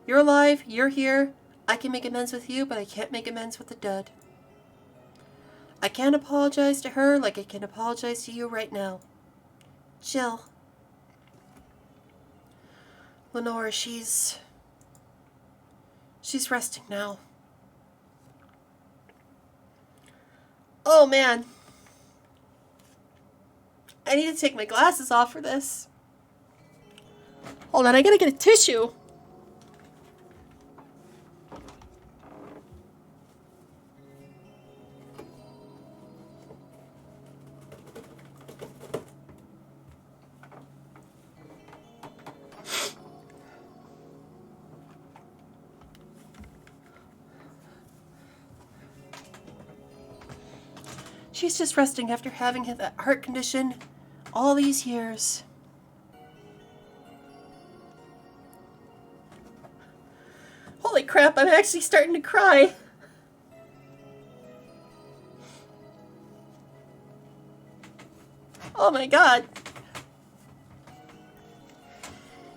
You're alive, you're here, I can make amends with you, but I can't make amends with the dead. I can't apologize to her like I can apologize to you right now. Jill. Lenore, she's resting now. Oh man. I need to take my glasses off for this. Hold on, I gotta get a tissue. She's just resting after having that heart condition all these years. Holy crap, I'm actually starting to cry. Oh my god.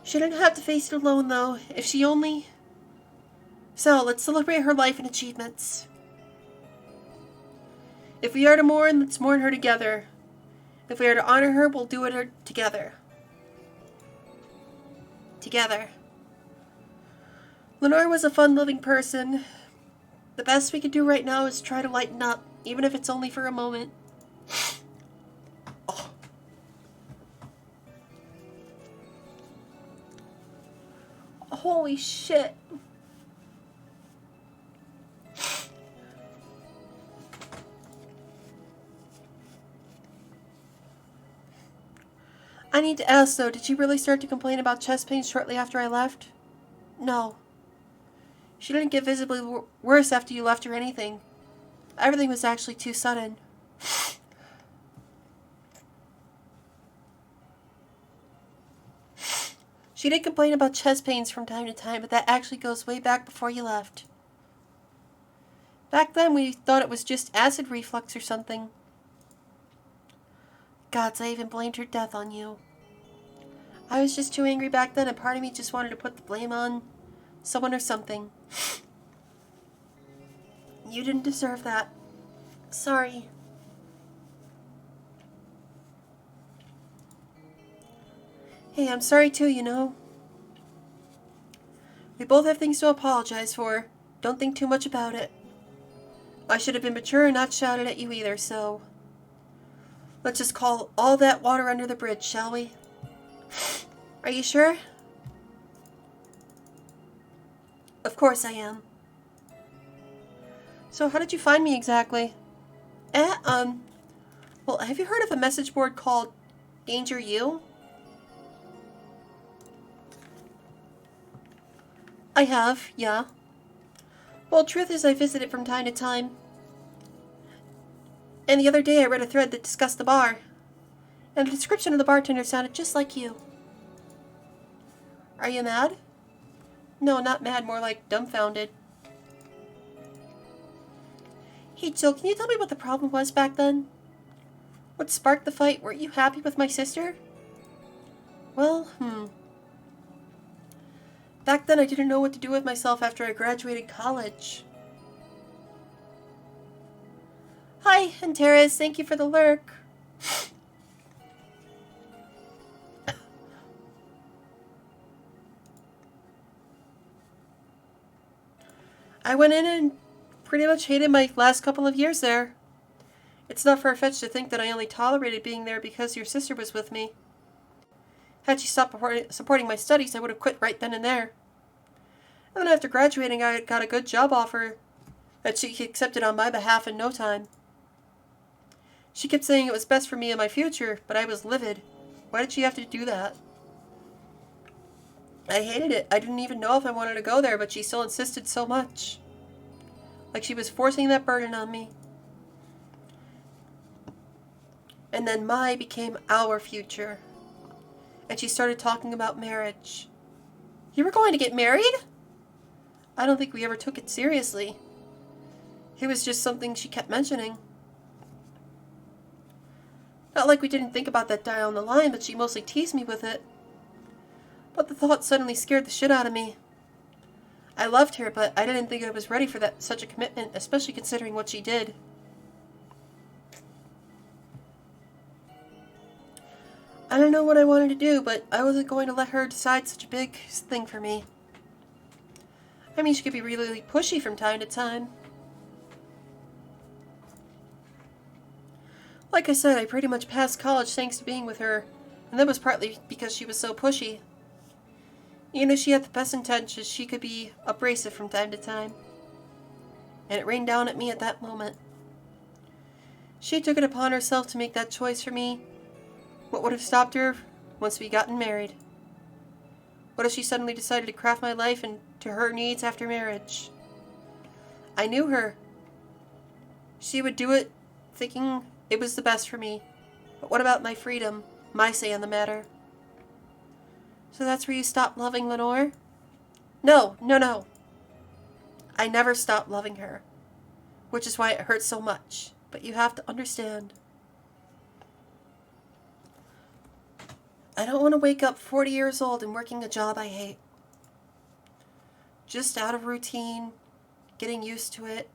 She didn't have to face it alone though, if she only... So, let's celebrate her life and achievements. If we are to mourn, let's mourn her together. If we are to honor her, we'll do it together. Together. Lenore was a fun-loving person. The best we could do right now is try to lighten up, even if it's only for a moment. Oh. Holy shit. I need to ask though, did she really start to complain about chest pains shortly after I left? No. She didn't get visibly worse after you left or anything. Everything was actually too sudden. She did complain about chest pains from time to time, but that actually goes way back before you left. Back then we thought it was just acid reflux or something. Gods, I even blamed her death on you. I was just too angry back then, and part of me just wanted to put the blame on someone or something. You didn't deserve that. Sorry. Hey, I'm sorry too, you know. We both have things to apologize for. Don't think too much about it. I should have been mature and not shouted at you either, so... Let's just call all that water under the bridge, shall we? Are you sure? Of course I am. So how did you find me exactly? Well, have you heard of a message board called Danger U? I have, yeah. Well, truth is I visit it from time to time. And the other day I read a thread that discussed the bar. And the description of the bartender sounded just like you. Are you mad? No, not mad, more like dumbfounded. Hey Jill, can you tell me what the problem was back then? What sparked the fight? Weren't you happy with my sister? Well, Back then I didn't know what to do with myself after I graduated college. Hi, Antares, thank you for the lurk. I went in and pretty much hated my last couple of years there. It's not far-fetched to think that I only tolerated being there because your sister was with me. Had she stopped supporting my studies, I would have quit right then and there. And then after graduating, I got a good job offer that she accepted on my behalf in no time. She kept saying it was best for me and my future, but I was livid. Why did she have to do that? I hated it. I didn't even know if I wanted to go there, but she still insisted so much. Like she was forcing that burden on me. And then my became our future. And she started talking about marriage. You were going to get married? I don't think we ever took it seriously. It was just something she kept mentioning. Not like we didn't think about that down the line, but she mostly teased me with it. But the thought suddenly scared the shit out of me. I loved her, but I didn't think I was ready for such a commitment, especially considering what she did. I don't know what I wanted to do, but I wasn't going to let her decide such a big thing for me. I mean, she could be really pushy from time to time. Like I said, I pretty much passed college thanks to being with her, and that was partly because she was so pushy. Even if she had the best intentions, she could be abrasive from time to time. And it rained down at me at that moment. She took it upon herself to make that choice for me. What would have stopped her once we gotten married? What if she suddenly decided to craft my life into her needs after marriage? I knew her. She would do it thinking it was the best for me. But what about my freedom? My say on the matter? So that's where you stopped loving Lenore? No. I never stopped loving her. Which is why it hurts so much. But you have to understand. I don't want to wake up 40 years old and working a job I hate. Just out of routine, getting used to it.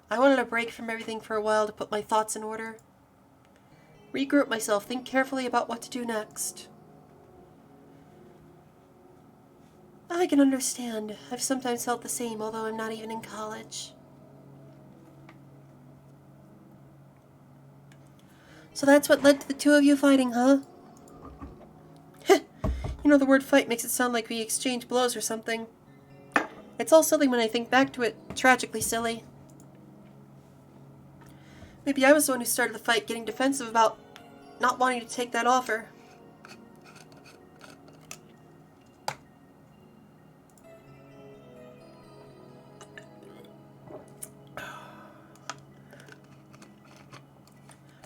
I wanted a break from everything for a while to put my thoughts in order. Regroup myself, think carefully about what to do next. I can understand. I've sometimes felt the same, although I'm not even in college. So that's what led to the two of you fighting, huh? You know, the word fight makes it sound like we exchanged blows or something. It's all silly when I think back to it. Tragically silly. Maybe I was the one who started the fight, getting defensive about not wanting to take that offer.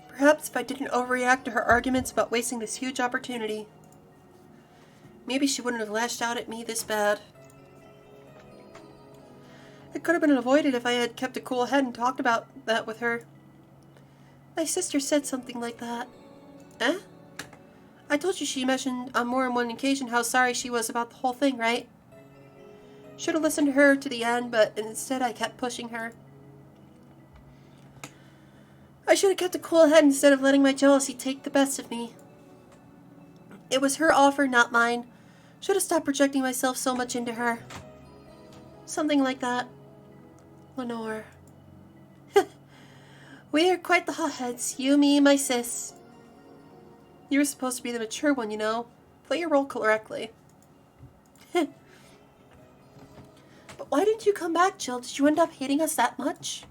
Perhaps if I didn't overreact to her arguments about wasting this huge opportunity, maybe she wouldn't have lashed out at me this bad. It could have been avoided if I had kept a cool head and talked about that with her. My sister said something like that. Eh? I told you she mentioned on more than one occasion how sorry she was about the whole thing, right? Should have listened to her to the end, but instead I kept pushing her. I should have kept a cool head instead of letting my jealousy take the best of me. It was her offer, not mine. Should have stopped projecting myself so much into her. Something like that. Lenore. We are quite the hotheads. You, me, and my sis. You were supposed to be the mature one, you know. Play your role correctly. But why didn't you come back, Jill? Did you end up hating us that much?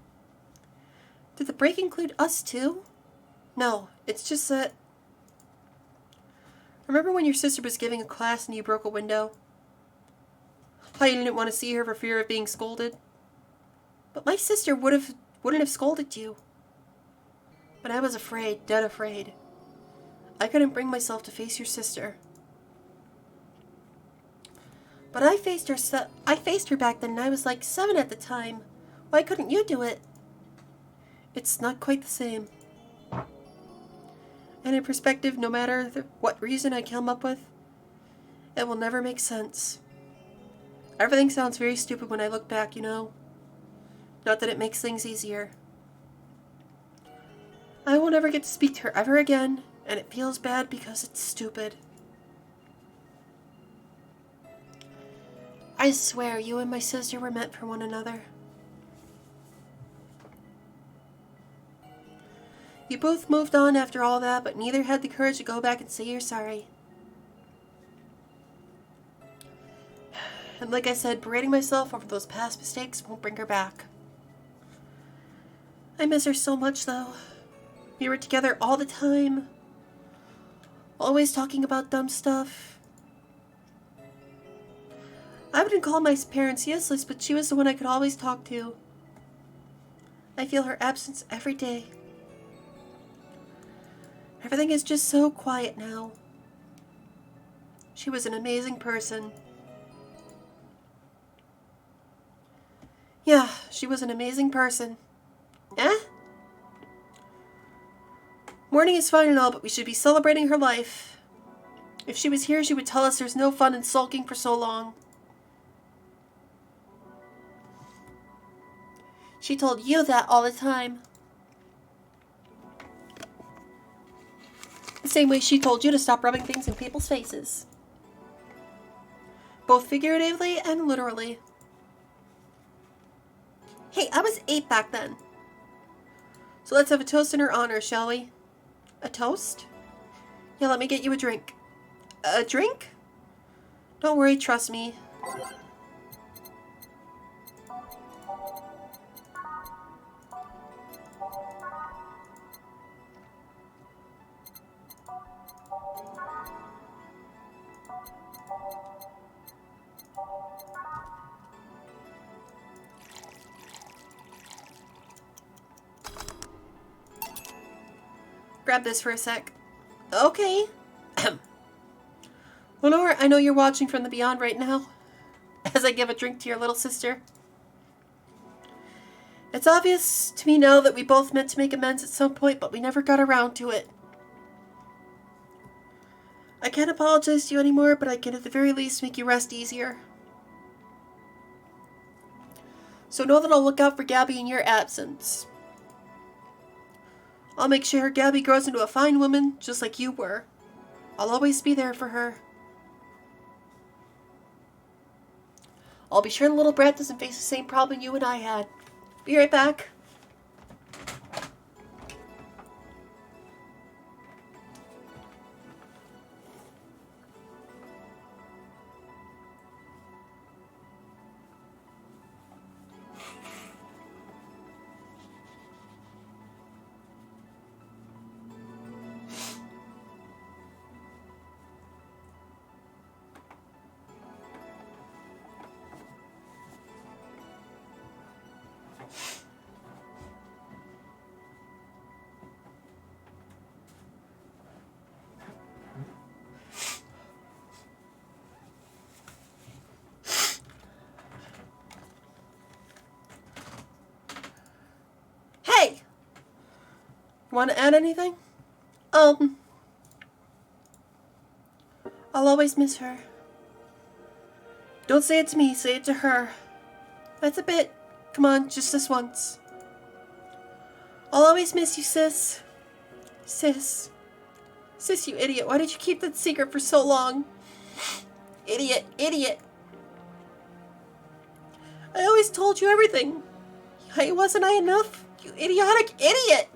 Did the break include us too? No, it's just that... Remember when your sister was giving a class and you broke a window? How you didn't want to see her for fear of being scolded? But my sister wouldn't have scolded you. But I was afraid, dead afraid. I couldn't bring myself to face your sister. But I faced her back then, and I was like 7 at the time. Why couldn't you do it? It's not quite the same. And in perspective, no matter what reason I come up with, it will never make sense. Everything sounds very stupid when I look back, you know. Not that it makes things easier. I will never get to speak to her ever again, and it feels bad because it's stupid. I swear you and my sister were meant for one another. You both moved on after all that, but neither had the courage to go back and say you're sorry. And like I said, berating myself over those past mistakes won't bring her back. I miss her so much, though. We were together all the time. Always talking about dumb stuff. I wouldn't call my parents useless, but she was the one I could always talk to. I feel her absence every day. Everything is just so quiet now. She was an amazing person. Yeah, she was an amazing person. Eh? Mourning is fine and all, but we should be celebrating her life. If she was here, she would tell us there's no fun in sulking for so long. She told you that all the time. The same way she told you to stop rubbing things in people's faces. Both figuratively and literally. Hey, I was 8 back then. So let's have a toast in her honor, shall we? A toast? Yeah, let me get you a drink. A drink? Don't worry, trust me. Grab this for a sec. Okay. Lenore, I know you're watching from the beyond right now, as I give a drink to your little sister. It's obvious to me now that we both meant to make amends at some point, but we never got around to it. I can't apologize to you anymore, but I can at the very least make you rest easier. So know that I'll look out for Gabby in your absence. I'll make sure Gabby grows into a fine woman, just like you were. I'll always be there for her. I'll be sure the little brat doesn't face the same problem you and I had. Be right back. Hey! Want to add anything? I'll always miss her. Don't say it to me, say it to her. That's a bit. Come on, just this once. I'll always miss you, sis. Sis. Sis, you idiot. Why did you keep that secret for so long? Idiot, idiot. I always told you everything. Hey, wasn't I enough? You idiotic idiot!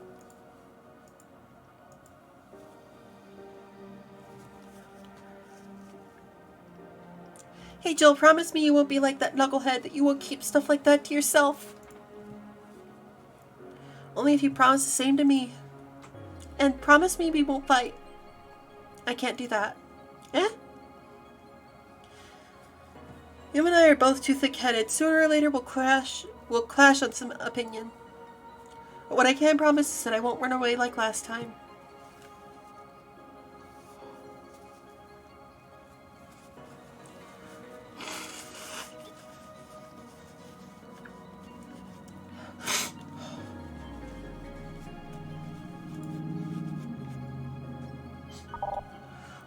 Hey, Jill, promise me you won't be like that knucklehead, that you won't keep stuff like that to yourself. Only if you promise the same to me. And promise me we won't fight. I can't do that. Eh? You and I are both too thick-headed. Sooner or later we'll clash on some opinion. But what I can promise is that I won't run away like last time.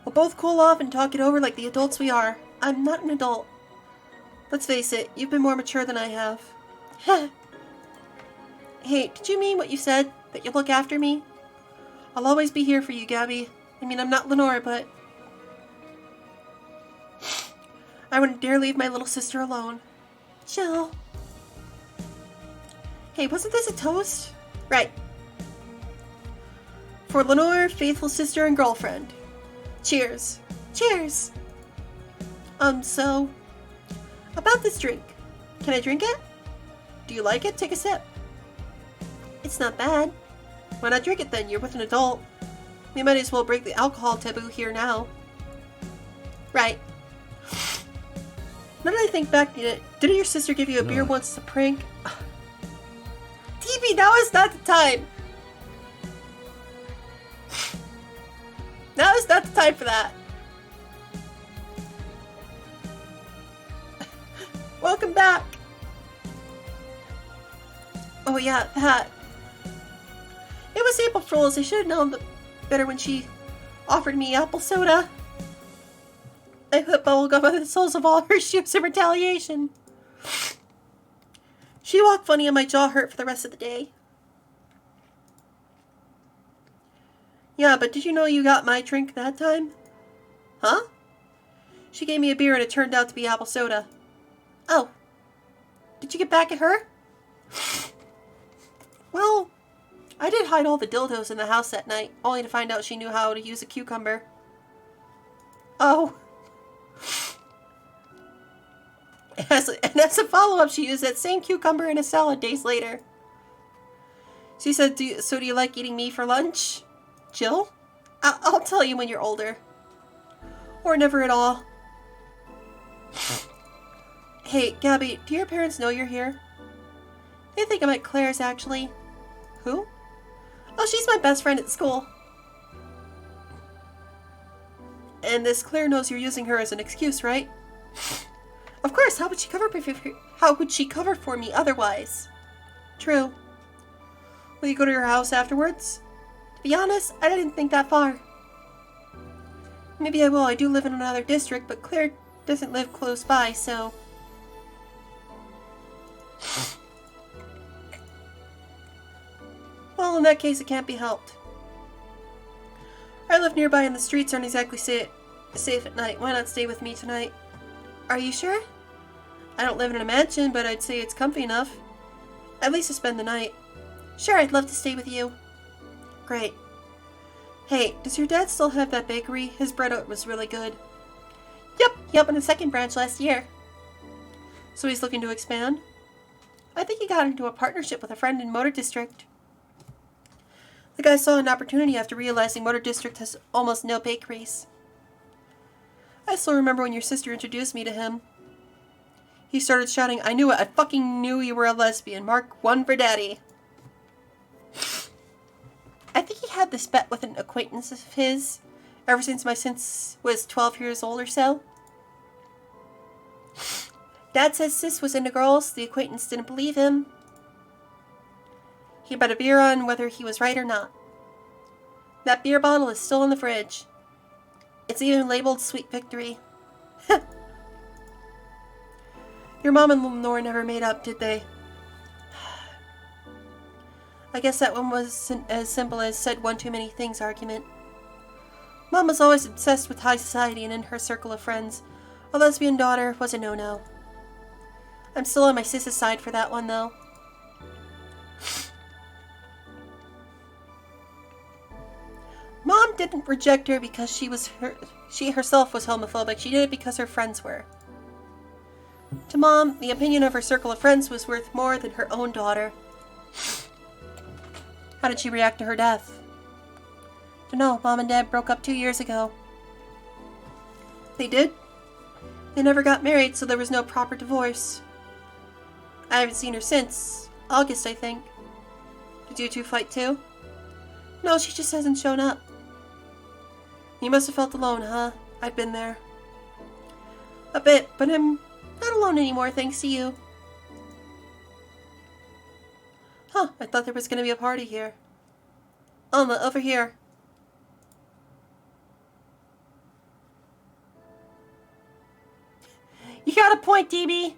We'll both cool off and talk it over like the adults we are. I'm not an adult. Let's face it, you've been more mature than I have. Hey, did you mean what you said? That you'll look after me? I'll always be here for you, Gabby. I mean, I'm not Lenore, but I wouldn't dare leave my little sister alone. Jill. Hey, wasn't this a toast? Right. For Lenore, faithful sister and girlfriend. Cheers. Cheers. So, about this drink. Can I drink it? Do you like it? Take a sip. It's not bad. Why not drink it then? You're with an adult. We might as well break the alcohol taboo here now. Right. Now that I think back, didn't your sister give you a beer once as a prank? TV, now is not the time. Now is not the time for that. Welcome back. Oh yeah, that. It was April Fool's. I should have known better when she offered me apple soda. I put bubblegum on the soles of all her shoes in retaliation. She walked funny and my jaw hurt for the rest of the day. Yeah, but did you know you got my drink that time? Huh? She gave me a beer and it turned out to be apple soda. Oh. Did you get back at her? Well, I did hide all the dildos in the house that night, only to find out she knew how to use a cucumber. Oh. And as a follow-up, she used that same cucumber in a salad days later. She said, so do you like eating me for lunch? Jill? I'll tell you when you're older. Or never at all. Hey, Gabby, do your parents know you're here? They think I'm at Claire's, actually. Who? Oh, she's my best friend at school. And this Claire knows you're using her as an excuse, right? Of course, how would she cover for me otherwise? True. Will you go to your house afterwards? To be honest, I didn't think that far. Maybe I will. I do live in another district, but Claire doesn't live close by, so... Well, in that case, it can't be helped. I live nearby and the streets aren't exactly safe at night. Why not stay with me tonight? Are you sure? I don't live in a mansion, but I'd say it's comfy enough. At least to spend the night. Sure, I'd love to stay with you. Great. Hey, does your dad still have that bakery? His bread was really good. Yep, he opened a second branch last year. So he's looking to expand? I think he got into a partnership with a friend in Motor District. The guy saw an opportunity after realizing Motor District has almost no bakeries. I still remember when your sister introduced me to him. He started shouting, I knew it, I fucking knew you were a lesbian. Mark 1 for daddy. I think he had this bet with an acquaintance of his ever since my sis was 12 years old or so. Dad says sis was into girls. The acquaintance didn't believe him. He bet a beer on whether he was right or not. That beer bottle is still in the fridge. It's even labeled Sweet Victory. Your mom and Lenore never made up, did they? I guess that one wasn't as simple as said one too many things argument. Mom was always obsessed with high society and in her circle of friends. A lesbian daughter was a no-no. I'm still on my sis's side for that one, though. Mom didn't reject her because she herself was homophobic. She did it because her friends were. To Mom, the opinion of her circle of friends was worth more than her own daughter. How did she react to her death? Dunno, Mom and Dad broke up 2 years ago. They did? They never got married, so there was no proper divorce. I haven't seen her since. August, I think. Did you two fight too? No, she just hasn't shown up. You must have felt alone, huh? I've been there. A bit, but I'm not alone anymore, thanks to you. Huh, I thought there was going to be a party here. Alma, over here. You got a point, DB.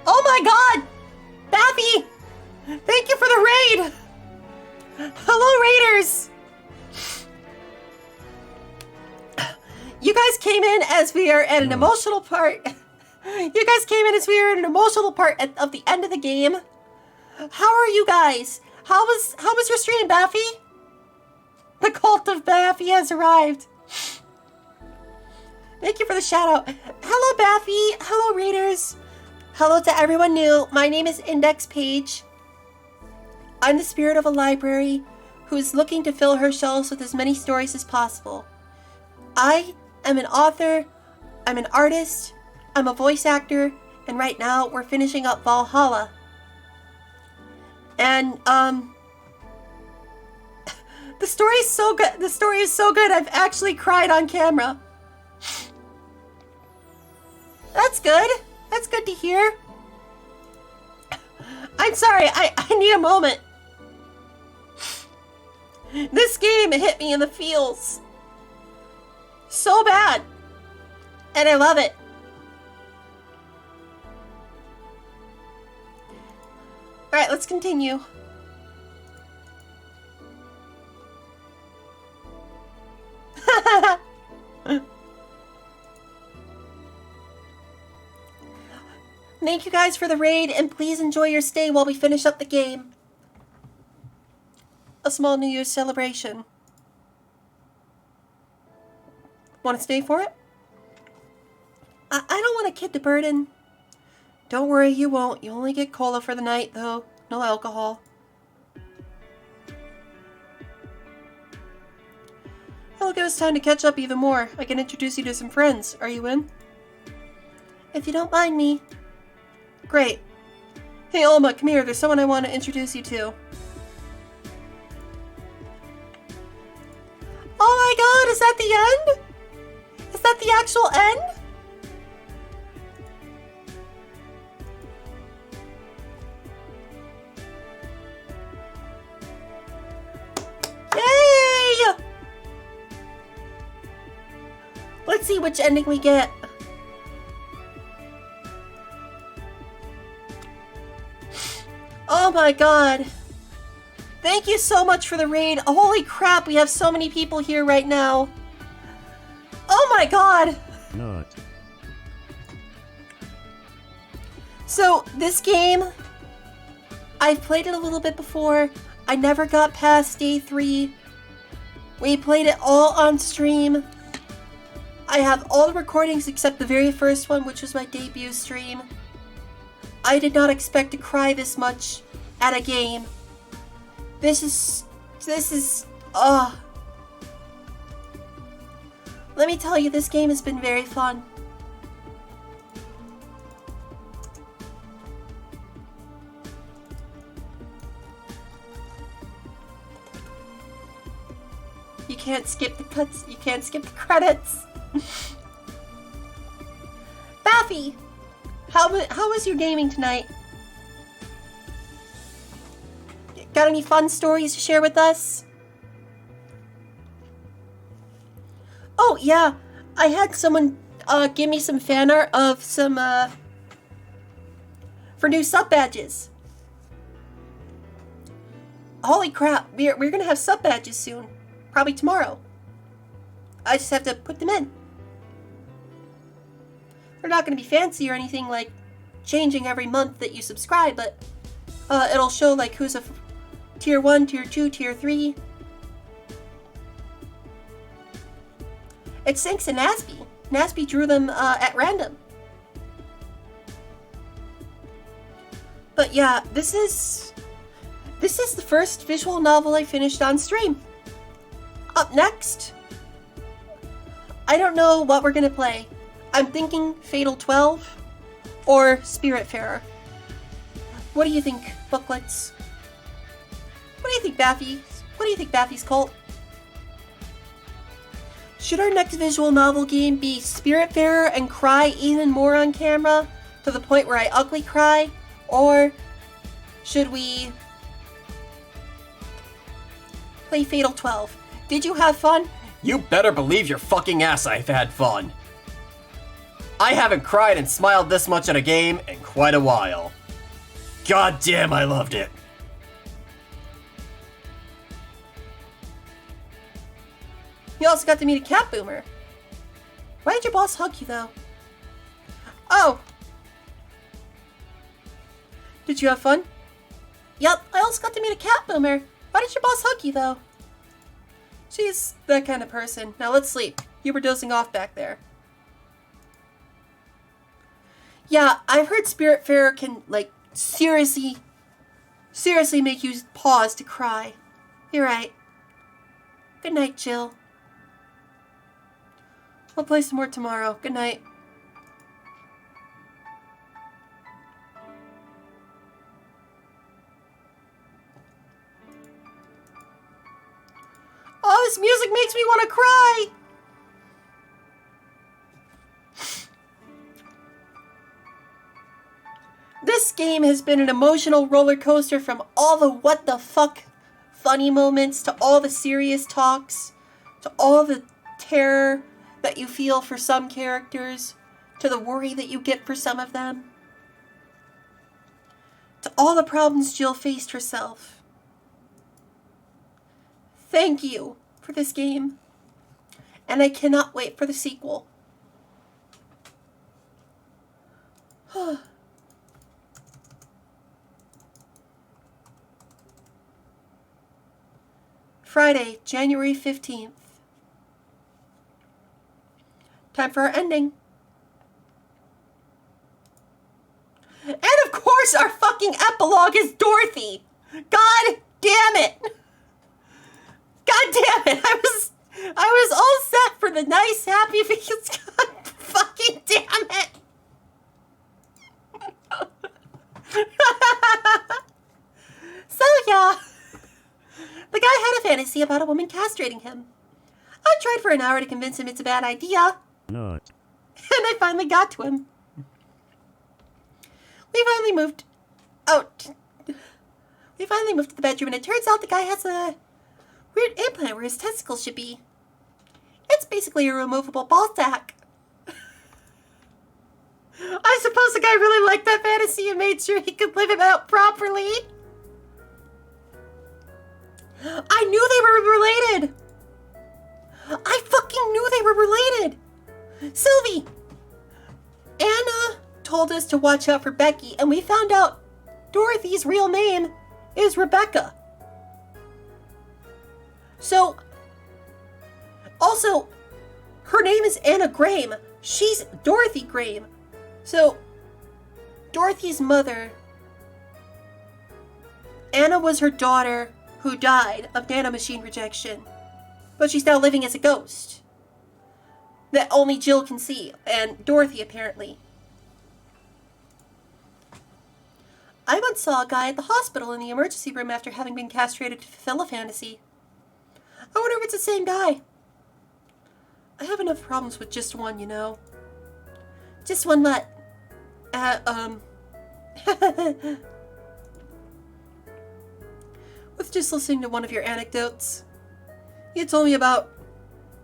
Oh my god! Baffy! Thank you for the raid! Hello, Raiders! You guys came in as we are at an emotional part. You guys came in as we are at an emotional part of the end of the game. How are you guys? How was your stream, Baffy? The cult of Baffy has arrived. Thank you for the shout out. Hello, Baffy. Hello, Raiders. Hello to everyone new. My name is Index Page. I'm the spirit of a library who is looking to fill her shelves with as many stories as possible. I am an author, I'm an artist, I'm a voice actor, and right now we're finishing up Valhalla. And, The story is so good. The story is so good. I've actually cried on camera. That's good. That's good to hear. I'm sorry. I need a moment. This game hit me in the feels so bad. And I love it. Alright, let's continue. Thank you guys for the raid, and please enjoy your stay while we finish up the game. A small New Year's celebration. Want to stay for it? I don't want a kid to burden. Don't worry, you won't. You only get cola for the night, though. No alcohol. It'll give us time to catch up even more. I can introduce you to some friends. Are you in? If you don't mind me. Great. Hey, Alma, come here. There's someone I want to introduce you to. Oh my god, is that the end? Is that the actual end? Yay! Let's see which ending we get. Oh my god. Thank you so much for the raid. Holy crap, we have so many people here right now. Oh my god. Not. So, this game, I've played it a little bit before. I never got past day 3. We played it all on stream. I have all the recordings except the very first one, which was my debut stream. I did not expect to cry this much at a game. This is, Let me tell you, this game has been very fun. You can't skip the cuts, you can't skip the credits. Baffy, how was your gaming tonight? Got any fun stories to share with us? Oh yeah, I had someone give me some fan art of some for new sub badges. Holy crap, we're gonna have sub badges soon. Probably tomorrow. I just have to put them in. They're not gonna be fancy or anything like changing every month that you subscribe, but it'll show like who's a tier 1, tier 2, tier 3. It's thanks to Nasby. Nasby drew them at random. But yeah, this is the first visual novel I finished on stream. Up next, I don't know what we're gonna play. I'm thinking Fatal 12 or Spiritfarer. What do you think, booklets? What do you think, Baffy? What do you think, Baffy's cult? Should our next visual novel game be Spiritfarer and cry even more on camera to the point where I ugly cry? Or should we play Fatal 12? Did you have fun? You better believe your fucking ass I've had fun. I haven't cried and smiled this much at a game in quite a while. God damn, I loved it. You also got to meet a cat boomer. Why did your boss hug you, though? Oh! Did you have fun? Yep, I also got to meet a cat boomer. Why did your boss hug you, though? She's that kind of person. Now let's sleep. You were dozing off back there. Yeah, I've heard Spiritfarer can, like, seriously make you pause to cry. You're right. Good night, Jill. I'll play some more tomorrow. Good night. this music makes me want to cry. This game has been an emotional roller coaster from all the what the fuck funny moments to all the serious talks to all the terror that you feel for some characters to the worry that you get for some of them to all the problems Jill faced herself. Thank you for this game, and I cannot wait for the sequel. Friday, January 15th. Time for our ending. And of course our fucking epilogue is Dorothy. God damn it. God damn it. I was all set for the nice happy because God fucking damn it. So yeah. The guy had a fantasy about a woman castrating him. I tried for an hour to convince him it's a bad idea. Not. And I finally got to him. We finally moved to the bedroom, and it turns out the guy has a weird implant where his testicles should be. It's basically a removable ball sack. I suppose the guy really liked that fantasy and made sure he could live it out properly. I knew they were related. I fucking knew they were related. Sylvie, Anna told us to watch out for Becky, and we found out Dorothy's real name is Rebecca. So, also, her name is Anna Graham. She's Dorothy Graham. So, Dorothy's mother, Anna, was her daughter who died of nanomachine rejection. But she's now living as a ghost that only Jill can see, and Dorothy apparently. I once saw a guy at the hospital in the emergency room after having been castrated to fulfill a fantasy. I wonder if it's the same guy. I have enough problems with just one, you know. Just one what? With just listening to one of your anecdotes. You told me about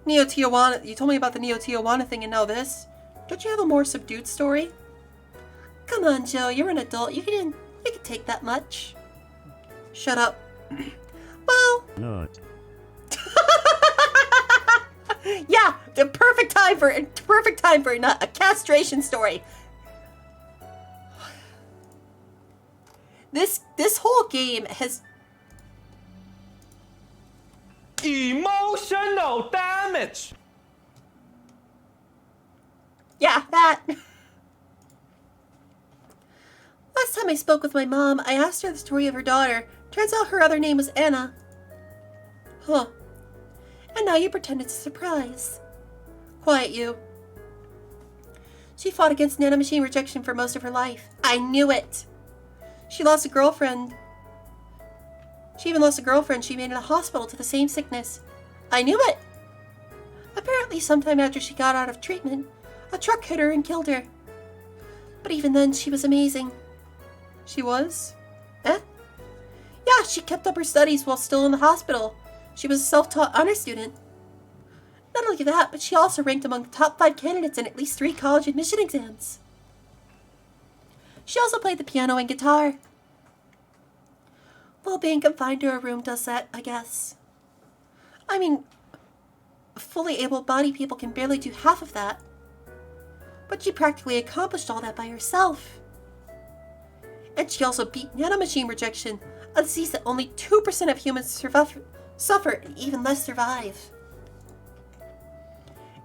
Neo-Tijuana. You told me about the Neo-Tijuana thing, and now this. Don't you have a more subdued story? Come on, Joe. You're an adult. You can take that much. Shut up. Well. Not. Yeah, the perfect time for a castration story. This whole game has. Emotional damage. Yeah, that. Last time I spoke with my mom, I asked her the story of her daughter. Turns out her other name was Anna. Huh. And now you pretend it's a surprise. Quiet, you. She fought against nanomachine rejection for most of her life. I knew it. She lost a girlfriend. She even lost a girlfriend she made in a hospital to the same sickness. I knew it. Apparently, sometime after she got out of treatment, a truck hit her and killed her. But even then, she was amazing. She was? Eh? Yeah, she kept up her studies while still in the hospital. She was a self-taught honor student. Not only that, but she also ranked among the top 5 candidates in at least 3 college admission exams. She also played the piano and guitar. Well, being confined to her room does that, I guess. I mean, fully able-bodied people can barely do half of that. But she practically accomplished all that by herself. And she also beat nanomachine rejection, a disease that only 2% of humans suffer and even less survive.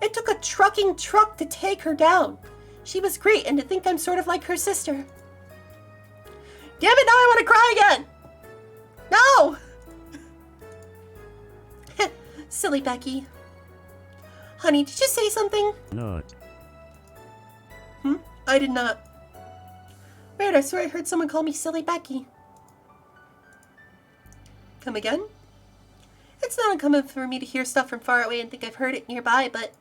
It took a trucking truck to take her down. She was great, and to think I'm sort of like her sister. Damn it, now I want to cry again! No! Silly Becky. Honey, did you say something? Not. I did not. Weird, I swear I heard someone call me Silly Becky. Come again? It's not uncommon for me to hear stuff from far away and think I've heard it nearby, but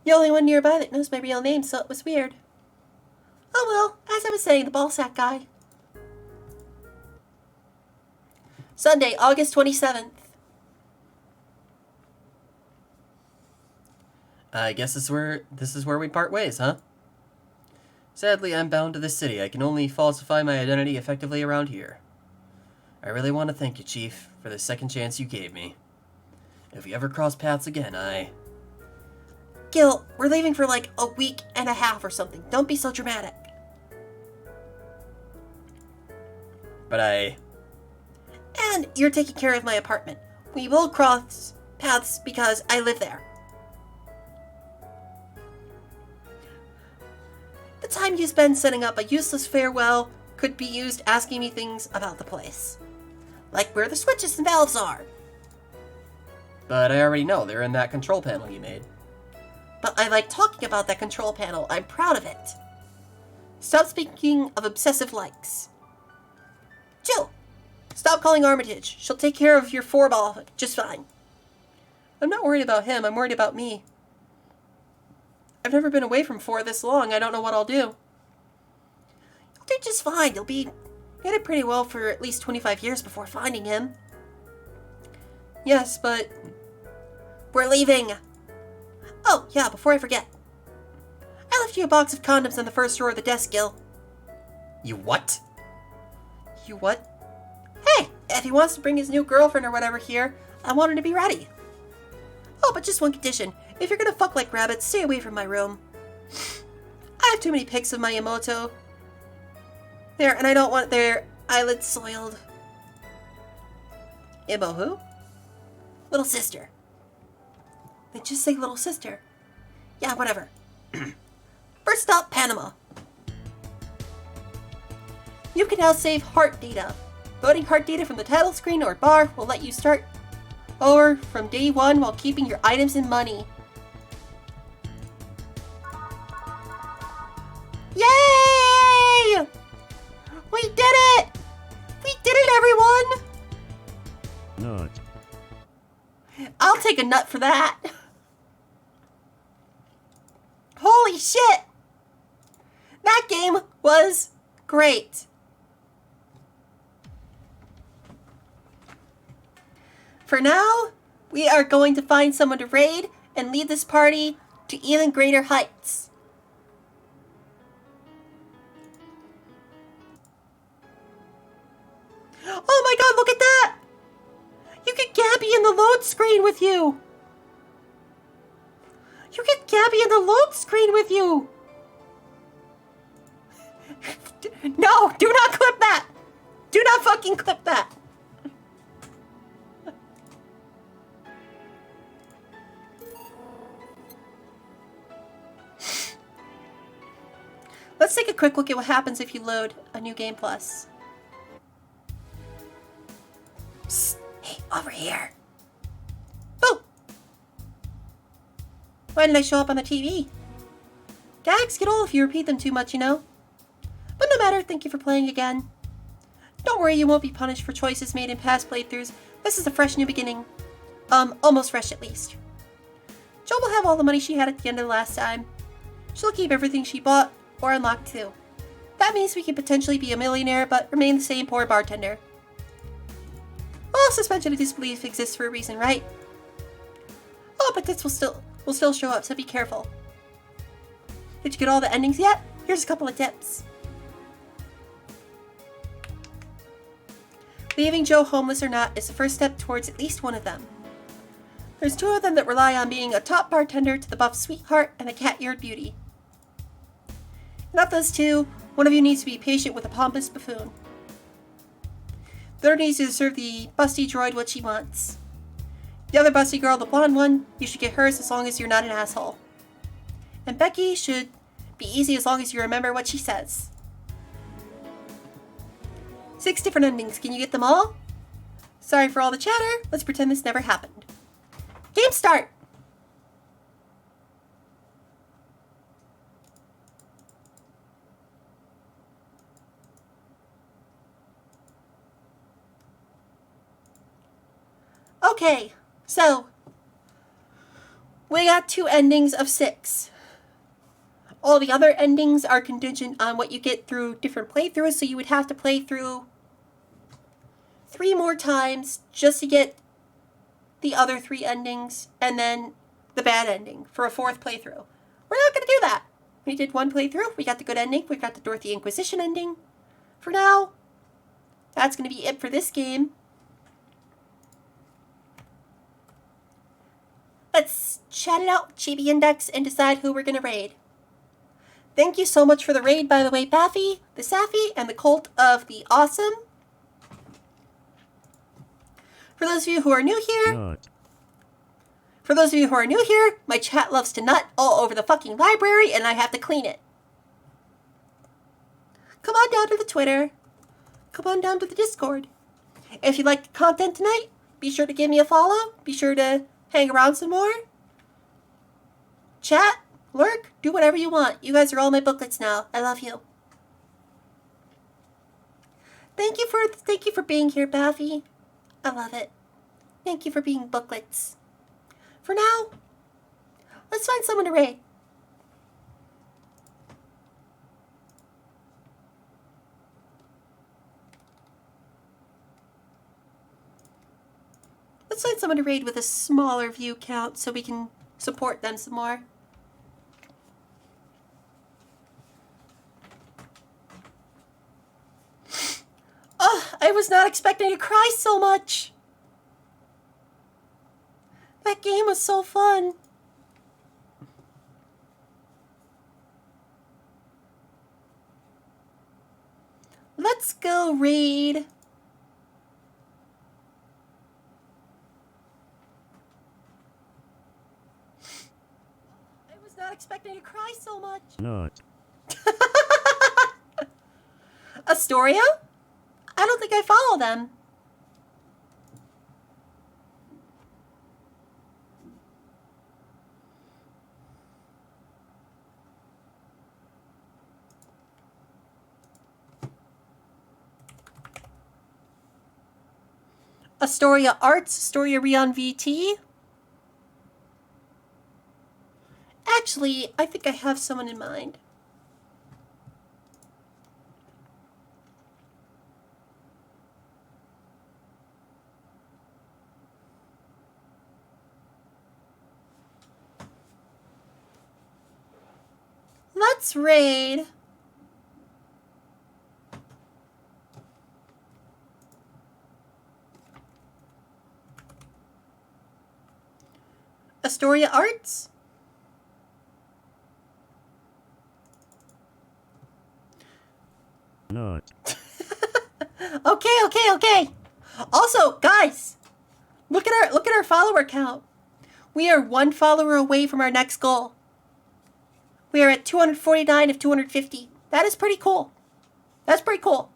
you're the only one nearby that knows my real name, so it was weird. Oh well, as I was saying, the ballsack guy. Sunday, August 27th. I guess this is where we part ways, huh? Sadly, I'm bound to this city. I can only falsify my identity effectively around here. I really want to thank you, Chief, for the second chance you gave me. If we ever cross paths again, Gil, we're leaving for like a week and a half or something. Don't be so dramatic. But And you're taking care of my apartment. We will cross paths because I live there. The time you spend setting up a useless farewell could be used asking me things about the place. Like where the switches and valves are. But I already know they're in that control panel you made. But I like talking about that control panel. I'm proud of it. Stop speaking of obsessive likes. Jill, stop calling Armitage. She'll take care of your four-ball just fine. I'm not worried about him. I'm worried about me. I've never been away from 4 this long. I don't know what I'll do. You'll do just fine. You'll be headed pretty well for at least 25 years before finding him. Yes, but we're leaving. Oh, yeah, before I forget. I left you a box of condoms on the first drawer of the desk, Gil. You what? You what? Hey, if he wants to bring his new girlfriend or whatever here, I want her to be ready. Oh, but just one condition. If you're gonna fuck like rabbits, stay away from my room. I have too many pics of my Emoto there, and I don't want their eyelids soiled. Imo who? Little sister. They just say little sister. Yeah, whatever. First stop, Panama. You can now save heart data. Loading heart data from the title screen or bar will let you start over from day 1 while keeping your items and money. Yay! We did it! We did it, everyone! Not. I'll take a nut for that. Holy shit! That game was great. For now, we are going to find someone to raid and lead this party to even greater heights. Oh my god, look at that! You get Gabby in the load screen with you! You get Gabby in the load screen with you! No, do not clip that! Do not fucking clip that! Let's take a quick look at what happens if you load a new Game Plus. Psst, hey, over here. Oh! Why didn't I show up on the TV? Gags get old if you repeat them too much, you know? But no matter, thank you for playing again. Don't worry, you won't be punished for choices made in past playthroughs. This is a fresh new beginning. Almost fresh at least. Jill will have all the money she had at the end of the last time. She'll keep everything she bought, or unlocked too. That means we can potentially be a millionaire, but remain the same poor bartender. Well, suspension of disbelief exists for a reason, right? Oh, but this will still show up, so be careful. Did you get all the endings yet? Here's a couple of tips. Leaving Joe homeless or not is the first step towards at least one of them. There's 2 of them that rely on being a top bartender to the buff sweetheart and the cat-eared beauty. And of those 2, one of you needs to be patient with a pompous buffoon. The other needs to serve the busty droid what she wants. The other busty girl, the blonde one, you should get hers as long as you're not an asshole. And Becky should be easy as long as you remember what she says. 6 different endings. Can you get them all? Sorry for all the chatter. Let's pretend this never happened. Game start! Okay, so we got 2 endings of 6. All the other endings are contingent on what you get through different playthroughs, so you would have to play through 3 more times just to get the other 3 endings, and then the bad ending for a 4th playthrough. We're not going to do that. We did 1 playthrough, we got the good ending, we got the Dorothy Inquisition ending. For now, that's going to be it for this game. Let's chat it out with Chibi Index and decide who we're going to raid. Thank you so much for the raid, by the way, Baffy, the Safi, and the Cult of the Awesome. For those of you who are new here, Nut. my chat loves to nut all over the fucking library, and I have to clean it. Come on down to the Twitter. Come on down to the Discord. If you like the content tonight, be sure to give me a follow. Be sure to hang around some more. Chat, lurk, do whatever you want. You guys are all my booklets now. I love you. Thank you for being here, Baffy. I love it. Thank you for being booklets. For now, let's find someone to raid. Let's find someone to raid with a smaller view count so we can support them some more. Oh, I was not expecting to cry so much. That game was so fun. Let's go raid. I was not expecting to cry so much. Nut. Astoria? I don't think I follow them. Astoria Arts, Astoria Rion VT. Actually, I think I have someone in mind. Let's raid Astoria Arts. Nut. Okay. Also, guys, look at our follower count. We are 1 follower away from our next goal. We are at 249 of 250. That is pretty cool. That's pretty cool.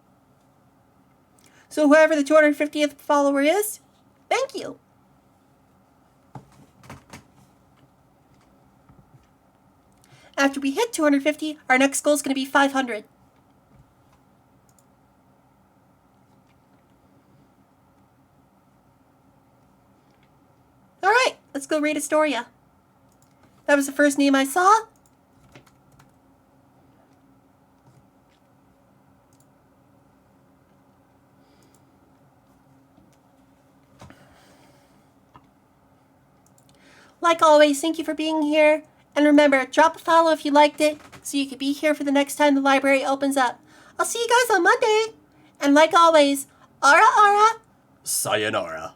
So whoever the 250th follower is, thank you. After we hit 250, our next goal is going to be 500. All right, let's go raid Astoria. That was the first name I saw. Like always, thank you for being here. And remember, drop a follow if you liked it, so you can be here for the next time the library opens up. I'll see you guys on Monday. And like always, ara ara. Sayonara.